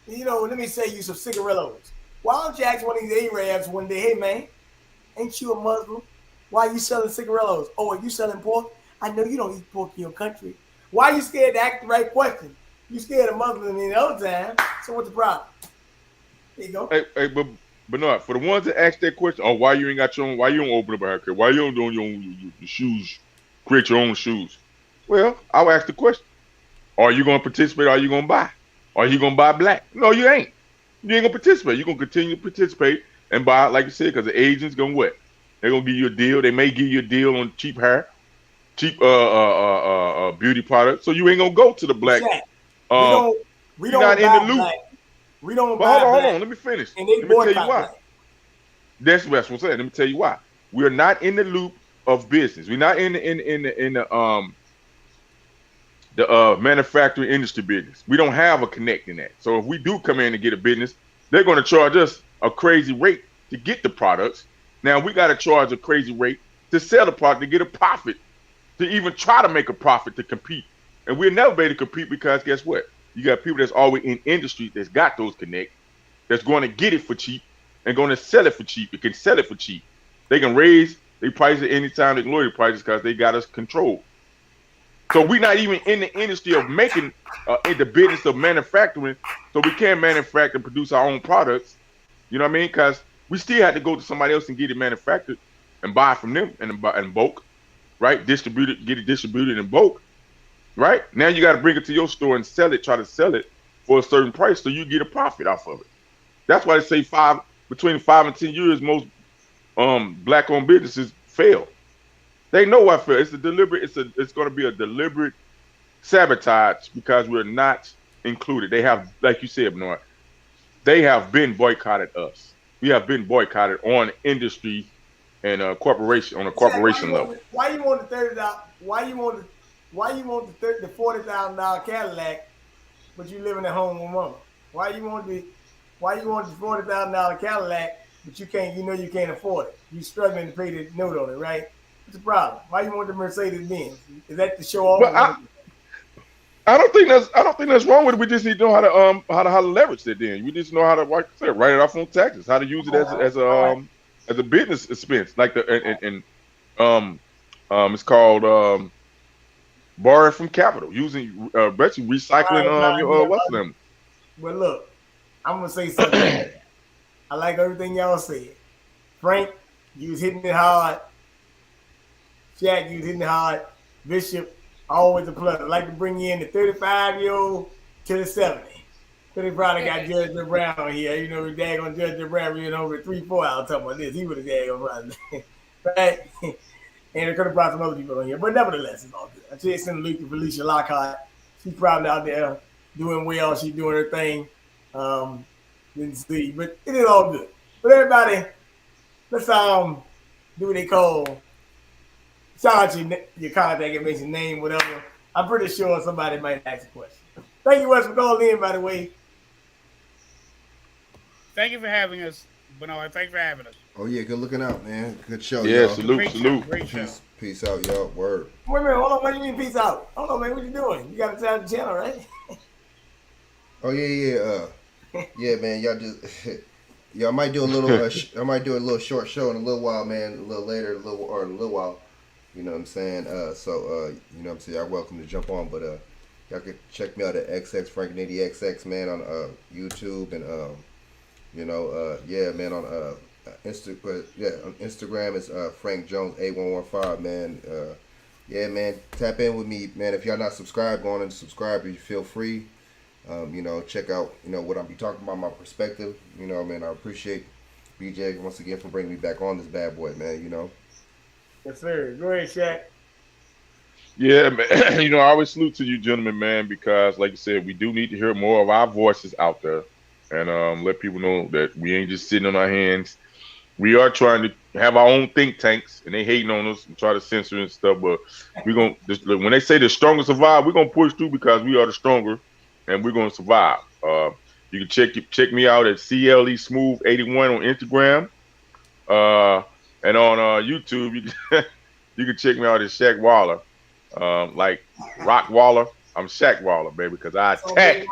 You know, let me sell you some cigarillos. Why don't you ask one of these Arabs one day, hey man, ain't you a Muslim? Why are you selling cigarillos? Oh, are you selling pork? I know you don't eat pork in your country. Why are you scared to ask the right question? You scared of Muslims in the other time. So what's the problem? There you go. Hey, but Bernard, for the ones that ask that question, oh, why you ain't got your own? Why you don't open up a haircut? Why you don't do your own your shoes? Create your own shoes. Well, I'll ask the question: are you gonna participate? Or are you gonna buy? Are you gonna buy black? No, you ain't. You ain't gonna participate. You're gonna continue to participate and buy, like you said, because the agents gonna what? They're gonna give you a deal. They may give you a deal on cheap hair, cheap beauty products. So you ain't gonna go to the black. Shaq, Um, we you're not don't in the buy loop. black. We don't But buy hold black. on. Let me finish. And they Let me tell you boycott why. black. That's what I'm saying. Let me tell you why. We're not in the loop of business. We're not in the manufacturing industry business. We don't have a connect in that. So if we do come in and get a business, they're going to charge us a crazy rate to get the products. Now we got to charge a crazy rate to sell the product to get a profit, to even try to make a profit to compete. And we'll never be able to compete because guess what? You got people that's always in industry that's got those connect, that's going to get it for cheap and going to sell it for cheap. It can sell it for cheap. They can raise their prices anytime they can lower their prices because they got us controlled. So we're not even in the industry of making in the business of manufacturing. So we can't manufacture and produce our own products. You know what I mean? Because we still have to go to somebody else and get it manufactured and buy from them in bulk, right? Distribute it, get it distributed in bulk, right? Now you got to bring it to your store and sell it, try to sell it for a certain price so you get a profit off of it. That's why they say between 5 and 10 years, most black-owned businesses fail. They know I fail. It's going to be a deliberate sabotage because we're not included. They have, like you said, Bernard, they have been boycotted us. We have been boycotted on industry and corporation on a corporation level. Why you want the $30? Why you want the $40,000 Cadillac, but you living at home with mama? Why you want the $40,000 Cadillac, but you can't afford it? You struggling to pay the note on it, right? What's the problem? Why you want the Mercedes Benz? Is that to show off? But I don't think that's wrong with it. We just need to know how to leverage that. Then we just know how to, like I said, write it off on taxes. How to use it as a business expense, like it's called borrowing from capital, using basically recycling your what's the name. But look, I'm gonna say something. I like everything y'all said. Frank, you was hitting it hard. Chaq, you was hitting it hard. Bishop, always a pleasure. I'd like to bring you in the 35-year-old to the 70. So they probably got Judge Brown here. You know, daggone Judge Brown being over 3-4 hours talking about this. He would have daggone probably. Right? And it could have brought some other people in here. But nevertheless, it's all good. I said send Luke to Felicia Lockhart. She's probably out there doing well. She's doing her thing. Didn't see. But it is all good. But everybody, let's do what they call shout out your contact information, name, whatever. I'm pretty sure somebody might ask a question. Thank you, Wes, for calling in, by the way. Thank you for having us, Bernard. Thank you for having us. Oh yeah, good looking out, man. Good show, Yeah, y'all. salute. Great show. Peace out, y'all. Word. Wait a minute, hold on. What do you mean peace out? Hold on, man. What you doing? You got to tell the channel, right? Oh yeah. Yeah, man. Y'all just I might do a little. I might do a little short show in a little while, man. A little later, in a little while. You know what I'm saying? You know what I'm saying? You're welcome to jump on, but y'all can check me out at XX Frank Nitty XX, man, on YouTube and Yeah, man. On on Instagram is Frank Jones 8115, man. Yeah, man. Tap in with me, man. If y'all not subscribed, go on and subscribe. You feel free. Check out what I'll be talking about, my perspective. Man. I appreciate BJ once again for bringing me back on this bad boy, man. Yes, sir. Go ahead, Shaq. Yeah, man. I always salute to you, gentlemen, man, because like you said, we do need to hear more of our voices out there, and let people know that we ain't just sitting on our hands. We are trying to have our own think tanks, and they hating on us and try to censor and stuff. But we're gonna when they say the strongest survive, we're gonna push through because we are the stronger, and we're gonna survive. You can check me out at CLE Smooth 81 on Instagram, and on YouTube. You can check me out at Shaq Waller, like Rock Waller. I'm Shaq Waller, baby, because I attack.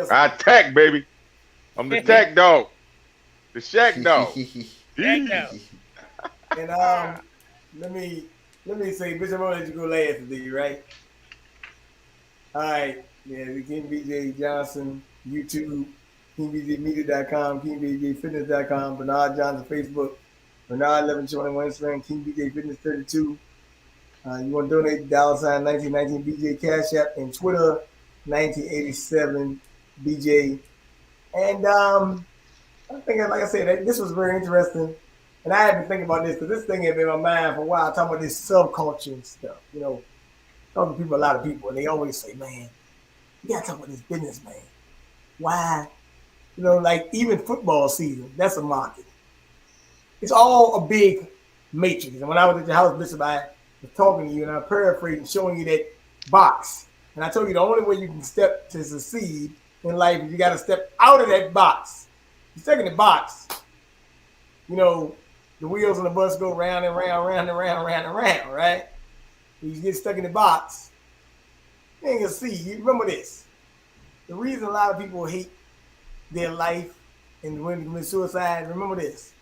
I attack, baby. I'm the attack dog, the Shaq dog. And let me say, Bishop, I'm gonna let you go last today, right? All right, yeah, the King BJ Johnson, YouTube, KingBJMedia.com, KingBJFitness.com, Bernard Johnson Facebook, Bernard 1121 Instagram, King BJ Fitness 32. You want to donate $sign 1919 BJ Cash App and Twitter 1987 BJ. And I think, like I said, this was very interesting. And I had been thinking about this because this thing had been in my mind for a while, talking about this subculture and stuff. Talking to people, a lot of people, and they always say, man, you got to talk about this business, man. Why? Like even football season, that's a market. It's all a big matrix. And when I was at your house, Bishop, I was talking to you, and I paraphrased and showing you that box. And I told you the only way you can step to succeed in life is you got to step out of that box. You stuck in the box, the wheels on the bus go round and round, round and round, round and round, right? When you get stuck in the box, you ain't gonna see. You remember this. The reason a lot of people hate their life and when they commit suicide, remember this.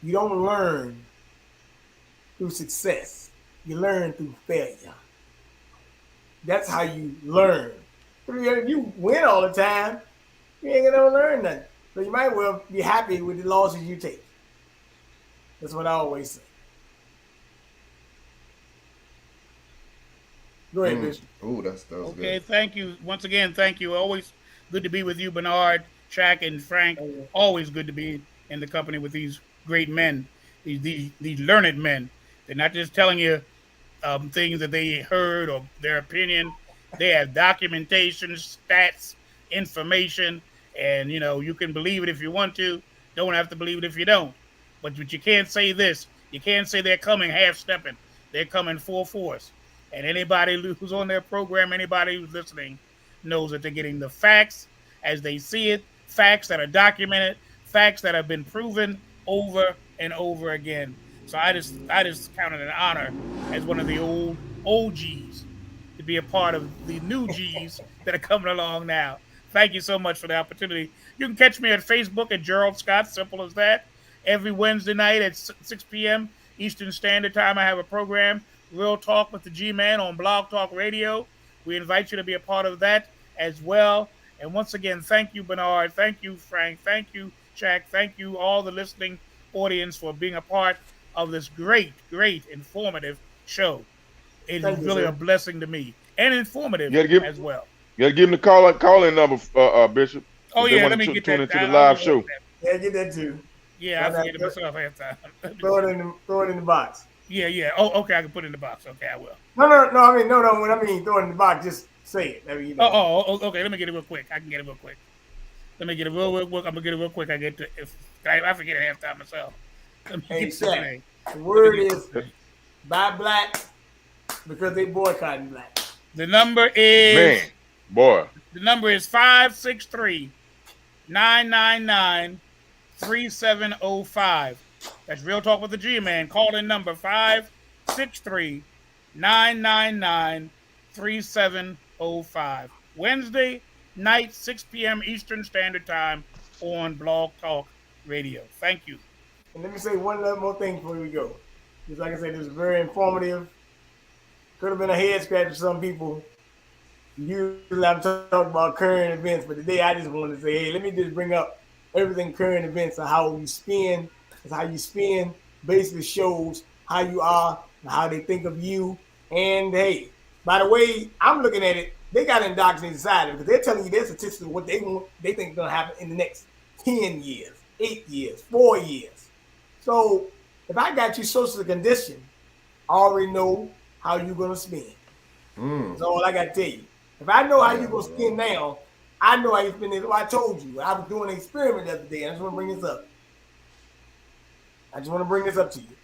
You don't learn through success. You learn through failure. That's how you learn. If you win all the time, you ain't gonna learn nothing. So you might well be happy with the losses you take. That's what I always say. Go ahead, Bishop. Ooh, that was Okay, good. thank you. Once again, thank you. Always good to be with you, Bernard, Chaq, and Frank. Always good to be in the company with these great men, these learned men. They're not just telling you things that they heard or their opinion. They have documentation, stats, information, and you can believe it if you want to. Don't have to believe it if you don't. But you can't say this. You can't say they're coming half stepping. They're coming full force. And anybody who's on their program, anybody who's listening, knows that they're getting the facts as they see it, facts that are documented, facts that have been proven over and over again. So I just count it an honor as one of the old OGs to be a part of the new G's that are coming along now. Thank you so much for the opportunity. You can catch me at Facebook at Gerald Scott, simple as that. Every Wednesday night at 6 p.m. Eastern Standard Time, I have a program, Real Talk with the G-Man on Blog Talk Radio. We invite you to be a part of that as well. And once again, thank you, Bernard. Thank you, Frank. Thank you, Chaq. Thank you, all the listening audience, for being a part of this great, informative show. It is really a blessing to me and informative as well. You got to give them the call-in number, Bishop. Oh, yeah, let me get tune that. Into the live show. Yeah, get that too. Yeah, I forget it myself half time. Throw it in the box. Yeah. Oh, okay, I can put it in the box. Okay, I will. No. I mean, no. When I mean throw it in the box, just say it. I mean, okay. Let me get it real quick. I can get it real quick. Let me get it real quick. I'm gonna get it real quick. I forget it half time myself. Hey, Chaq, the word is buy black because they boycotting black. The number is The number is 563-999-3705. That's Real Talk with the G-Man. Call in number 563-999-3705. Wednesday night, 6 p.m. Eastern Standard Time on Blog Talk Radio. Thank you. And let me say one more thing before we go. Just like I said, it was very informative. Could have been a head scratch for some people. Usually I'm talking about current events, but today I just wanted to say, hey, let me just bring up everything current events of how you spend, because how you spend basically shows how you are and how they think of you. And hey, by the way, I'm looking at it, they got indoctrinated society because they're telling you their statistics of what they think is going to happen in the next 10 years, 8 years, 4 years. So if I got you socially conditioned, I already know how you're going to spend. That's all I got to tell you. If I know how you're going to spend now, I know how you spend it. I told you. I was doing an experiment the other day. I just want to bring this up. I just want to bring this up to you.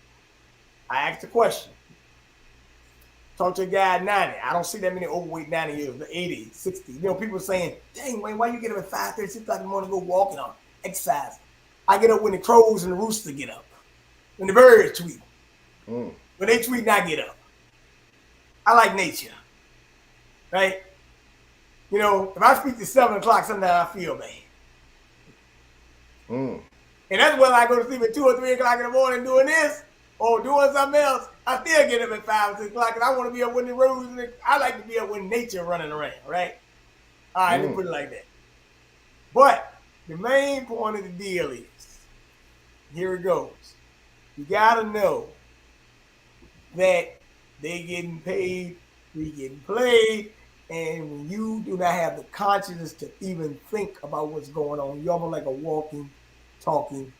I asked a question. Talk to a guy at 90. I don't see that many overweight 90 years, 80, 60. You know, people saying, dang, Wayne, why you get up at 5:30, 6 o'clock in the morning to go walking on exercise? I get up when the crows and the rooster get up. When the birds tweet. When they tweet, I get up. I like nature. Right? You know, if I speak to 7 o'clock, sometimes I feel bad. And that's when I go to sleep at 2 or 3 o'clock in the morning doing this or doing something else. I still get up at 5 or 6 o'clock because I want to be up when the roads, I like to be up when nature running around, right? All right, let me put it like that. But the main point of the deal is, here it goes. You got to know that they getting paid, we getting played, and when you do not have the consciousness to even think about what's going on, you're almost like a walking, talking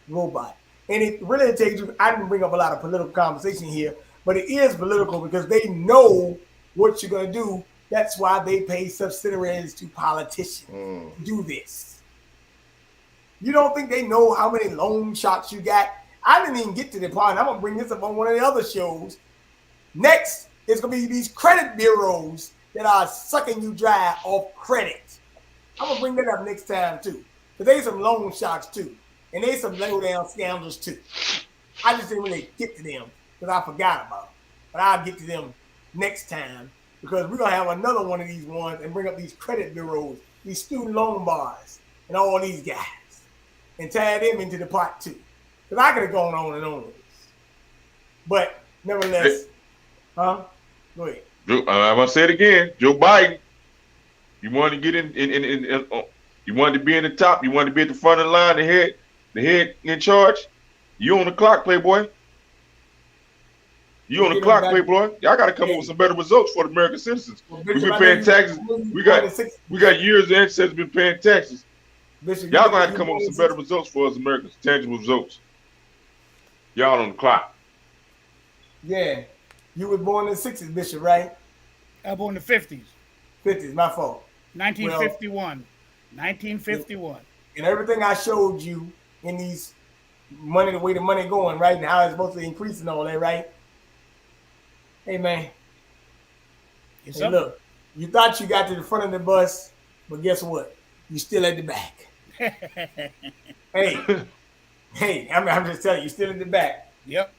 robot. And it really takes you, I didn't bring up a lot of political conversation here, but it is political because they know what you're going to do. That's why they pay subsidiaries to politicians to do this. You don't think they know how many loan sharks you got? I didn't even get to the part. I'm going to bring this up on one of the other shows. Next, it's going to be these credit bureaus that are sucking you dry off credit. I'm going to bring that up next time, too. Because they some loan sharks, too. And they some low-down scoundrels, too. I just didn't really get to them because I forgot about them. But I'll get to them next time because we're going to have another one of these ones and bring up these credit bureaus, these student loan bars, and all these guys, and tie them into the pot, too. Because I could have gone on and on with this. But nevertheless, Go ahead. I'm gonna say it again. Joe Biden, you want to get in you wanted to be in the top, you wanted to be at the front of the line, the head in charge. You on the clock, Playboy. You on the clock, Playboy. Y'all gotta come up with some better results for the American citizens. We've been paying taxes. We got years of ancestors been paying taxes. Y'all gonna have to come up with some better results for us Americans, tangible results. Y'all on the clock. Yeah. You were born in the 60s, Bishop, right? I was born in the 50s. 50s, my fault. 1951. 1951. And everything I showed you in these money, the way the money going, right? Now it's supposed to increase and all that, right? Hey, man. Yes, hey, look, you thought you got to the front of the bus, but guess what? You still at the back. Hey, I'm just telling you, you're still at the back. Yep.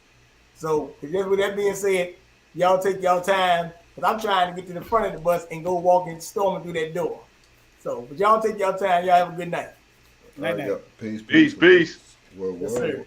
So, with that being said, y'all take y'all time, because I'm trying to get to the front of the bus and go walking, storming through that door. So, but y'all take y'all time. Y'all have a good night. All right, peace. Yes, sir.